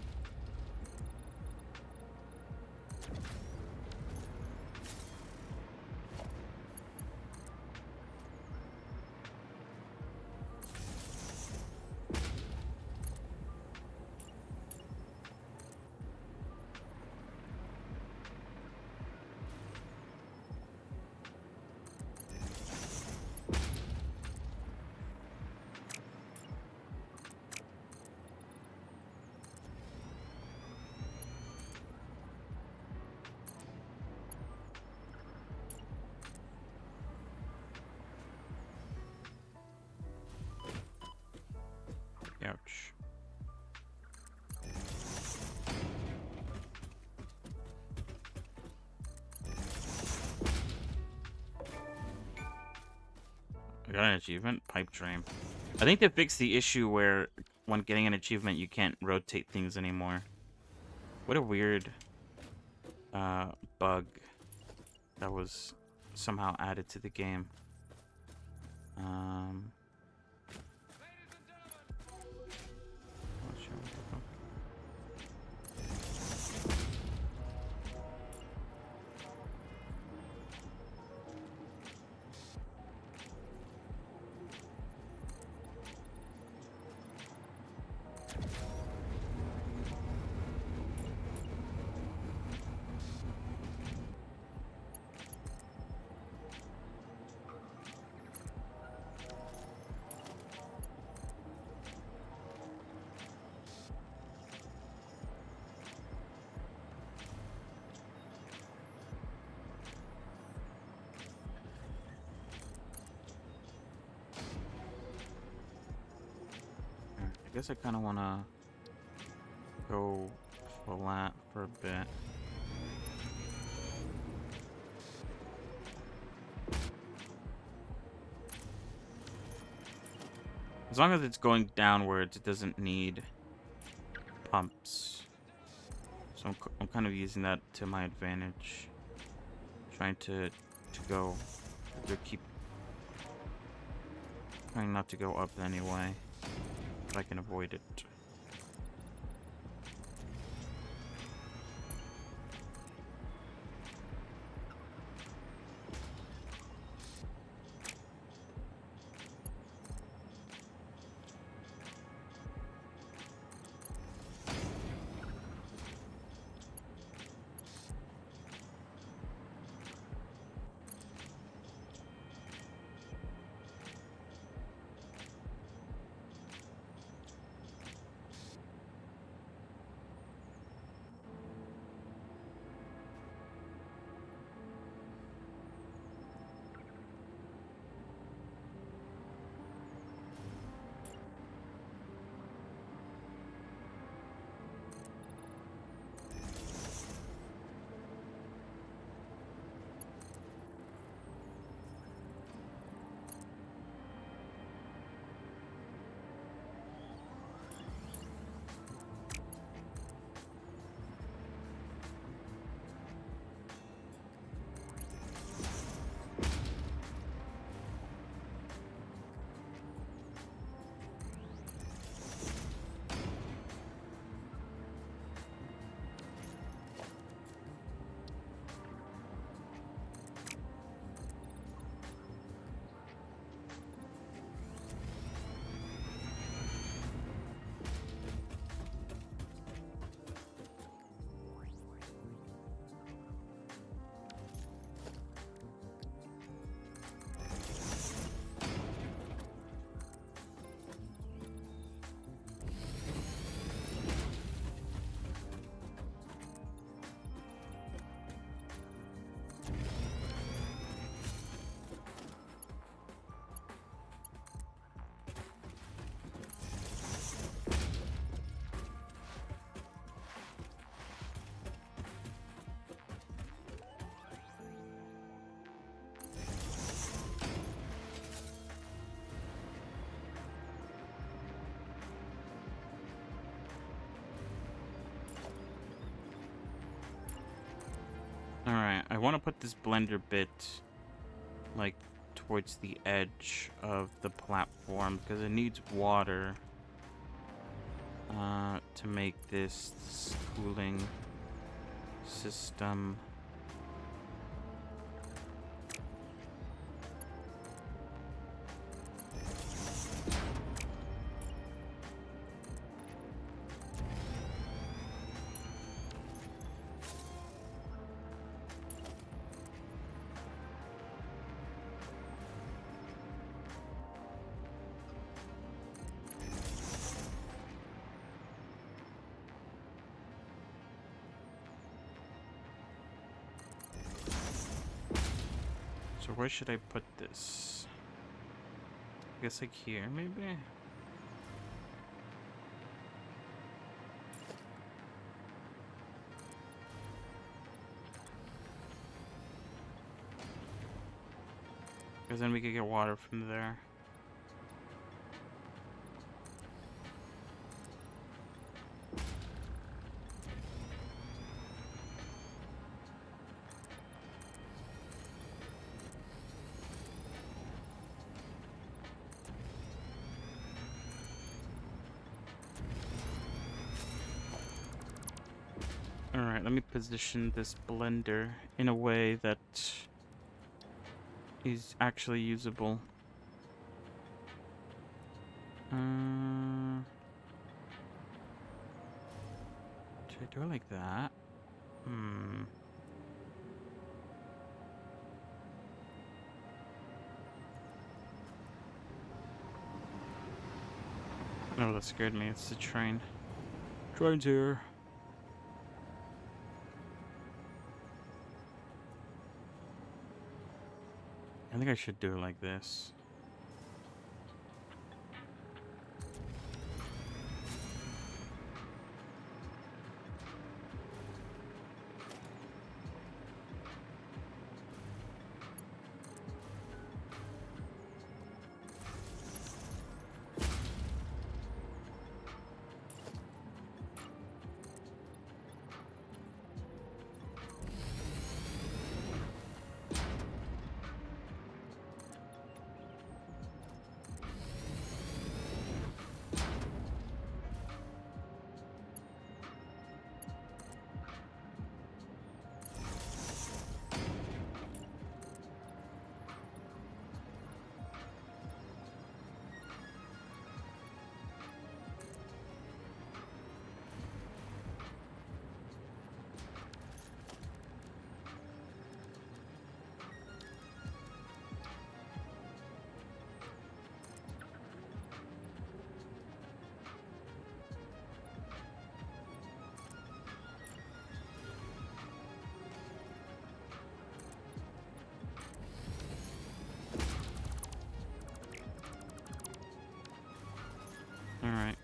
Ouch. I got an achievement? Pipe dream. I think they fixed the issue where when getting an achievement you can't rotate things anymore. What a weird bug that was somehow added to the game. Not sure what the fuck. I guess I kind of want to go flat for a bit. As long as it's going downwards, it doesn't need pumps. So I'm kind of using that to my advantage. Trying to keep trying not to go up anyway. If I can avoid it. Alright, I want to put this blender bit, like, towards the edge of the platform, because it needs water to make this cooling system. So where should I put this? I guess like here, maybe? Because then we could get water from there. Alright, let me position this blender in a way that is actually usable. Should I do it like that? Oh, that scared me. It's the train. Train's here. I think I should do it like this. Alright.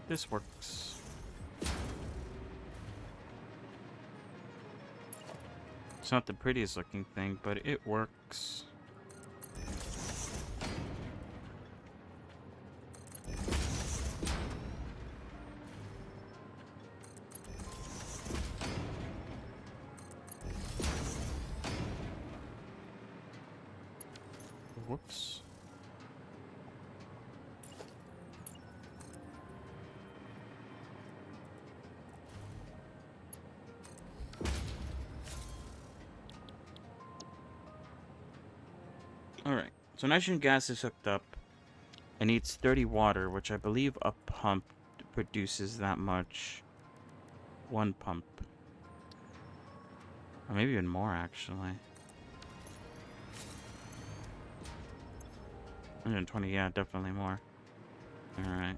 This works. It's not the prettiest looking thing, but it works. Whoops. Alright, so nitrogen gas is hooked up. It needs 30 water, which I believe a pump produces that much. One pump. Or maybe even more, actually. 120, yeah, definitely more. Alright.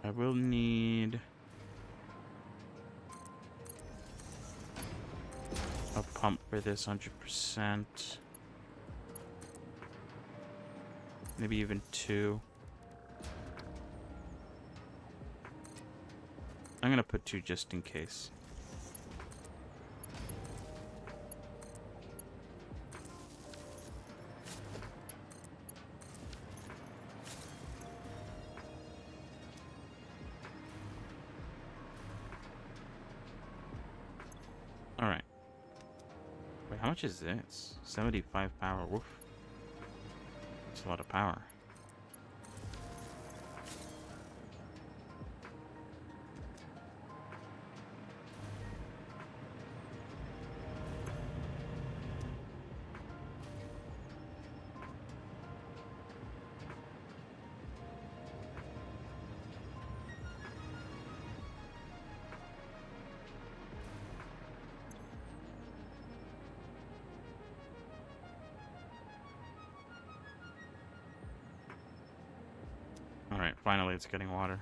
I will need a pump for this 100%. Maybe even 2. I'm gonna put 2 just in case. Wait, how much is this? 75 power. Woof. That's a lot of power. Alright, finally it's getting water.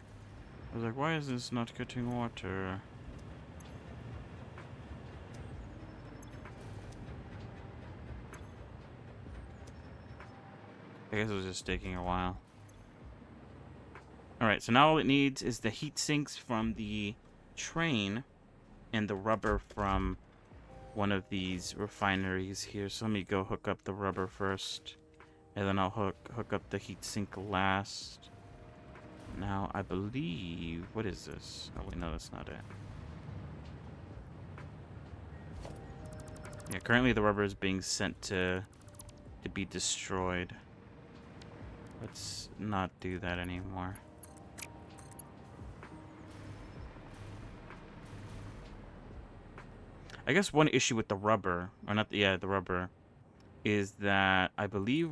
I was like, why is this not getting water? I guess it was just taking a while. Alright, so now all it needs is the heat sinks from the train and the rubber from one of these refineries here. So let me go hook up the rubber first. And then I'll hook up the heat sink last. Now, I believe... What is this? Oh, wait, no, that's not it. Yeah, currently the rubber is being sent to be destroyed. Let's not do that anymore. I guess one issue with the rubber, or not, the rubber, is that I believe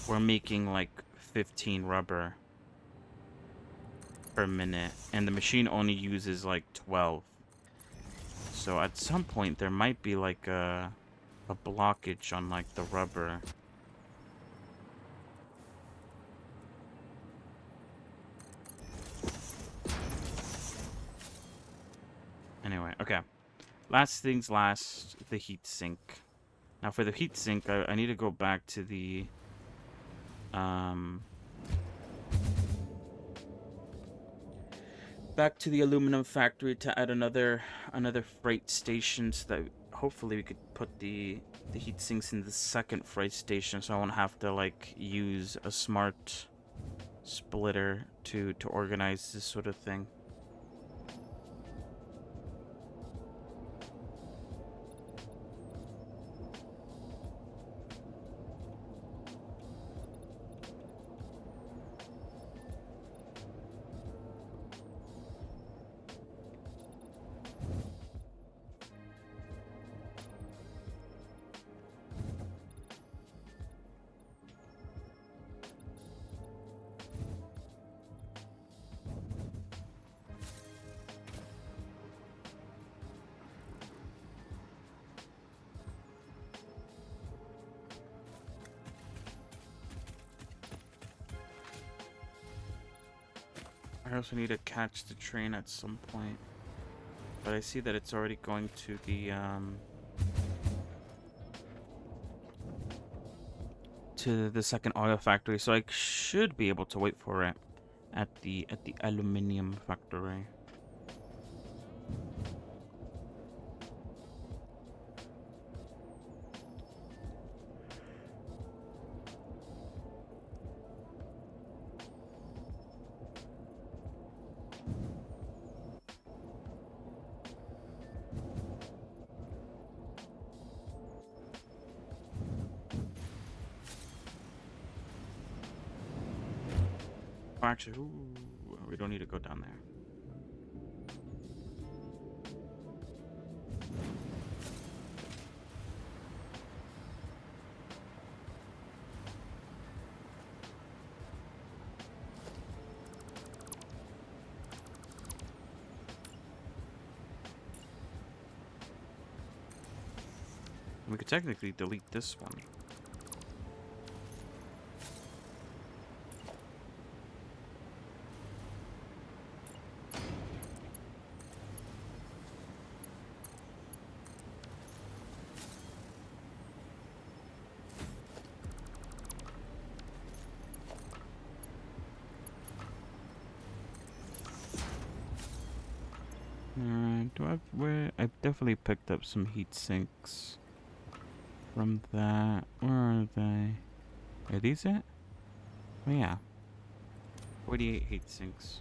we're making like 15 rubber per minute, and the machine only uses like 12. So at some point there might be like a blockage on like the rubber. Anyway, okay. Last things last, the heat sink. Now for the heat sink, I need to go back to the aluminum factory to add another freight station, so that hopefully we could put the heat sinks in the second freight station, so I won't have to like use a smart splitter to organize this sort of thing. I also need to catch the train at some point. But I see that it's already going to the second oil factory, so I should be able to wait for it at the aluminium factory. Actually, ooh, we don't need to go down there. We could technically delete this one. I've definitely picked up some heat sinks from that. Where are they? Are these it? Oh yeah. 48 heat sinks.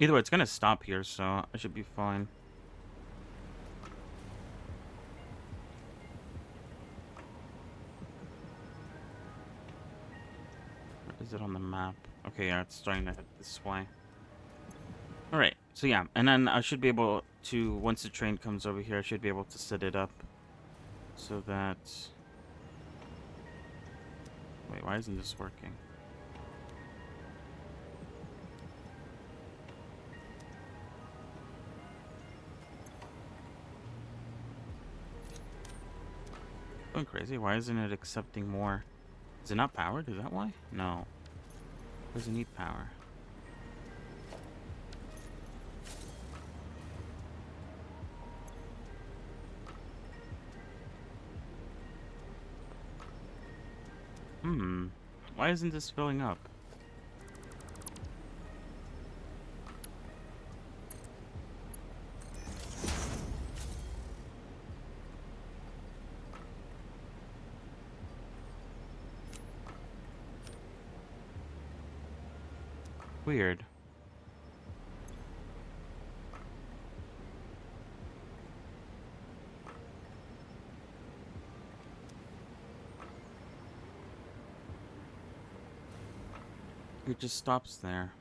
Either way, it's gonna stop here, so I should be fine. Where is it on the map? Okay, yeah, it's starting to head this way. Alright, so yeah, and then I should be able to, once the train comes over here, I should be able to set it up so that... Wait, why isn't this working? Going crazy? Why isn't it accepting more? Is it not powered? Is that why? No. Doesn't need power. Why isn't this filling up? Weird. It just stops there.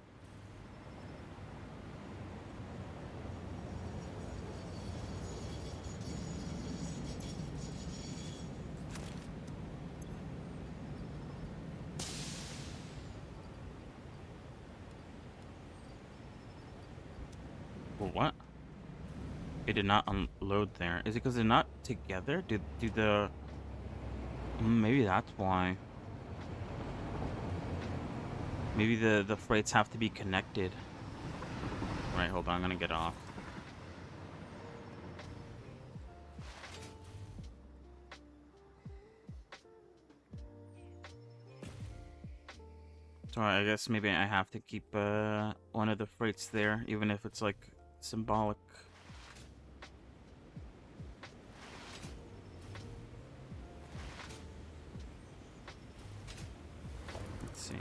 Well, what? It did not unload there. Is it because they're not together? Do the... maybe that's why. Maybe the freights have to be connected. Right, hold on, I'm gonna get off. So I guess maybe I have to keep one of the freights there, even if it's like symbolic. Let's see.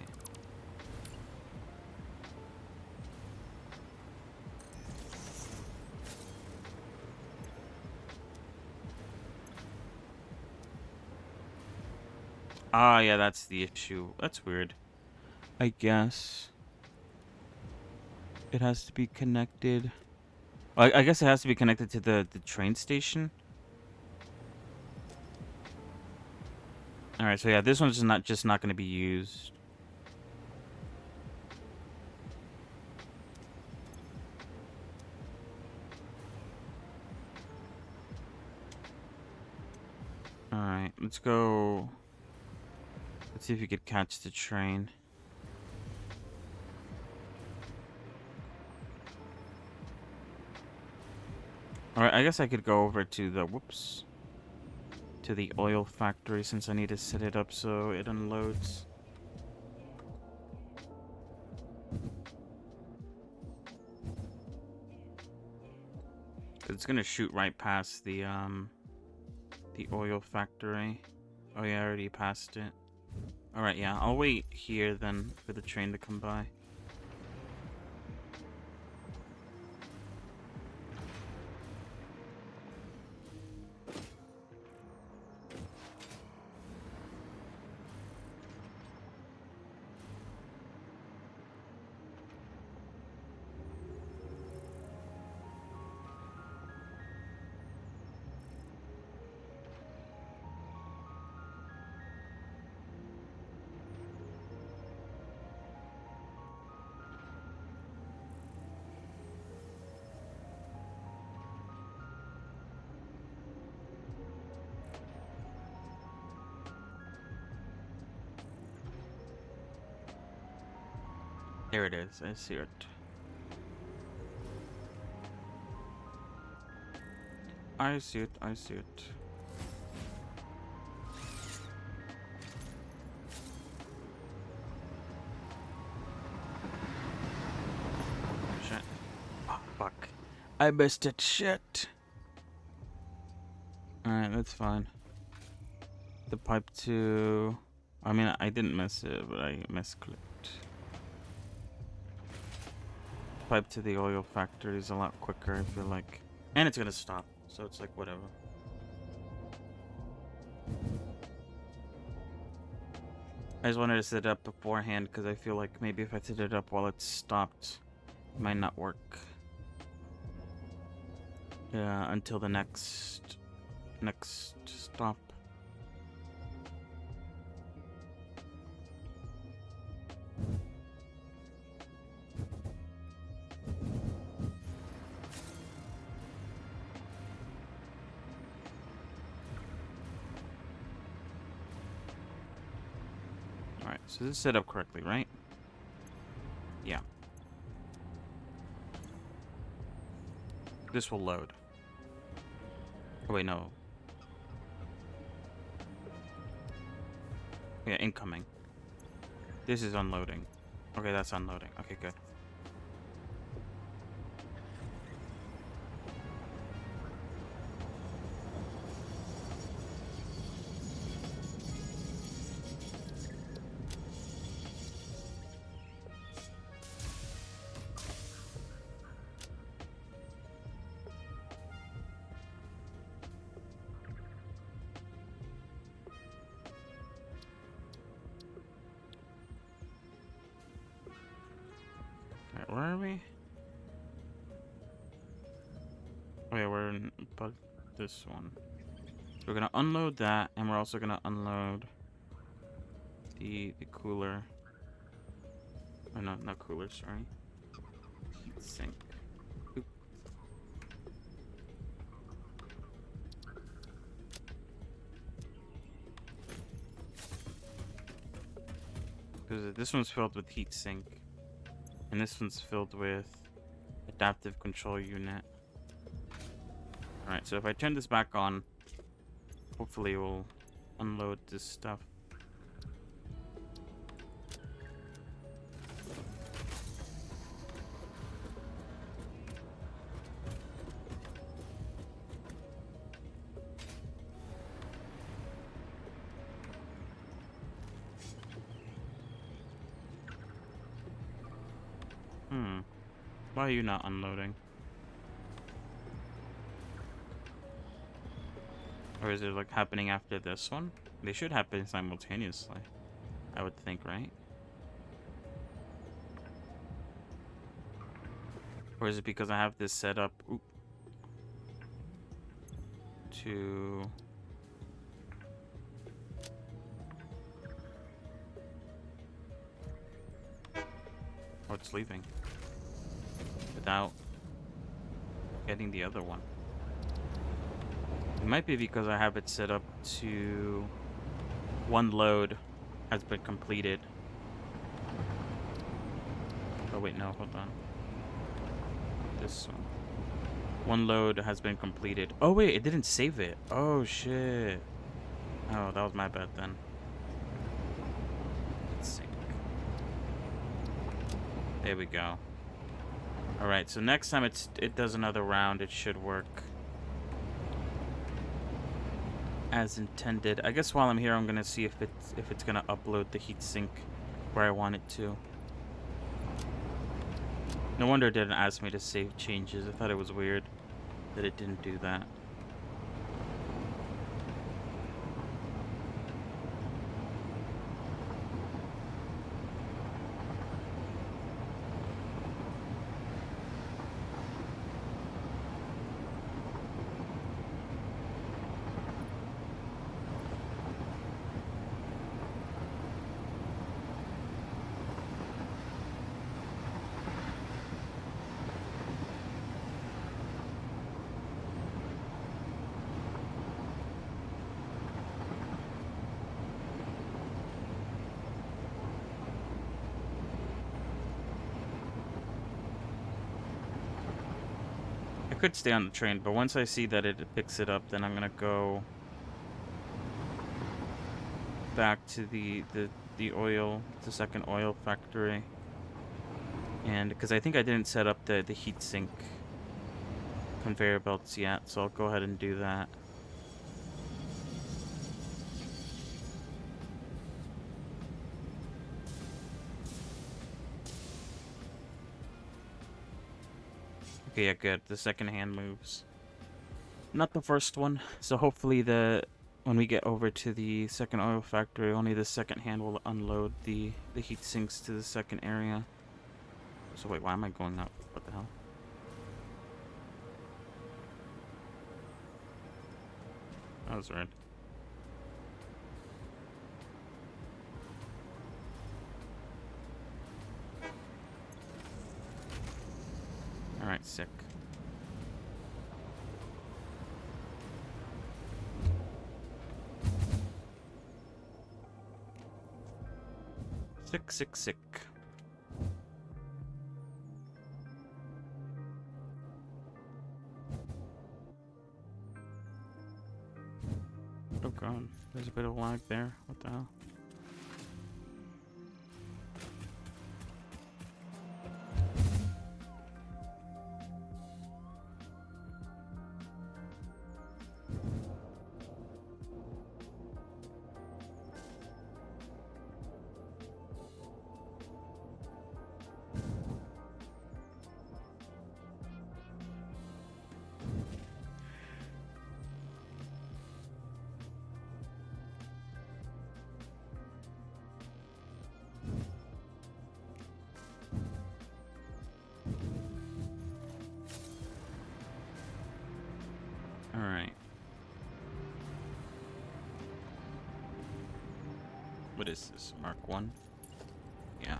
Ah, yeah, that's the issue. That's weird. I guess it has to be connected. I guess it has to be connected to the train station. All right, so yeah, this one's just not going to be used. All right, let's go. Let's see if we could catch the train. Alright, I guess I could go over to the, whoops, to the oil factory since I need to set it up so it unloads. It's gonna shoot right past the oil factory. Oh yeah, I already passed it. Alright, yeah, I'll wait here then for the train to come by. There it is, I see it. I see it, I see it. Shit. Oh, fuck. I missed it, shit. Alright, that's fine. The pipe to... I mean, I didn't miss it, but I misclicked. pipe to the oil factory is a lot quicker, I feel like. And it's gonna stop, so it's like whatever. I just wanted to set it up beforehand because I feel like maybe if I set it up while it's stopped, it might not work. Until the next stop. Alright, so this is set up correctly, right? Yeah. This will load. Oh, wait, no. Yeah, incoming. This is unloading. Okay, that's unloading. Okay, good. Alright, where are we? Oh yeah, we're in but this one. We're gonna unload that, and we're also gonna unload the cooler. Oh no, not cooler, sorry. Heat sink. Oop. Because this one's filled with heat sink. And this one's filled with adaptive control unit. Alright, so if I turn this back on, hopefully it will unload this stuff. Why are you not unloading? Or is it like happening after this one? They should happen simultaneously, I would think, right? Or is it because I have this set up to... Oh, it's leaving. Without getting the other one. It might be because I have it set up to one load has been completed. Oh wait, no, hold on. This one. One load has been completed. Oh wait, it didn't save it. Oh shit. Oh, that was my bad then. Let's sync. There we go. Alright, so next time it does another round, it should work as intended. I guess while I'm here, I'm gonna see if it's gonna upload the heatsink where I want it to. No wonder it didn't ask me to save changes. I thought it was weird that it didn't do that. I could stay on the train, but once I see that it picks it up, then I'm gonna go back to the second oil factory, and because I think I didn't set up the heatsink conveyor belts yet, so I'll go ahead and do that. Okay, yeah, good. The second hand moves. Not the first one. So hopefully when we get over to the second oil factory, only the second hand will unload the heat sinks to the second area. So wait, why am I going up? What the hell? That was weird. Alright, sick. Sick. Oh god, there's a bit of lag there. What the hell? Alright. What is this? Mark 1? Yeah.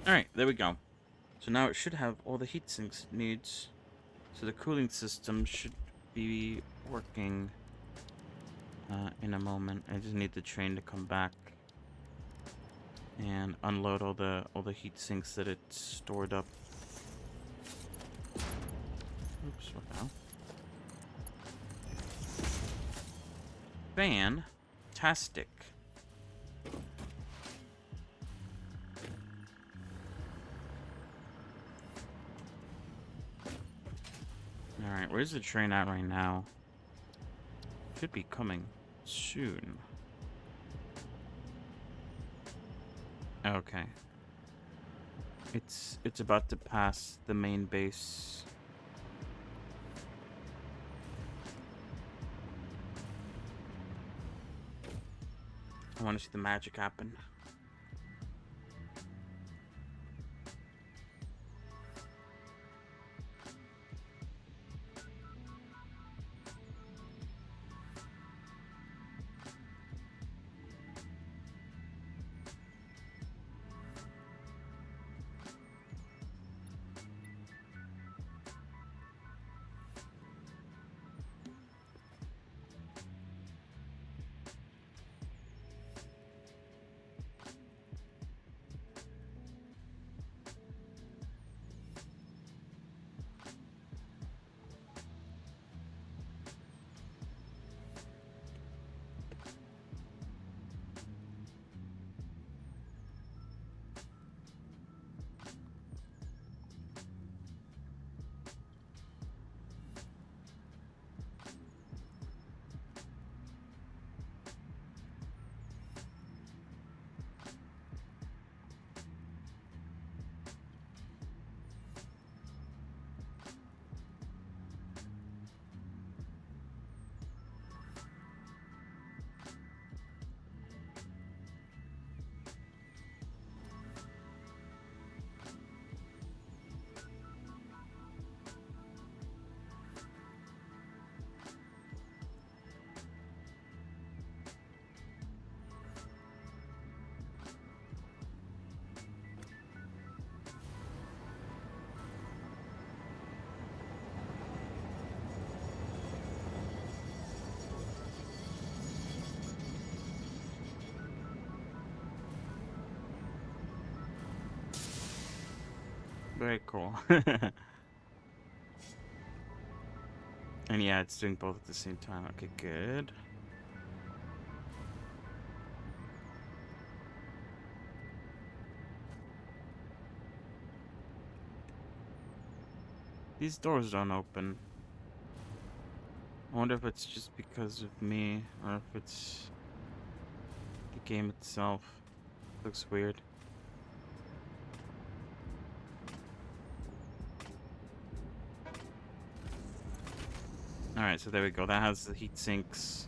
Alright, there we go. So now it should have all the heat sinks it needs. So the cooling system should be working in a moment. I just need the train to come back and unload all the heat sinks that it stored up. Oops, what the hell? Fantastic. Alright, where's the train at right now? Should be coming soon. Okay. It's about to pass the main base. I want to see the magic happen. very cool. And yeah, it's doing both at the same time. Okay, good. These doors don't open. I wonder if it's just because of me or if it's the game itself. Looks weird. Alright, so there we go. That has the heat sinks.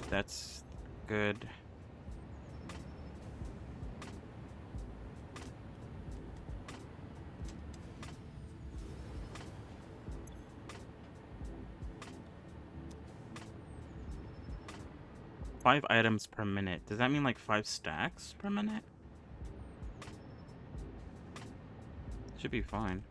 That's good. Five items per minute. Does that mean like 5 stacks per minute? Should be fine.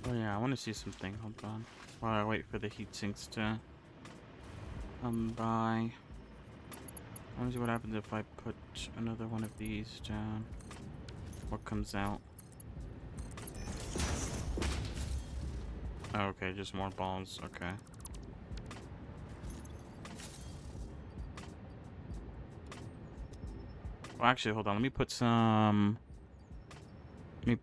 Oh yeah, I want to see something. Hold on. While I wait for the heat sinks to come by. I want to see what happens if I put another one of these down. What comes out? Oh, okay, just more balls. Okay. Well, actually, hold on. Let me put some... Let me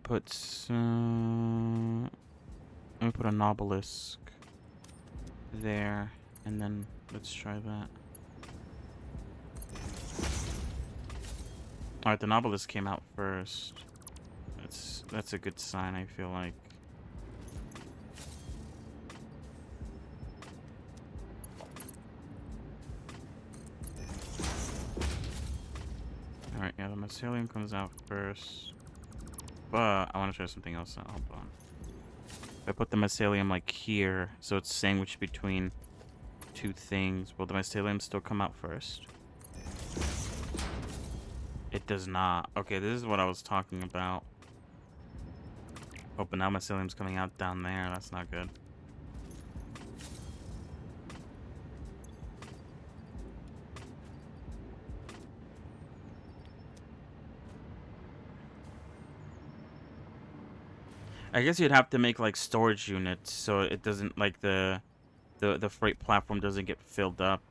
put an obelisk there, and then let's try that. Alright, the obelisk came out first. That's a good sign, I feel like. Alright, yeah, the mycelium comes out first. But I want to try something else now. Hold on. I put the mycelium like here, so it's sandwiched between two things. Will the mycelium still come out first? It does not. Okay, this is what I was talking about. Oh, but now mycelium's coming out down there. That's not good. I guess you'd have to make like storage units so it doesn't like the freight platform doesn't get filled up.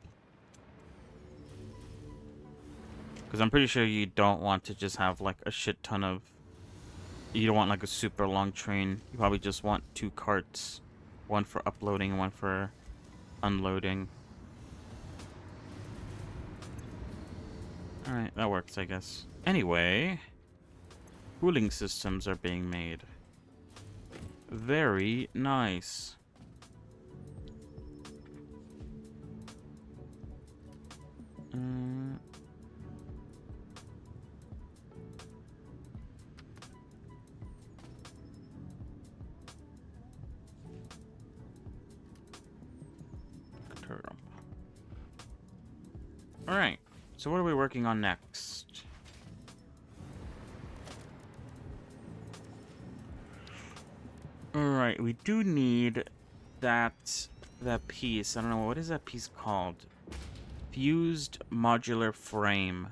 Because I'm pretty sure you don't want to just have like a shit ton of... You don't want like a super long train. You probably just want 2 carts. One for uploading and one for unloading. Alright, that works, I guess. Anyway, cooling systems are being made. Very nice. Alright, so what are we working on next? Alright, we do need that piece. I don't know, what is that piece called? Fused modular frame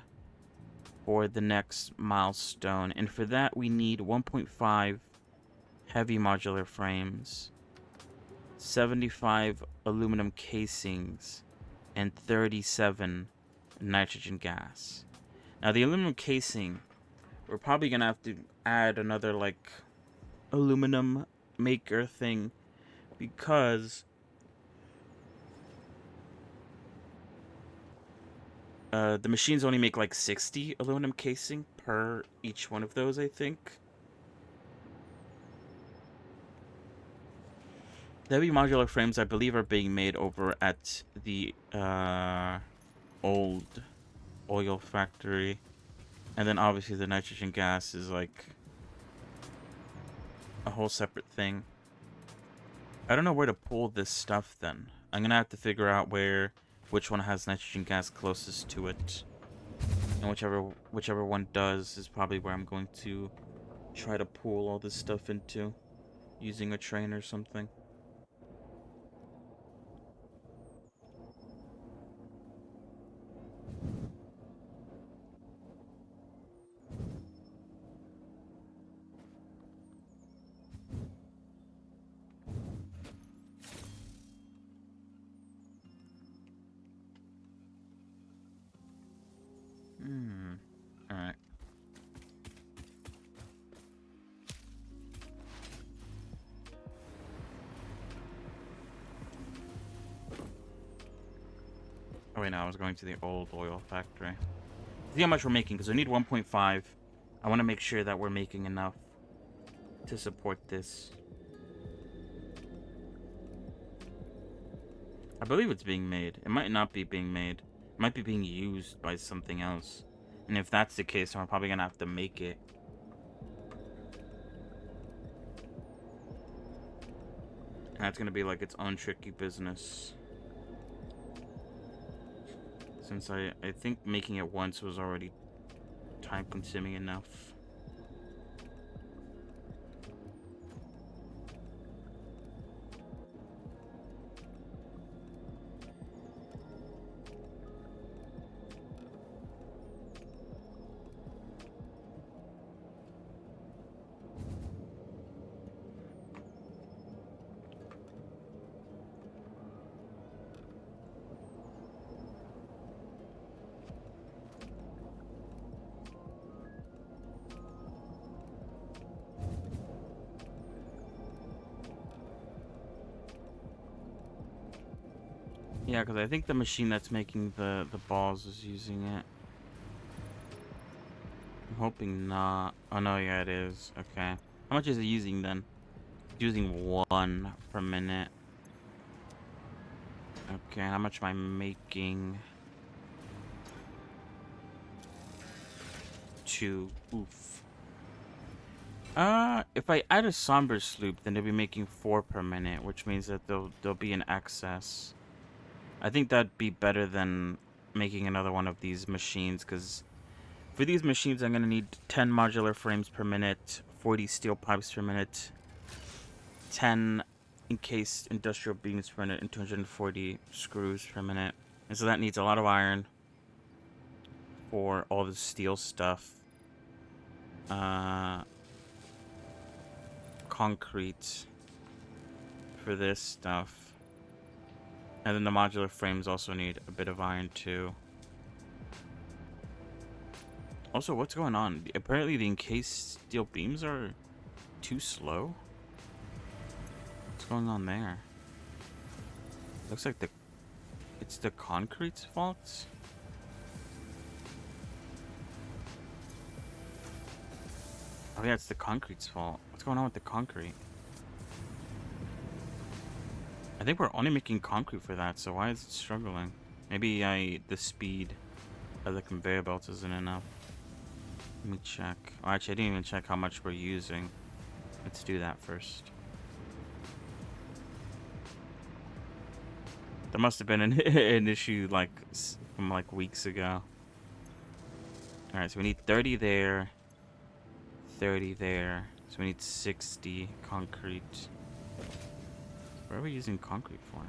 for the next milestone. And for that we need 1.5 heavy modular frames, 75 aluminum casings, and 37 nitrogen gas. Now the aluminum casing, we're probably gonna have to add another like aluminum maker thing because the machines only make like 60 aluminum casing per each one of those, I think. The heavy modular frames, I believe, are being made over at the old oil factory. And then obviously the nitrogen gas is like a whole separate thing. I don't know where to pull this stuff then. I'm gonna have to figure out which one has nitrogen gas closest to it. And whichever one does is probably where I'm going to try to pull all this stuff into using a train or something. Alright. Oh wait, no, I was going to the old oil factory. See how much we're making, because we need 1.5. I want to make sure that we're making enough to support this. I believe it's being made. It might not be being made. It might be being used by something else. And if that's the case, then we're probably going to have to make it. And that's going to be like its own tricky business. Since I think making it once was already time-consuming enough. Yeah, because I think the machine that's making the balls is using it. I'm hoping not. Oh, no, yeah, it is. Okay. How much is it using, then? It's using 1 per minute. Okay, how much am I making? 2. Oof. If I add a somber sloop, then they'll be making 4 per minute, which means that they'll be in excess. I think that'd be better than making another one of these machines, because for these machines I'm gonna need 10 modular frames per minute, 40 steel pipes per minute, 10 encased industrial beams per minute, and 240 screws per minute. And so that needs a lot of iron for all the steel stuff. Concrete for this stuff. And then the modular frames also need a bit of iron too. Also, what's going on? Apparently the encased steel beams are too slow. What's going on there? Looks like it's the concrete's fault. Oh yeah, it's the concrete's fault. What's going on with the concrete? I think we're only making concrete for that, so why is it struggling? Maybe the speed of the conveyor belt isn't enough. Let me check. Oh, actually, I didn't even check how much we're using. Let's do that first. There must have been an issue from weeks ago. Alright, so we need 30 there. 30 there. So we need 60 concrete. What are we using concrete for?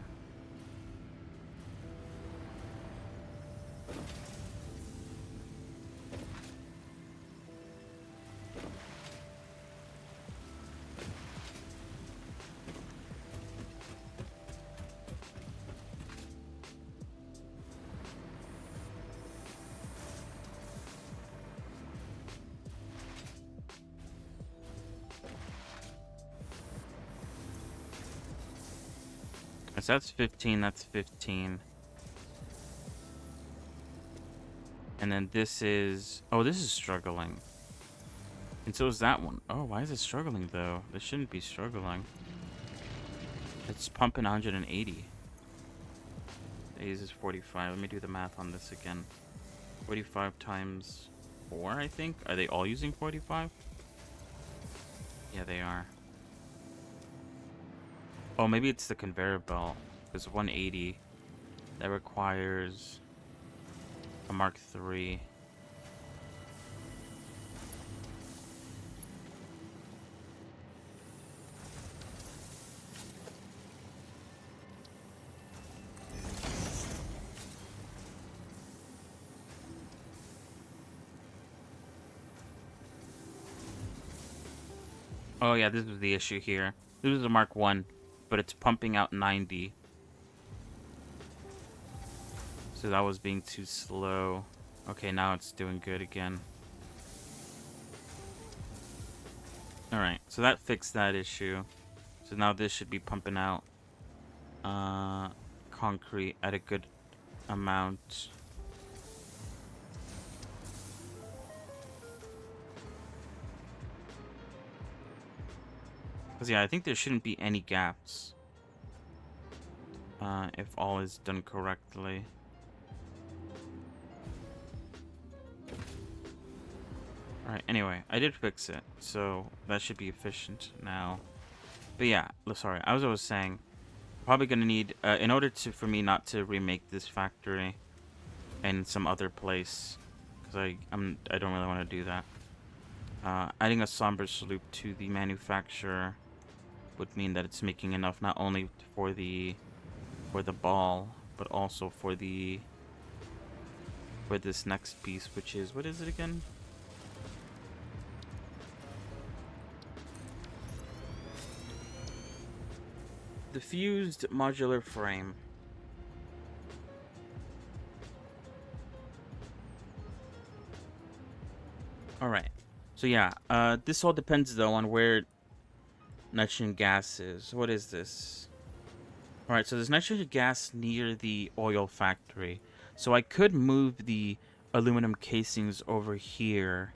So that's 15, that's 15. And then this is... Oh, this is struggling. And so is that one. Oh, why is it struggling, though? This shouldn't be struggling. It's pumping 180. It uses 45. Let me do the math on this again. 45 times 44, I think. Are they all using 45? Yeah, they are. Oh, maybe it's the conveyor belt. It's 180. That requires a Mark III. Oh yeah, this was the issue here. This was a Mark 1, but it's pumping out 90. So that was being too slow. Okay, now it's doing good again. Alright, so that fixed that issue. So now this should be pumping out concrete at a good amount. Because yeah, I think there shouldn't be any gaps. If all is done correctly. Alright, anyway, I did fix it, so that should be efficient now. But yeah, sorry, as I was saying, probably gonna need, in order for me not to remake this factory in some other place, because I don't really want to do that. Adding a somber sloop to the manufacturer would mean that it's making enough not only for the ball, but also for this next piece, which is, what is it again? The fused modular frame. Alright. So yeah, this all depends though on where nitrogen gas is. What is this? Alright, so there's nitrogen gas near the oil factory. So I could move the aluminum casings over here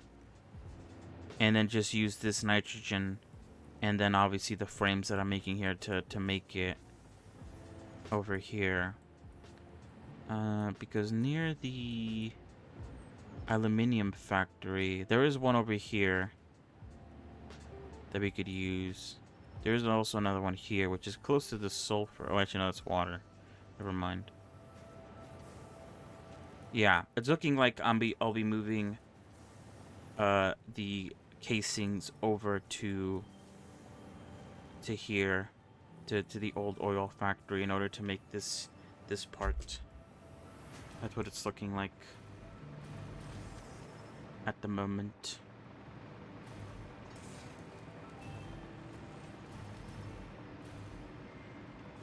and then just use this nitrogen, and then obviously the frames that I'm making here to make it over here. Because near the aluminium factory, there is one over here that we could use. There's also another one here, which is close to the sulfur. Oh, actually, no, that's water. Never mind. Yeah, it's looking like I'll be moving the casings over to here, to the old oil factory, in order to make this part. That's what it's looking like at the moment.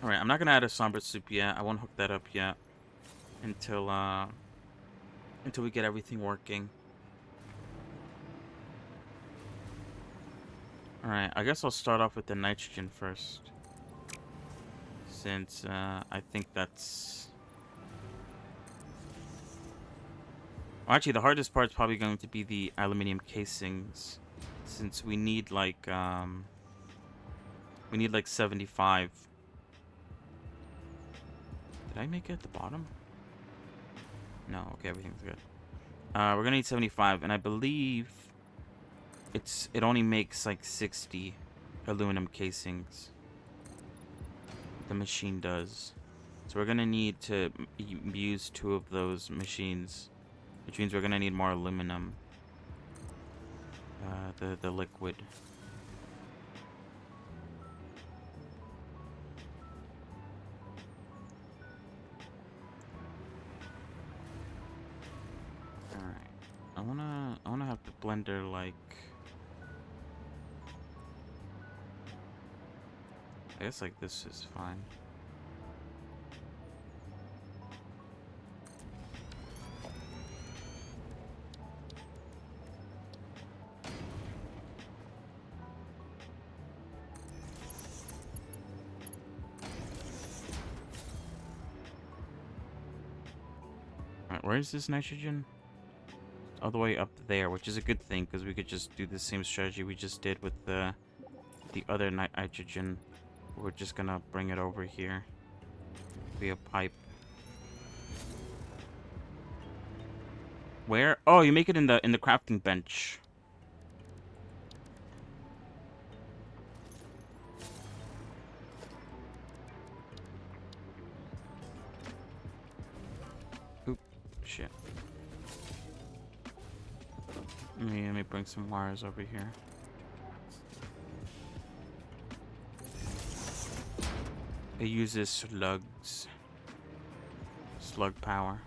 Alright, I'm not gonna add a somber soup yet. I won't hook that up yet until we get everything working. Alright, I guess I'll start off with the nitrogen first, since I think that's... Well, actually, the hardest part is probably going to be the aluminium casings, since we need like 75. Did I make it at the bottom? No, okay, everything's good. We're gonna need 75, and I believe it only makes like 60 aluminum casings. The machine does. So we're gonna need to use 2 of those machines, which means we're gonna need more aluminum. The liquid. I wanna have the blender like, I guess like this is fine. Alright, where is this nitrogen? All the way up there, which is a good thing, because we could just do the same strategy we just did with the other nitrogen. We're just gonna bring it over here via pipe. Where? Oh, you make it in the crafting bench. Oop, shit. Let me bring some wires over here. It uses slug power.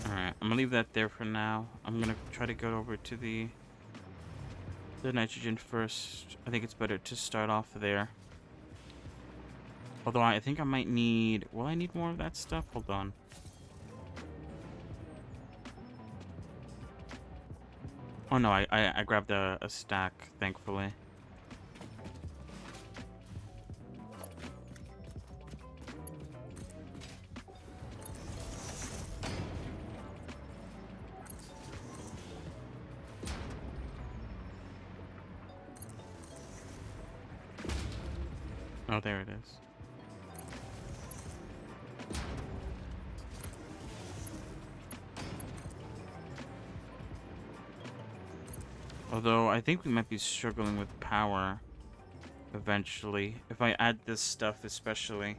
Alright, I'm gonna leave that there for now. I'm gonna try to go over to the nitrogen first. I think it's better to start off there. Although I think I might need... Will I need more of that stuff? Hold on. Oh no, I grabbed a stack, thankfully. Oh, there it is. Although, I think we might be struggling with power eventually. If I add this stuff especially.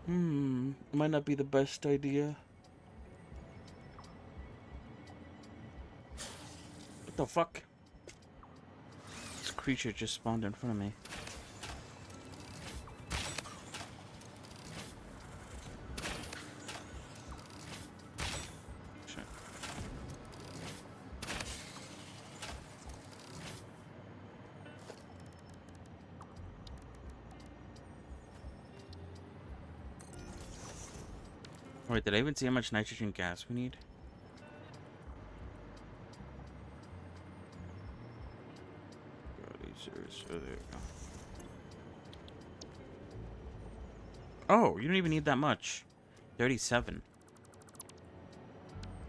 Might not be the best idea. What the fuck? This creature just spawned in front of me. Wait, did I even see how much nitrogen gas we need? Oh, there we go. Oh, you don't even need that much. 37.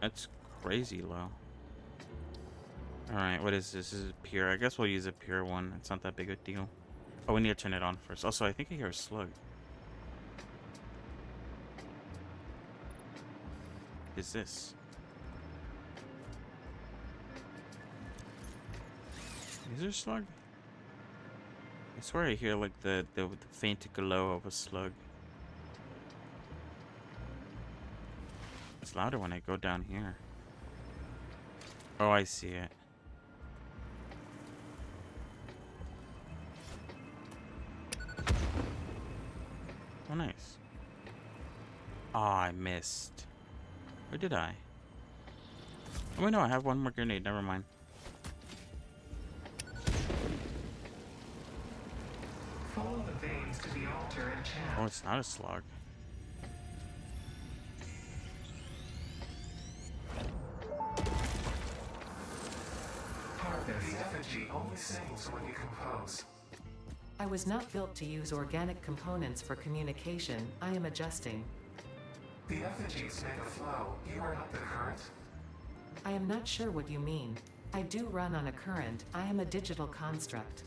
That's crazy low. Alright, what is this? This is pure. I guess we'll use a pure one. It's not that big a deal. Oh, we need to turn it on first. Also, I think I hear a slug. What is this? Is there a slug? I swear I hear like the faint glow of a slug. It's louder when I go down here. Oh, I see it. Oh, nice. Oh, I missed. Or did I? Oh, wait, no, I have one more grenade. Never mind. Follow the veins to the altar and chant. Oh, it's not a slug. Harvest. The effigy only sings when you compose. I was not built to use organic components for communication. I am adjusting. The effigies make a flow. You are not the current. I am not sure what you mean. I do run on a current. I am a digital construct.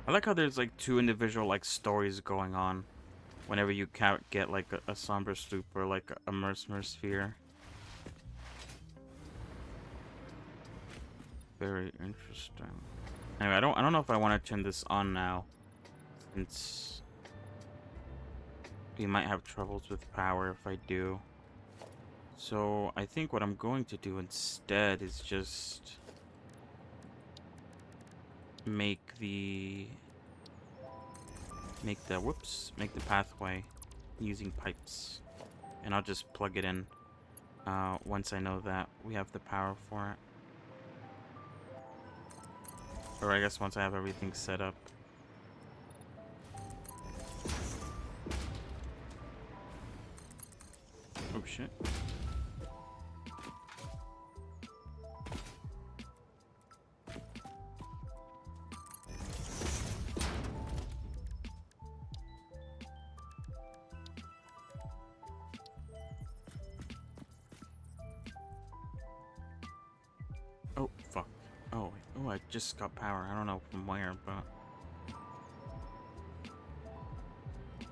I like how there's like two individual like stories going on whenever you get like a somber sloop or like a Mercer sphere. Very interesting. Anyway, I don't know if I want to turn this on now, since we might have troubles with power if I do. So I think what I'm going to do instead is just make the pathway using pipes, and I'll just plug it in once I know that we have the power for it. Or I guess once I have everything set up. Oh shit. Oh, I just got power. I don't know from where, but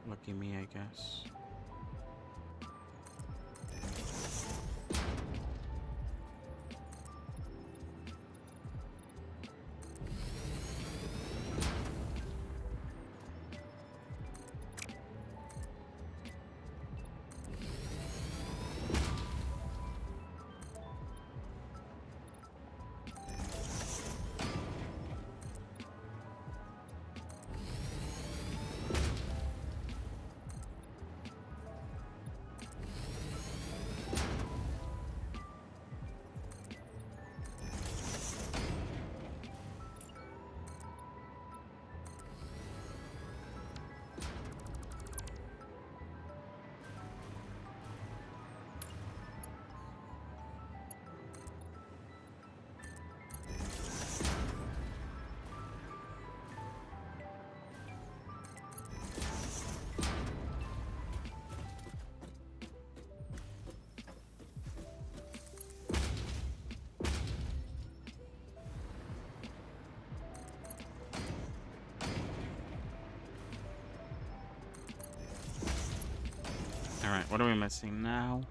lucky me, I guess. Alright, what are we missing now?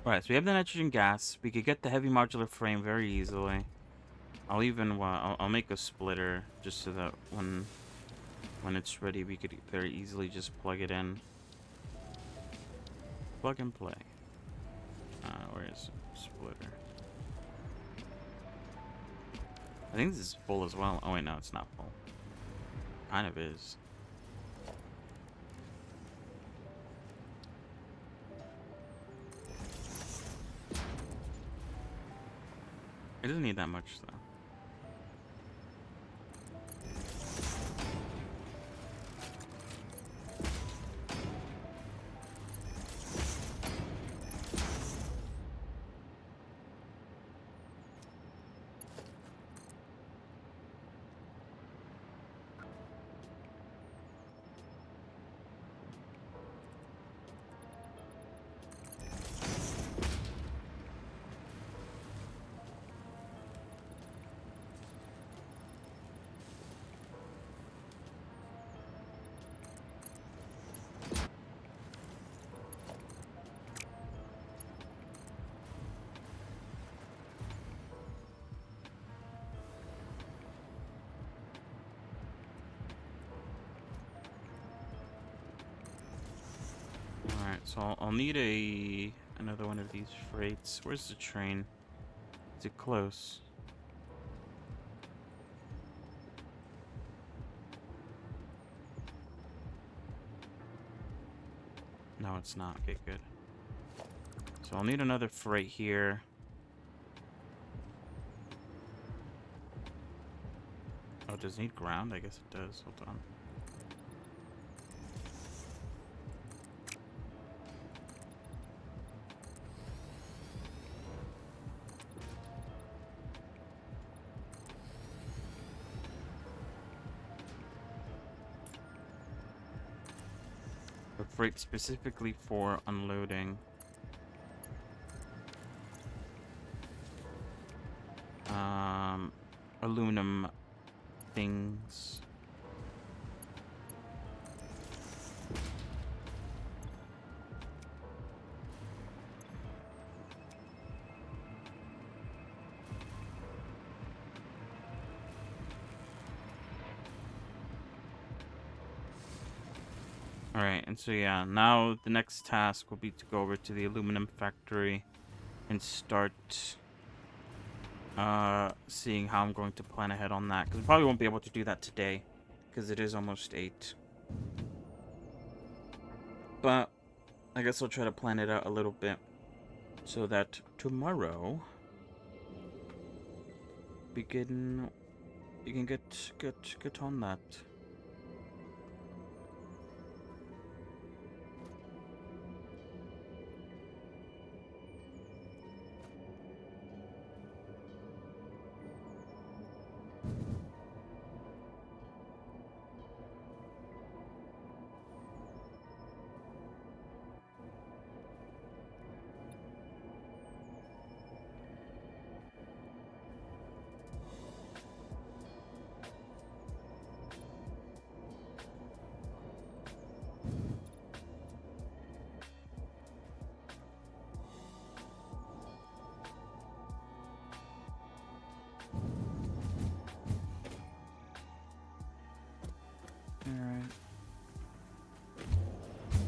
Alright, so we have the nitrogen gas. We could get the heavy modular frame very easily. I'll even, I'll make a splitter just so that when it's ready, we could very easily just plug it in. Plug and play. Where is splitter? I think this is full as well. Oh wait, no, it's not full. Kind of is. It doesn't need that much though. Alright, so I'll need another one of these freights. Where's the train? Is it close? No, it's not. Okay, good. So I'll need another freight here. Oh, does it need ground? I guess it does. Hold on. A freight specifically for unloading. Aluminum things. Alright, and so yeah, now the next task will be to go over to the aluminum factory and start seeing how I'm going to plan ahead on that. Because we probably won't be able to do that today, because it is almost 8. But I guess I'll try to plan it out a little bit so that tomorrow you can get on that.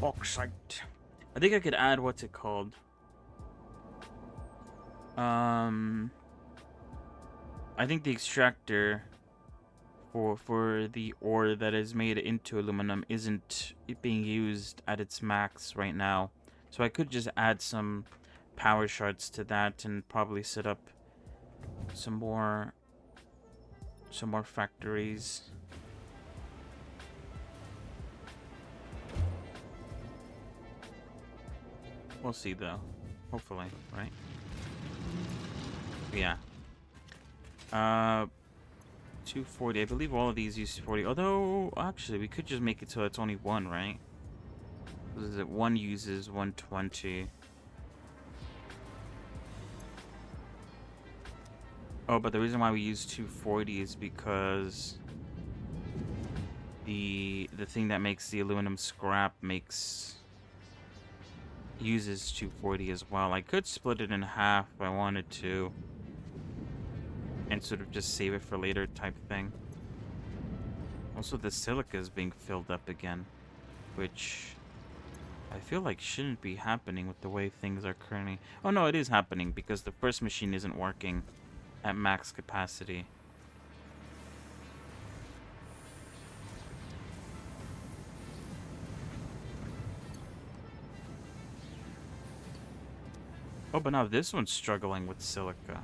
Bauxite. I think I could add, what's it called? I think the extractor for the ore that is made into aluminum isn't being used at its max right now. So I could just add some power shards to that and probably set up some more factories. We'll see though. Hopefully, right? Yeah. 240. I believe all of these use 40. Although, actually, we could just make it so it's only one, right? What is it? One uses 120. Oh, but the reason why we use 240 is because the thing that makes the aluminum scrap uses 240 as well. I could split it in half if I wanted to, and sort of just save it for later type thing. Also, the silica is being filled up again, which I feel like shouldn't be happening with the way things are currently. Oh no, it is happening because the first machine isn't working at max capacity. Oh, but now this one's struggling with silica.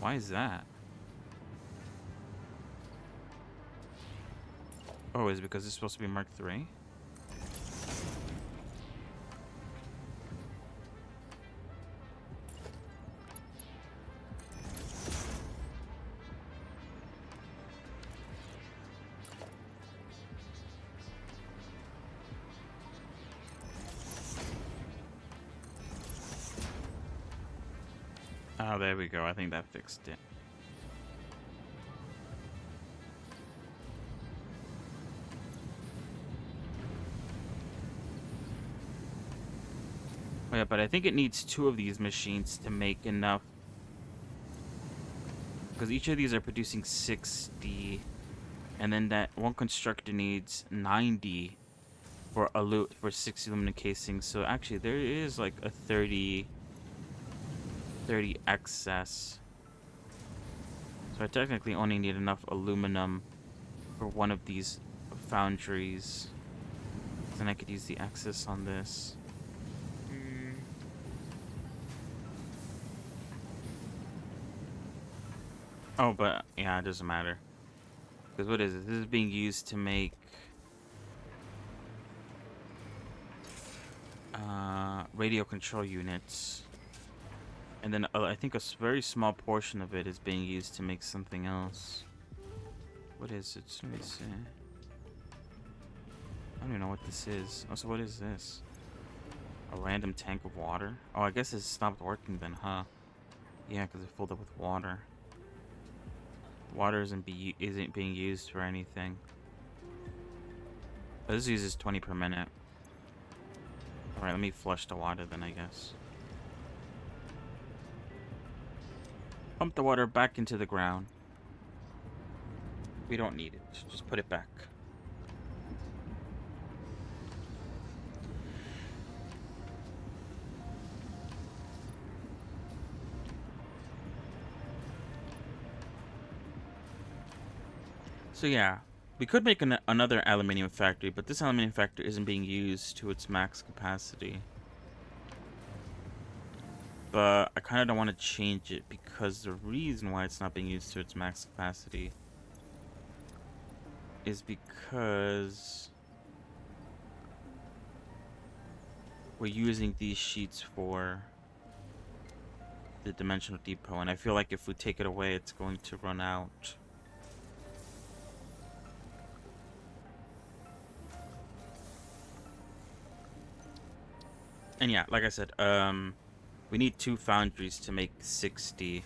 Why is that? Oh, is it because it's supposed to be Mark III? Oh, there we go. I think that fixed it. Oh, yeah, but I think it needs 2 of these machines to make enough. Because each of these are producing 60. And then that one constructor needs 90 for 60 aluminum casings. So actually, there is like a 30 excess. So I technically only need enough aluminum for one of these foundries. Then I could use the excess on this. Oh, but yeah, it doesn't matter. Because what is it? This is being used to make radio control units. And then I think a very small portion of it is being used to make something else. What is it? Let me see. I don't even know what this is. Oh, so what is this? A random tank of water? Oh, I guess it stopped working then, huh? Yeah, because it filled up with water. Water isn't being used for anything. But this uses 20 per minute. Alright, let me flush the water then, I guess. Pump the water back into the ground. We don't need it. Just put it back. So yeah, we could make another aluminium factory, but this aluminium factory isn't being used to its max capacity. But I kind of don't want to change it because the reason why it's not being used to its max capacity is because we're using these sheets for the dimensional depot, and I feel like if we take it away, it's going to run out. And yeah, like I said, we need 2 foundries to make 60.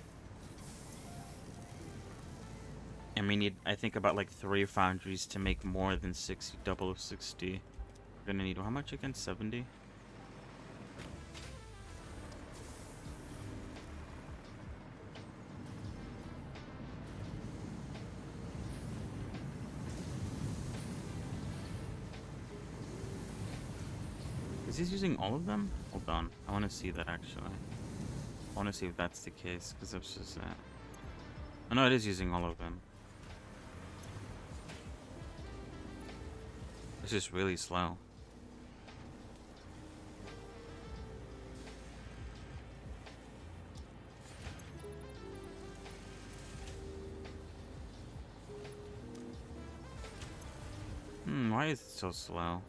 And we need, I think, about like 3 foundries to make more than 60, double of 60. We're gonna need, how much again? 70? Is this using all of them? Hold on. I want to see that actually. I want to see if that's the case, because that's just that. Oh no, it is using all of them. It's just really slow. Why is it so slow?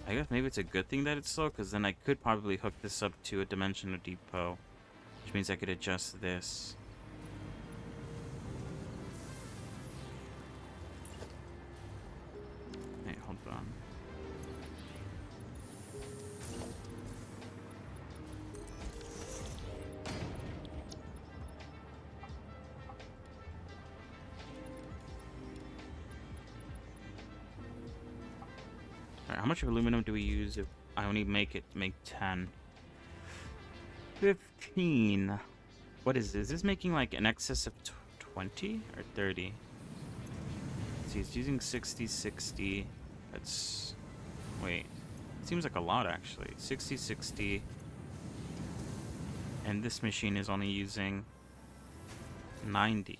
I guess maybe it's a good thing that it's slow, because then I could probably hook this up to a dimensional depot, which means I could adjust this. Wait, hold on. Alright, how much aluminum do we use if I only make 10? 15. What is this? Is this making like an excess of 20 or 30? Let's see, it's using 60. That's... Wait. It seems like a lot actually. 60. And this machine is only using 90.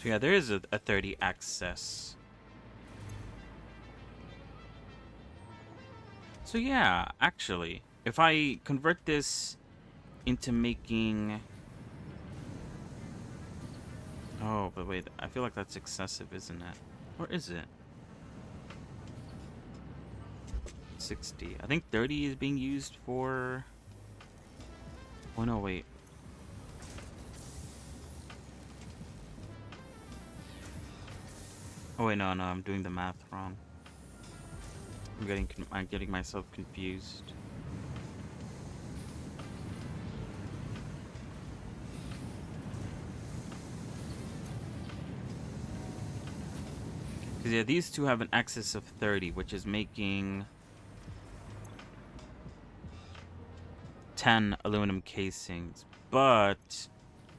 So yeah, there is a 30 excess. So yeah, actually, if I convert this into making... Oh, but wait, I feel like that's excessive, isn't it? Or is it? 60. I think 30 is being used for... Oh no, wait. Oh wait, no, I'm doing the math wrong. I'm getting myself confused. Because yeah, these two have an excess of 30, which is making 10 aluminum casings. But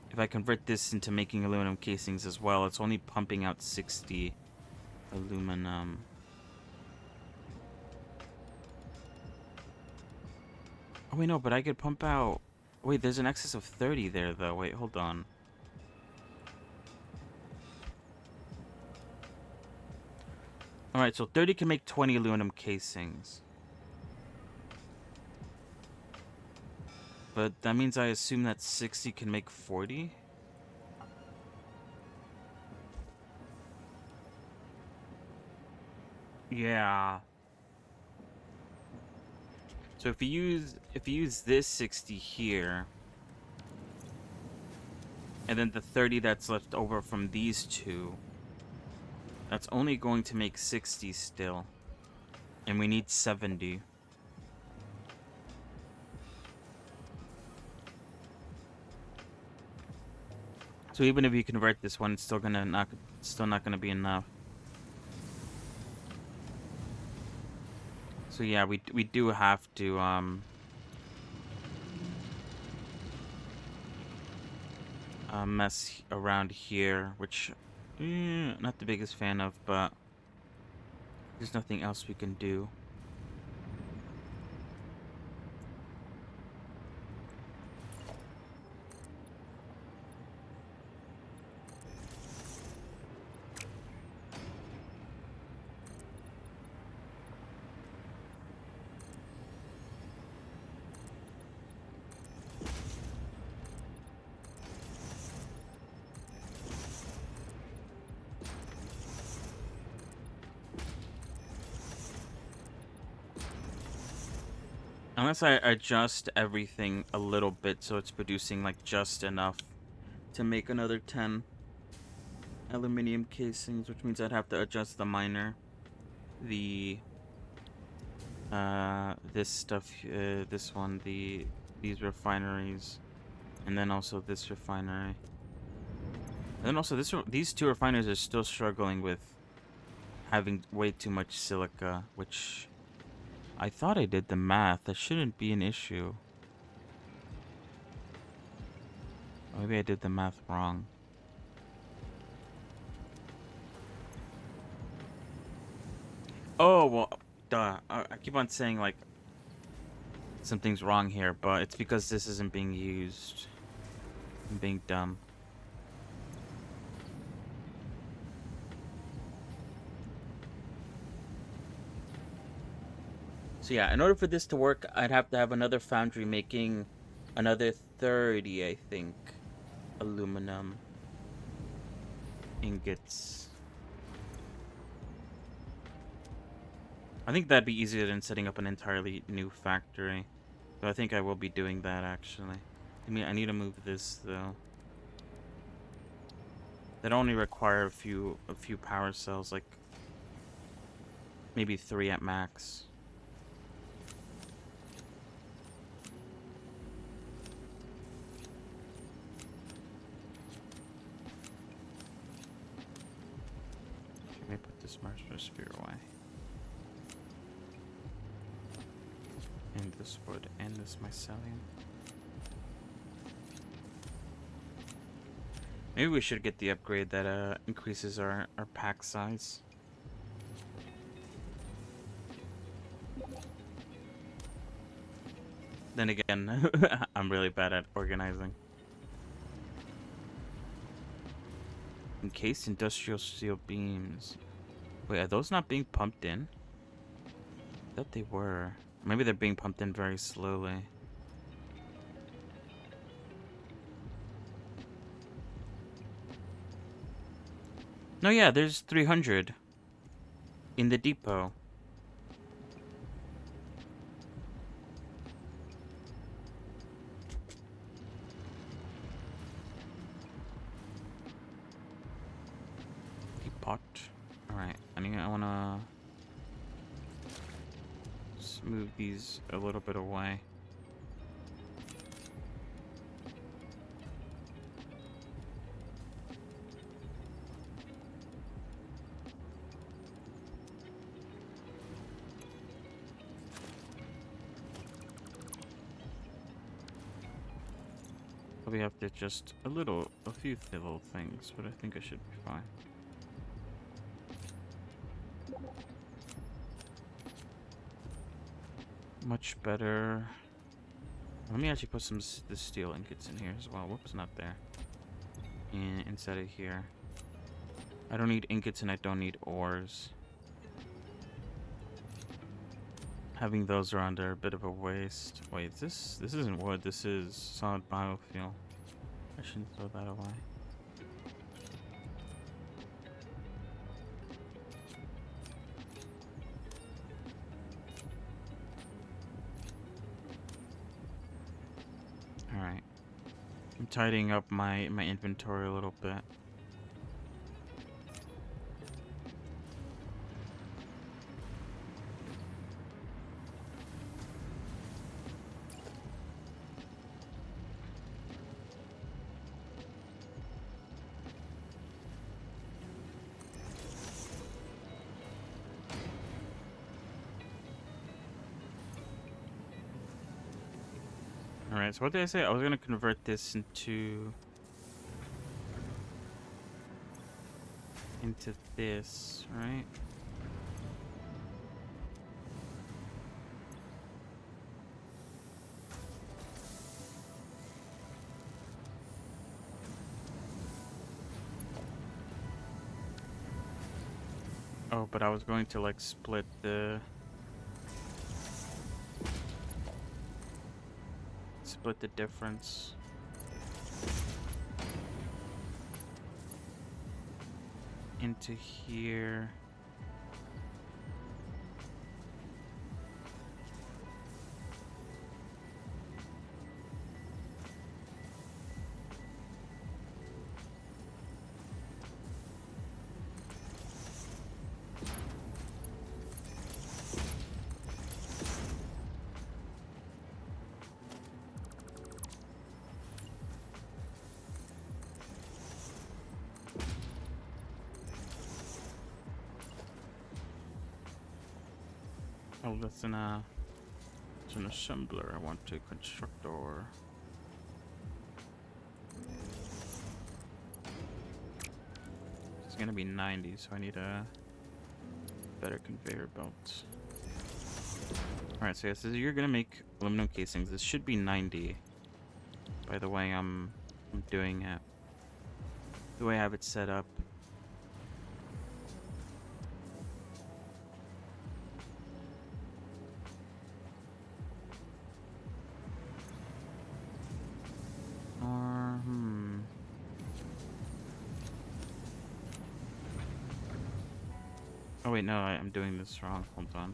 if I convert this into making aluminum casings as well, it's only pumping out 60 aluminum. Oh wait, no, but I could pump out... Wait, there's an excess of 30 there, though. Wait, hold on. Alright, so 30 can make 20 aluminum casings. But that means I assume that 60 can make 40? Yeah. So if you use this 60 here, and then the 30 that's left over from these two, that's only going to make 60 still. And we need 70. So even if you convert this one, it's still not gonna be enough. So yeah, we do have to mess around here, which not the biggest fan of, but there's nothing else we can do. Unless I adjust everything a little bit so it's producing like just enough to make another 10 aluminum casings, which means I'd have to adjust the miner, the this stuff, this one, these refineries, and then also this refinery. And then also these two refineries are still struggling with having way too much silica, which I thought I did the math. That shouldn't be an issue. Or maybe I did the math wrong. Oh, well, duh. I keep on saying, like, something's wrong here, but it's because this isn't being used. I'm being dumb. So yeah, in order for this to work, I'd have to have another foundry making another 30, I think, aluminum ingots. I think that'd be easier than setting up an entirely new factory. So I think I will be doing that, actually. I need to move this, though. That only require a few power cells, like maybe 3 at max. Let me put this marshmallow spear away. And this wood and this mycelium. Maybe we should get the upgrade that increases our pack size. Then again, I'm really bad at organizing. Encased industrial steel beams. Wait, are those not being pumped in? I thought they were. Maybe they're being pumped in very slowly. No, yeah, there's 300 in the depot. Pot. Alright, I wanna just move these a little bit away. Probably have to adjust a few little things, but I think I should be fine. Much better. Let me actually put some the steel ingots in here as well. Whoops, not there. And instead of here. I don't need ingots and I don't need ores. Having those around are a bit of a waste. Wait, this isn't wood. This is solid biofuel. I shouldn't throw that away. Alright. I'm tidying up my inventory a little bit. Alright, so what did I say? I was gonna convert this into this, right? Oh, but I was going to like split the difference. Into here. Oh, that's an assembler. I want a constructor. It's gonna be 90, so I need a better conveyor belts. Alright, so yes, you're gonna make aluminum casings. This should be 90. By the way, I'm doing it. The way I have it set up. Or, Oh wait, no, I'm doing this wrong. Hold on.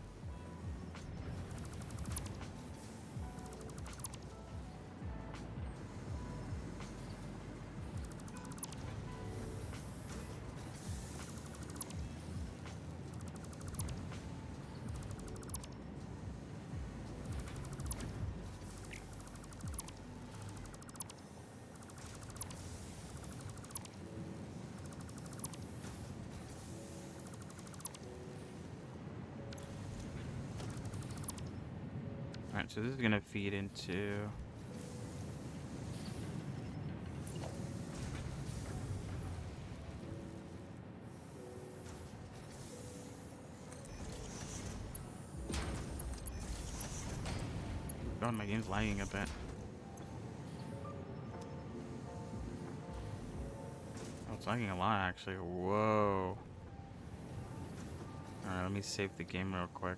Alright, so this is gonna feed into... God, my game's lagging a bit. Oh, it's lagging a lot, actually. Whoa. Alright, let me save the game real quick.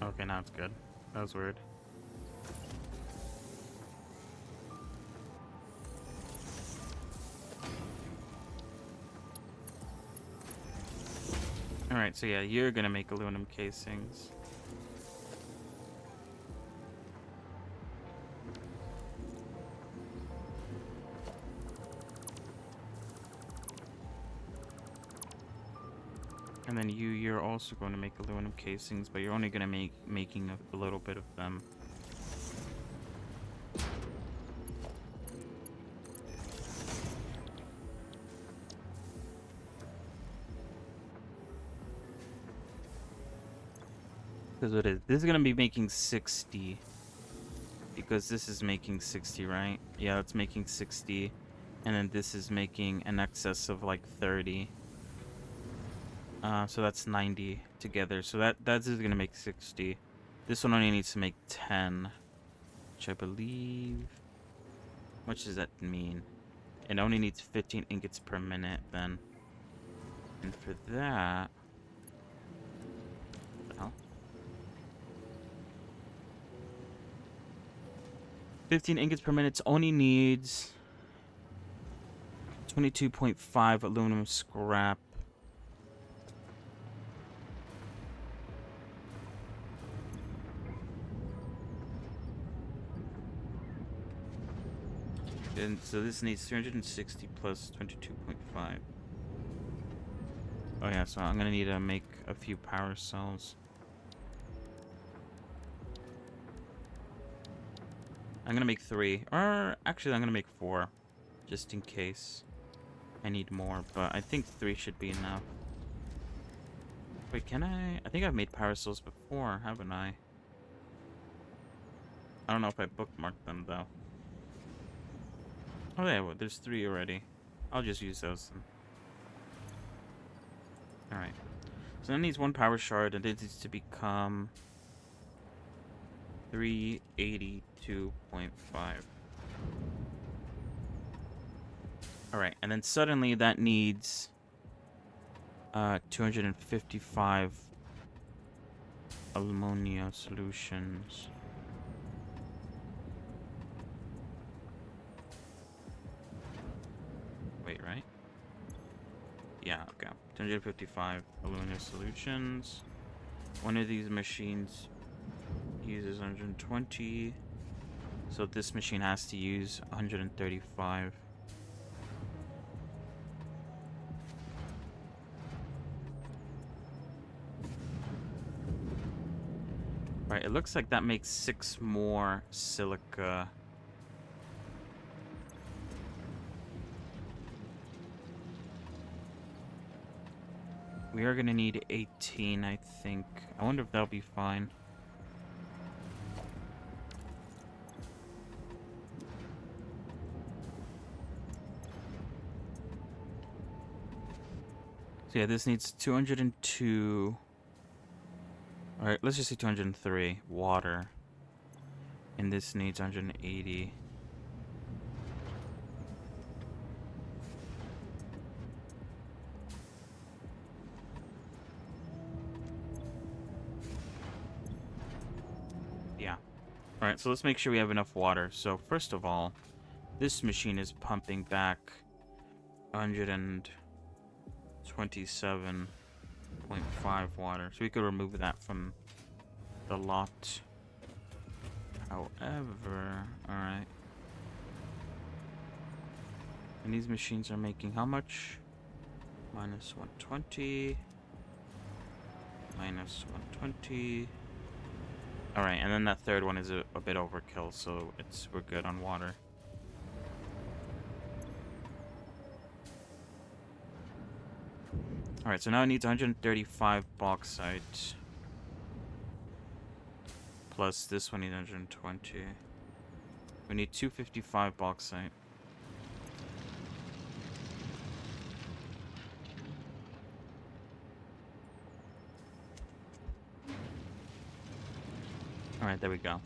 Okay, now it's good. That was weird. Alright, so yeah, you're gonna make aluminum casings. And then you're also going to make aluminum casings, but you're only going to making a little bit of them. Because what is this is going to be making 60. Because this is making 60, right? Yeah, it's making 60. And then this is making an excess of like 30. So that's 90 together. So that is gonna make 60. This one only needs to make 10, which I believe. What does that mean? It only needs 15 ingots per minute then. And for that, what the hell? 15 ingots per minute only needs 22.5 aluminum scrap. And so this needs 360 plus 22.5. Oh yeah, so I'm gonna need to make a few power cells. I'm gonna make 3, or actually I'm gonna make 4, just in case I need more, but I think 3 should be enough. Wait, can I? I think I've made power cells before, haven't I? I don't know if I bookmarked them though. Oh yeah, well, there's 3 already. I'll just use those then. Alright. So that needs 1 power shard, and it needs to become 382.5. Alright, and then suddenly that needs 255 ammonia solutions. Wait, right? Yeah, okay. 255 ammonia solutions. One of these machines uses 120. So this machine has to use 135. Right, it looks like that makes 6 more silica. We are gonna need 18, I think. I wonder if that'll be fine. So yeah, this needs 202. All right, let's just say 203 water. And this needs 180. Yeah. All right, so let's make sure we have enough water. So first of all, this machine is pumping back 127.5 water. So we could remove that from the lot. However, alright. And these machines are making how much? Minus 120. Minus 120. Alright, and then that third one is a bit overkill, so we're good on water. Alright, so now it needs 135 bauxite. Plus this one needs 120. We need 255 bauxite. Alright, there we go.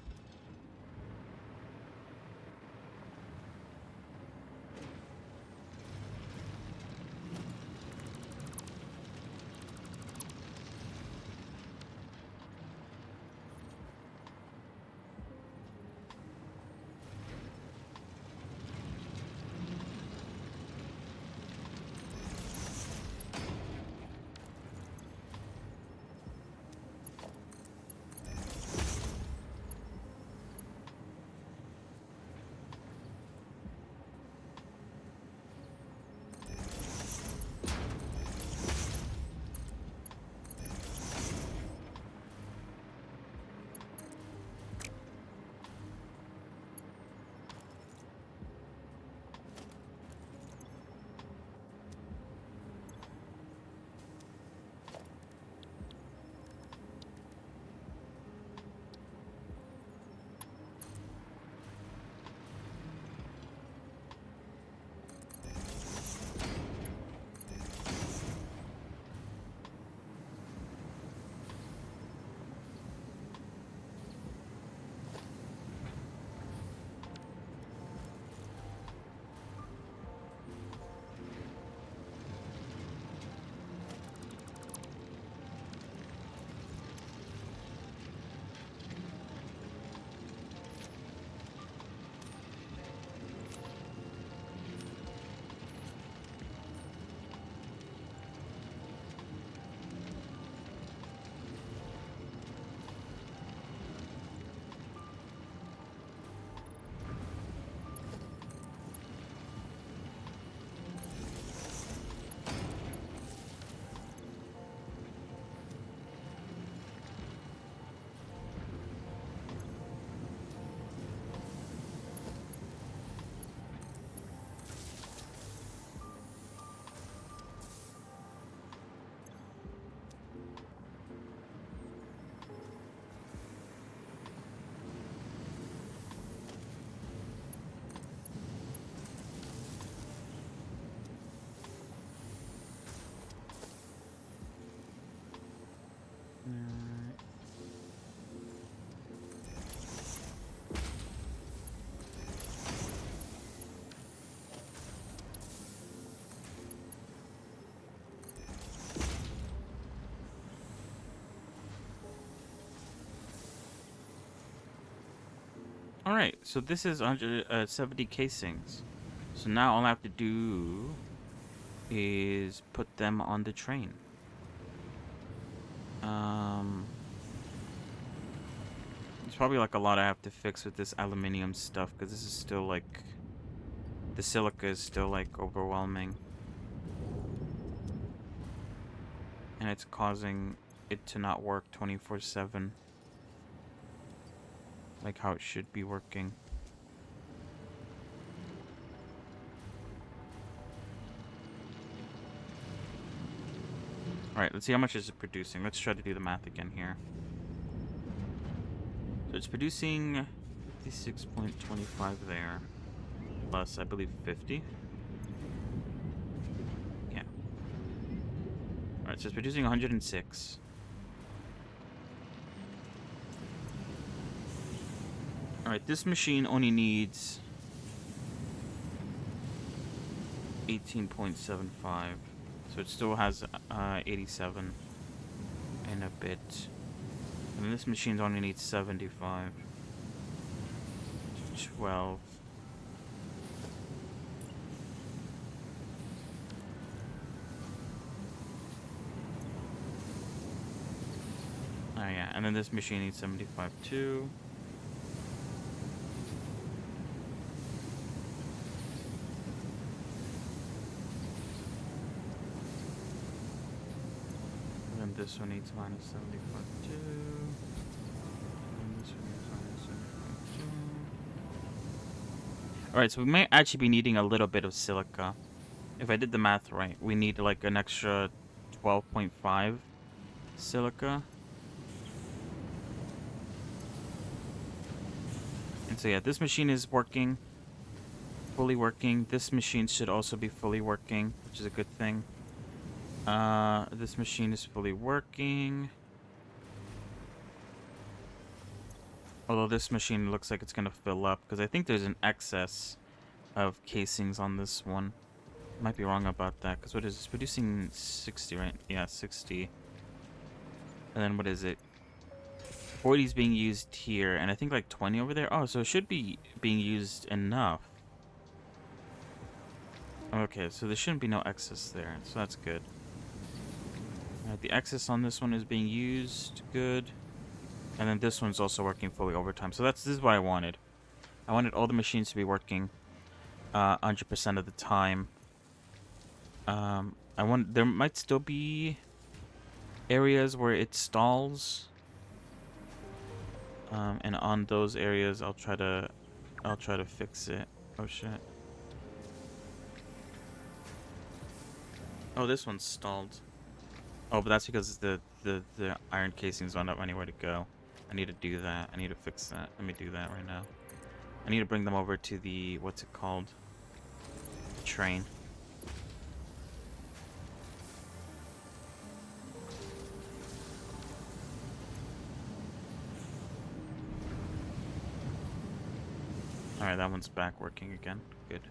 Alright, so this is 170 casings. So now all I have to do is put them on the train. There's probably like a lot I have to fix with this aluminium stuff, because this is still like, the silica is still like overwhelming. And it's causing it to not work 24/7. Like how it should be working. Alright, let's see how much is it producing. Let's try to do the math again here. So it's producing 56.25 there. Plus, I believe, 50. Yeah. Alright, so it's producing 106. Alright, this machine only needs 18.75. So it still has 87 and a bit. And this machine only needs 75. 12. Oh yeah, and then this machine needs 75 too. And then this one needs minus 75 too. And this one needs minus 75 too. Alright, so we might actually be needing a little bit of silica. If I did the math right, we need like an extra 12.5 silica. And so yeah, this machine is working. Fully working. This machine should also be fully working, which is a good thing. This machine is fully working. Although this machine looks like it's gonna fill up, because I think there's an excess of casings on this one. Might be wrong about that, because what is this? Producing 60, right? Yeah, 60. And then what is it? 40 is being used here, and I think like 20 over there. Oh, so it should be being used enough. Okay, so there shouldn't be no excess there, so that's good. Alright, the excess on this one is being used. Good. And then this one's also working fully overtime. So this is what I wanted. I wanted all the machines to be working 100% of the time. There might still be areas where it stalls. And on those areas I'll try to fix it. Oh shit. Oh, this one's stalled. Oh, but that's because the iron casings don't have anywhere to go. I need to do that. I need to fix that. Let me do that right now. I need to bring them over to the, what's it called? Train. Alright, that one's back working again. Good.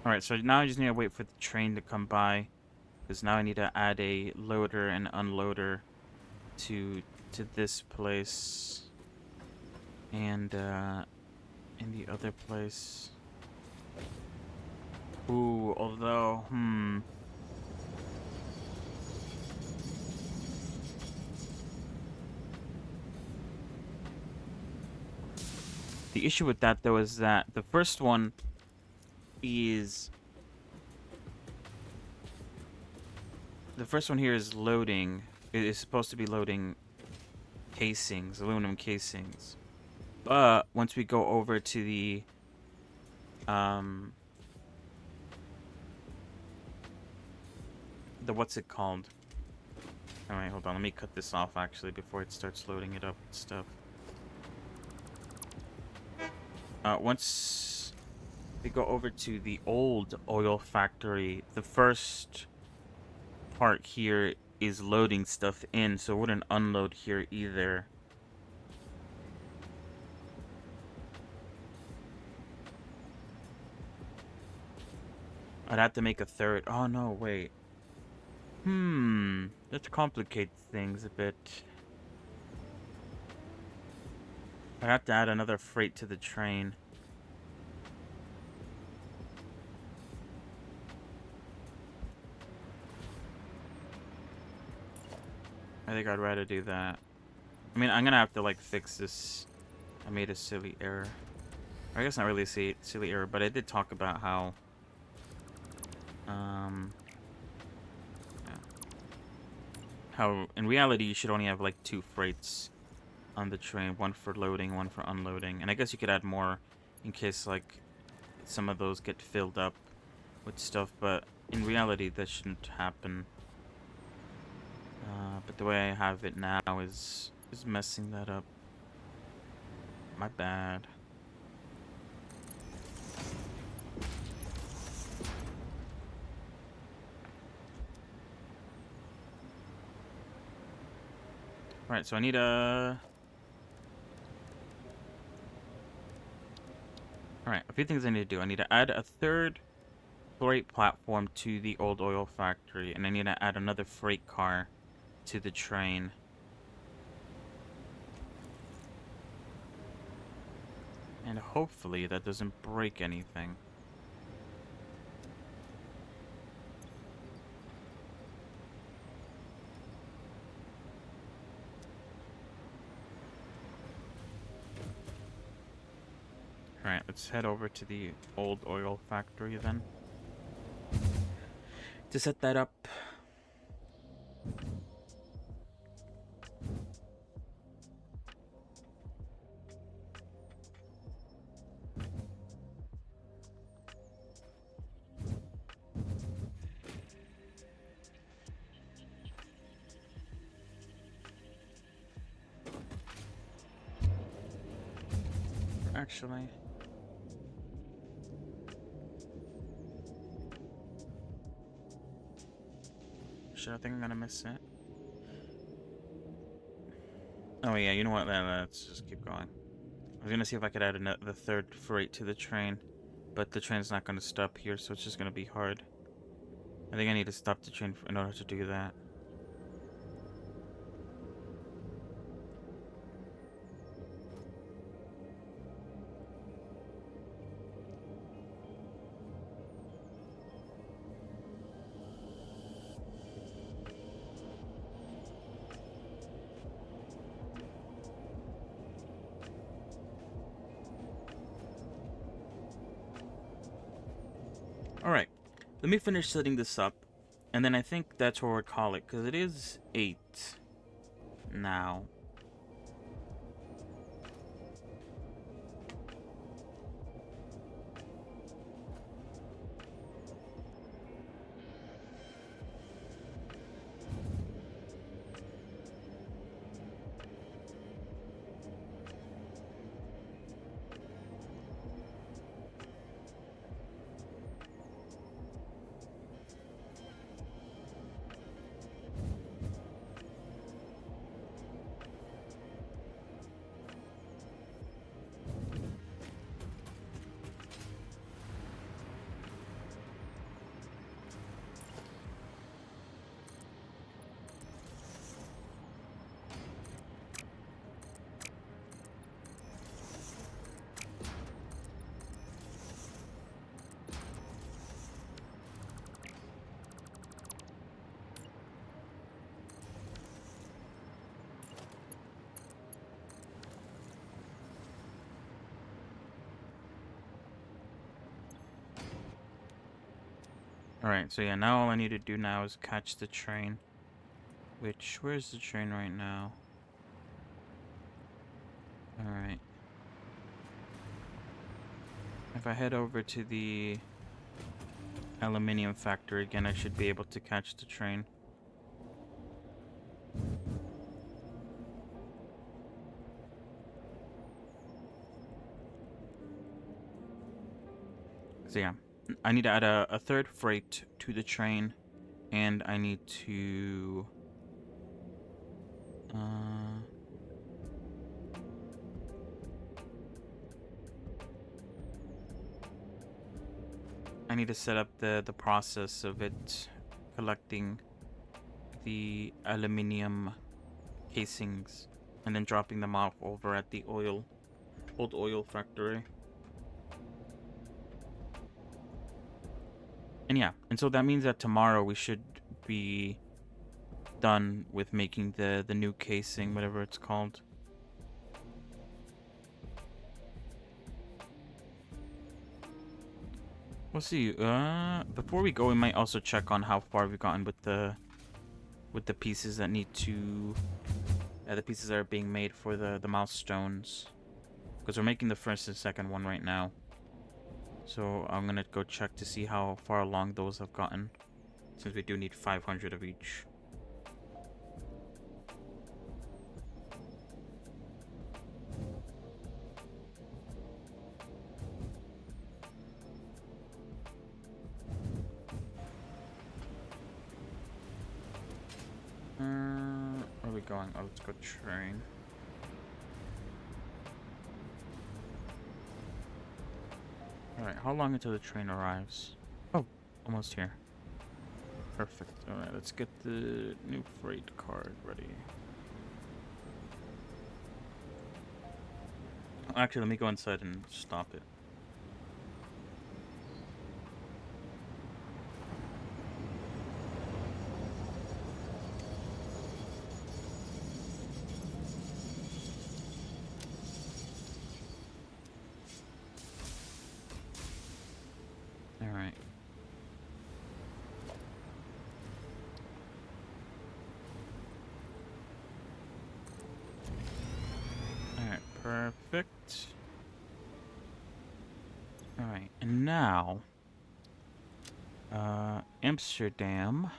Alright, so now I just need to wait for the train to come by. Because now I need to add a loader and unloader to this place. And in the other place. Ooh, although, The issue with that though is that the first one is here is loading. It is supposed to be loading casings, aluminum casings. But once we go over to the what's it called? Alright, hold on, let me cut this off actually before it starts loading it up and stuff. Once we go over to the old oil factory, the first part here is loading stuff in, so it wouldn't unload here either. I'd have to make a third. Oh no, wait. That complicates things a bit. I have to add another freight to the train. I think I'd rather do that. I mean, I'm gonna have to like fix this. I made a silly error. Or I guess not really a silly error, but I did talk about how yeah. How in reality you should only have like 2 freights on the train, one for loading, one for unloading. And I guess you could add more in case like some of those get filled up with stuff, but in reality that shouldn't happen. But the way I have it now is messing that up. My bad. Alright, so I need a... Alright, a few things I need to do. I need to add a 3rd freight platform to the old oil factory, and I need to add another freight car to the train. And hopefully that doesn't break anything. Alright, let's head over to the old oil factory then. To set that up. Actually, shit, I think I'm gonna miss it. Oh yeah, you know what? Let's just keep going. I was gonna see if I could add the 3rd freight to the train, but the train's not gonna stop here, so it's just gonna be hard. I think I need to stop the train in order to do that. Alright, let me finish setting this up, and then I think that's what we'll call it, because it is 8 now. Alright, so yeah, now all I need to do now is catch the train. Which, where's the train right now? Alright. If I head over to the aluminium factory again, I should be able to catch the train. So yeah, I need to add a 3rd freight to the train, and I need to set up the process of it collecting the aluminium casings and then dropping them off over at the old oil factory. And yeah, and so that means that tomorrow we should be done with making the new casing, whatever it's called. We'll see. Before we go, we might also check on how far we've gotten with the pieces that need to, the pieces that are being made for the milestones, because we're making the first and second one right now. So I'm gonna go check to see how far along those have gotten, since we do need 500 of each. Where are we going? Oh, let's go train. Alright, how long until the train arrives? Oh, almost here. Perfect. Alright, let's get the new freight card ready. Actually, let me go inside and stop it. Alright. Alright, perfect. Alright, and now Amsterdam,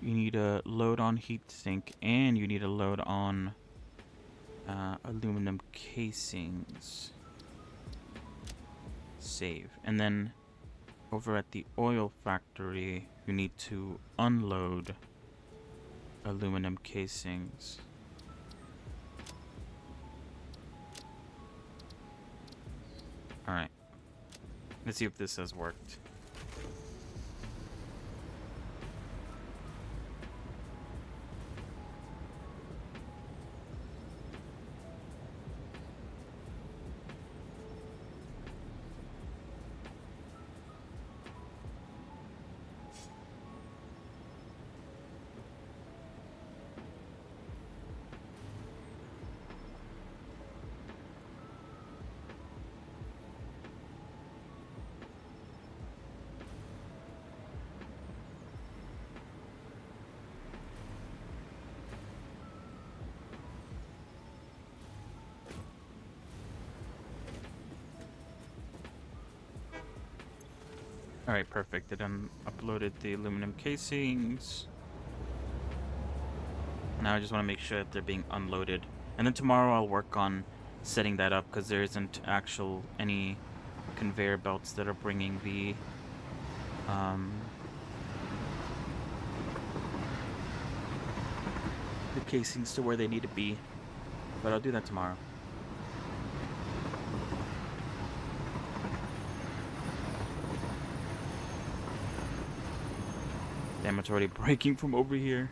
you need a load on heatsink and you need a load on aluminum casings. Save. And then over at the oil factory, you need to unload aluminum casings. Alright. Let's see if this has worked. Alright, perfect. It uploaded the aluminum casings. Now I just want to make sure that they're being unloaded. And then tomorrow I'll work on setting that up, because there isn't any conveyor belts that are bringing the casings to where they need to be. But I'll do that tomorrow. Damn, it's already breaking from over here.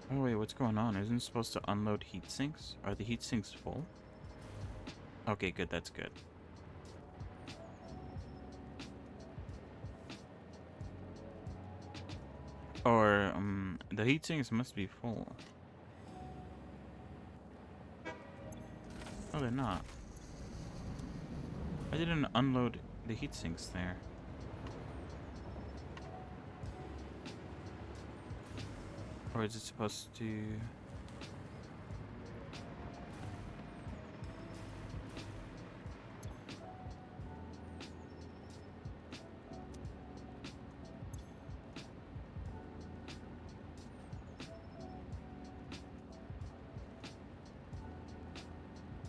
Oh wait, what's going on? Isn't it supposed to unload heat sinks? Are the heat sinks full? Okay, good, that's good. Or, the heat sinks must be full. Oh, they're not. I didn't unload the heat sinks there. Or is it supposed to...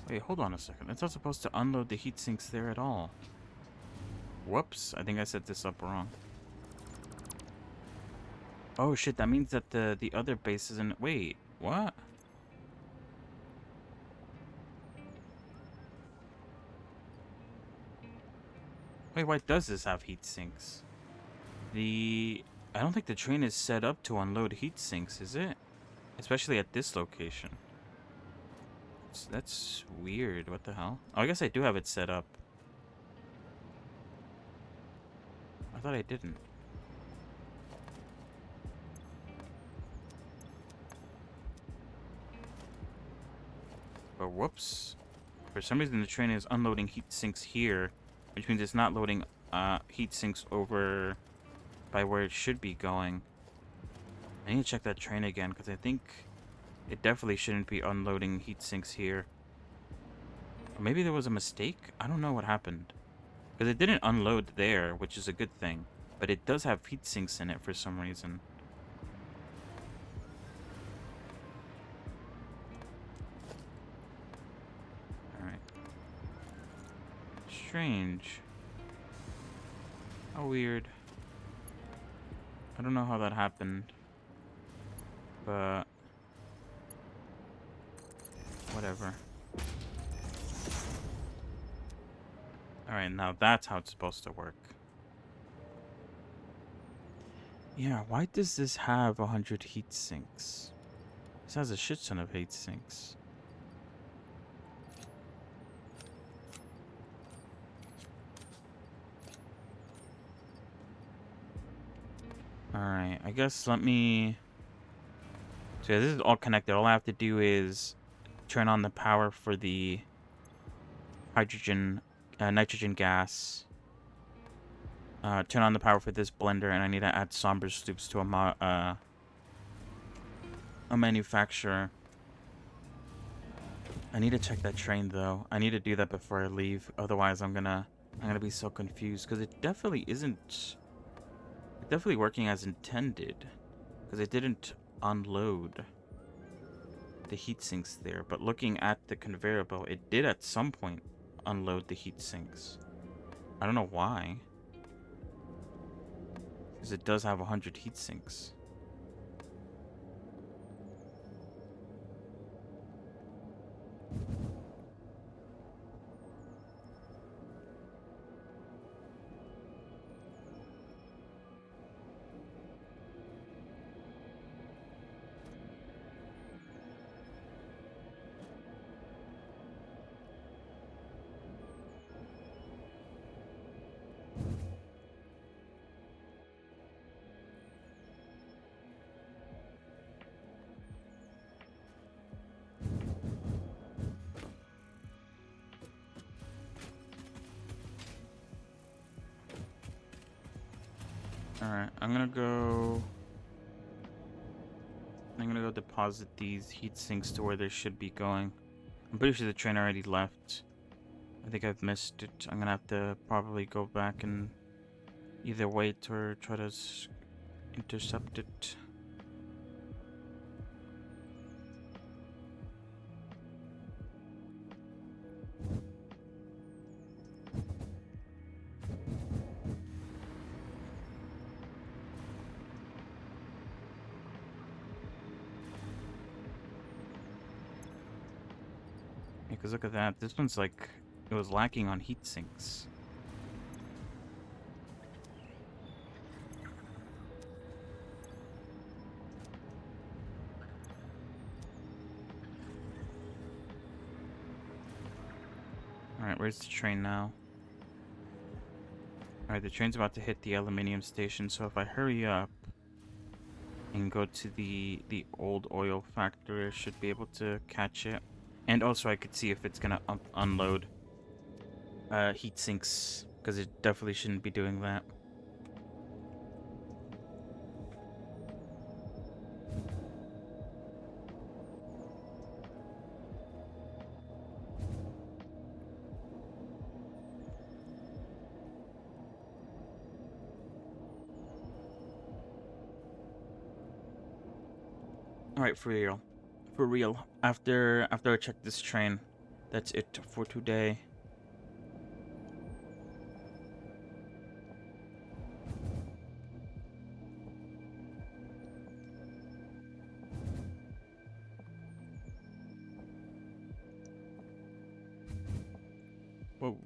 Wait, hold on a second. It's not supposed to unload the heat sinks there at all. Whoops, I think I set this up wrong. Oh shit, that means that the other base isn't... Wait, what? Wait, why does this have heat sinks? I don't think the train is set up to unload heat sinks, is it? Especially at this location. That's weird. What the hell? Oh, I guess I do have it set up. I thought I didn't. But whoops. For some reason the train is unloading heat sinks here, which means it's not loading heat sinks over by where it should be going. I need to check that train again, because I think it definitely shouldn't be unloading heat sinks here. Or maybe there was a mistake? I don't know what happened. Because it didn't unload there, which is a good thing. But it does have heat sinks in it for some reason. Alright. Strange. How weird. I don't know how that happened. But... whatever. Alright, now that's how it's supposed to work. Yeah, why does this have 100 heat sinks? This has a shit ton of heat sinks. Alright, I guess let me... So yeah, this is all connected. All I have to do is turn on the power for the hydrogen, nitrogen gas. Turn on the power for this blender, and I need to add Somber Stoops to a manufacturer. I need to check that train though. I need to do that before I leave. Otherwise, I'm gonna be so confused because it definitely isn't. It's definitely working as intended because it didn't unload the heat sinks there. But looking at the conveyor belt, it did at some point unload the heat sinks. I don't know why. Because it does have 100 heat sinks. Alright, I'm gonna go deposit these heat sinks to where they should be going. I'm pretty sure the train already left. I think I've missed it. I'm gonna have to probably go back and either wait or try to intercept it. Because look at that. This one's like, it was lacking on heat sinks. Alright, where's the train now? Alright, the train's about to hit the aluminium station, so if I hurry up and go to the old oil factory, I should be able to catch it. And also I could see if it's gonna unload heat sinks, because it definitely shouldn't be doing that. Alright, for real. For real. After I check this train, that's it for today. Whoa.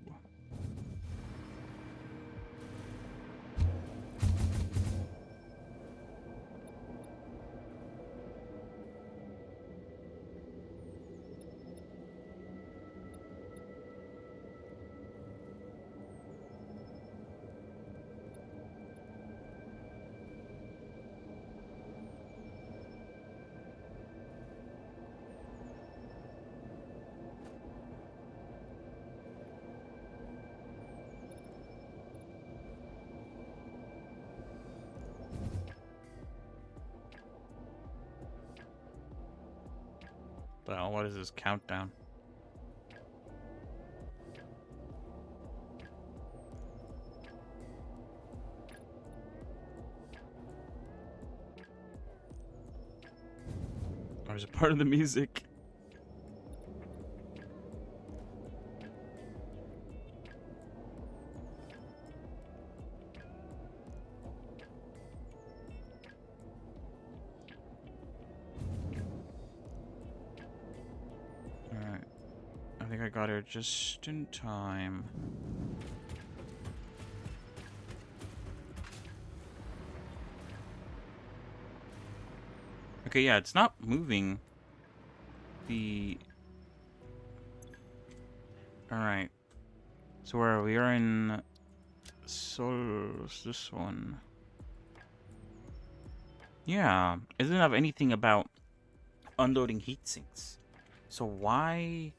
Well, what is this countdown? Or is it part of the music? Alright. I think I got here just in time. Okay, yeah, it's not moving. Alright. So where are we? We are in this one. Yeah. It doesn't have anything about unloading heat sinks. So why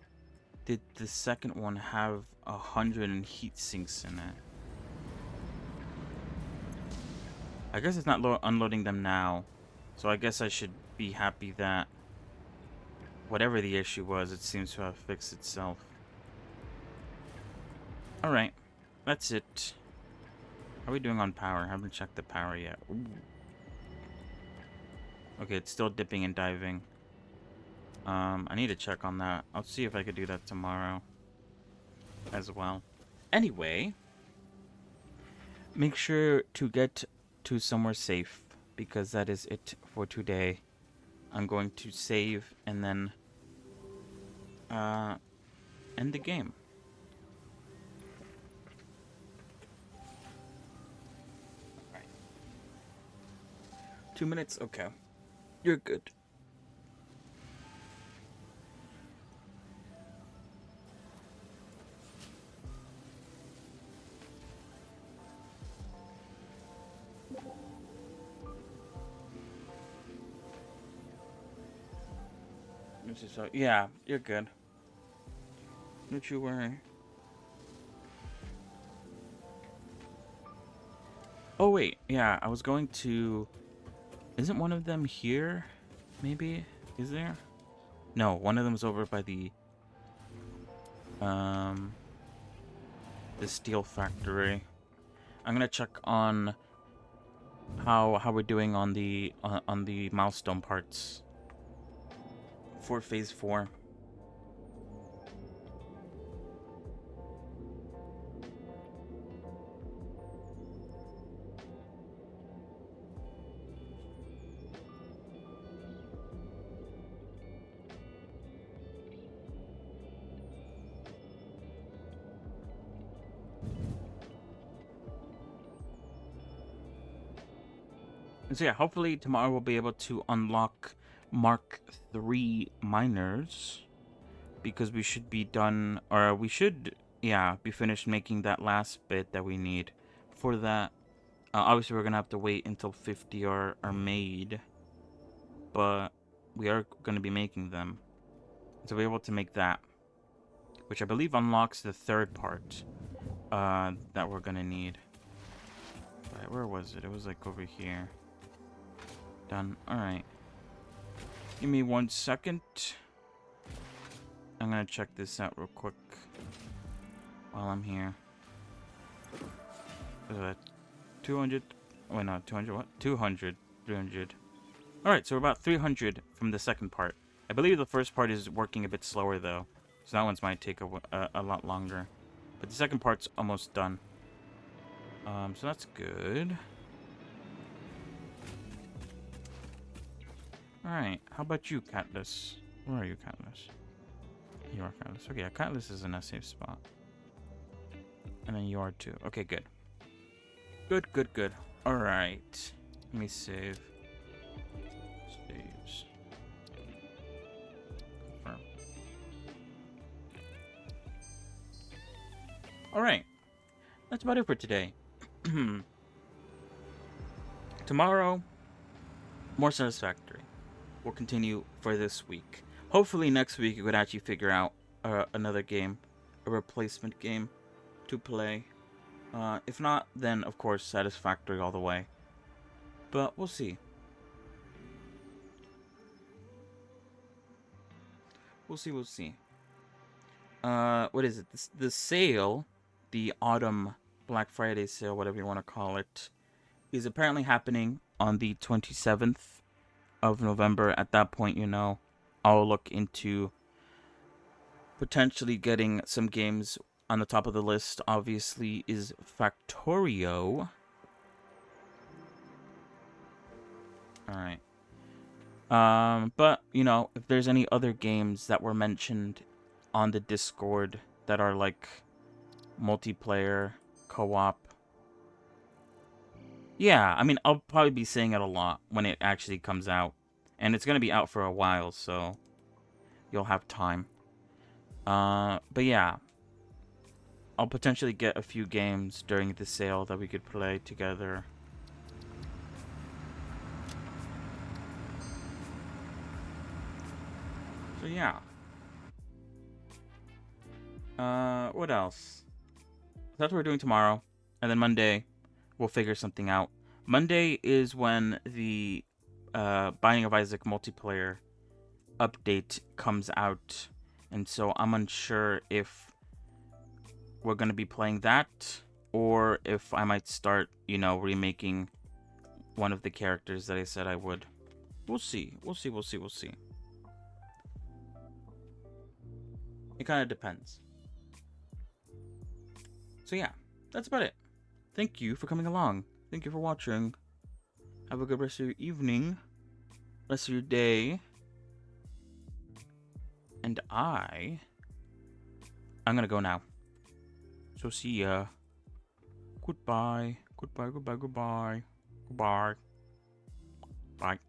did the second one have 100 heat sinks in it? I guess it's not unloading them now. So I guess I should be happy that whatever the issue was, it seems to have fixed itself. Alright, that's it. How are we doing on power? I haven't checked the power yet. Ooh. Okay, it's still dipping and diving. I need to check on that. I'll see if I could do that tomorrow as well. Anyway, make sure to get to somewhere safe, because that is it for today. I'm going to save and then end the game. Alright. 2 minutes? Okay. You're good. So, yeah, you're good. Don't you worry. Oh, wait. Yeah, I was going to... Isn't one of them here? Maybe? Is there? No, one of them's over by the steel factory. I'm gonna check on how we're doing on the milestone parts for phase 4. So yeah, hopefully tomorrow we'll be able to unlock Mark III miners, because we should be done, or we should, yeah, be finished making that last bit that we need for that. Obviously, we're gonna have to wait until 50 are made, but we are gonna be making them, so we're able to make that, which I believe unlocks the third part that we're gonna need. Right, where was it? It was like over here. Done. Alright. Give me 1 second. I'm gonna check this out real quick while I'm here. What is that? 200? Wait, no, 200 what? 200. 300. Alright, so we're about 300 from the second part. I believe the first part is working a bit slower, though. So that one's might take a lot longer. But the second part's almost done. So that's good. Alright, how about you, Catless? Where are you, Catless? You are Catless. Okay, yeah, Catless is in a safe spot. And then you are too. Okay, good. Good, good, good. Alright. Let me save. Saves. Confirm. Alright. That's about it for today. Tomorrow, more Satisfactory. We'll continue for this week. Hopefully next week you could actually figure out another game, a replacement game to play. If not, then of course Satisfactory all the way. But we'll see. We'll see, we'll see. What is it? The sale, the autumn Black Friday sale, whatever you want to call it, is apparently happening on the 27th of November. At that point, you know, I'll look into potentially getting some games. On the top of the list, obviously, is Factorio. Alright. But, you know, if there's any other games that were mentioned on the Discord that are like multiplayer, co-op. Yeah, I mean, I'll probably be saying it a lot when it actually comes out. And it's going to be out for a while, so you'll have time. But yeah. I'll potentially get a few games during the sale that we could play together. So yeah. What else? That's what we're doing tomorrow. And then Monday, we'll figure something out. Monday is when the Binding of Isaac multiplayer update comes out. And so I'm unsure if we're going to be playing that, or if I might start, you know, remaking one of the characters that I said I would. We'll see. We'll see, we'll see, we'll see. It kind of depends. So yeah, that's about it. Thank you for coming along. Thank you for watching. Have a good rest of your evening, rest of your day. And I'm gonna go now. So see ya. Goodbye. Goodbye, goodbye, goodbye. Goodbye. Bye.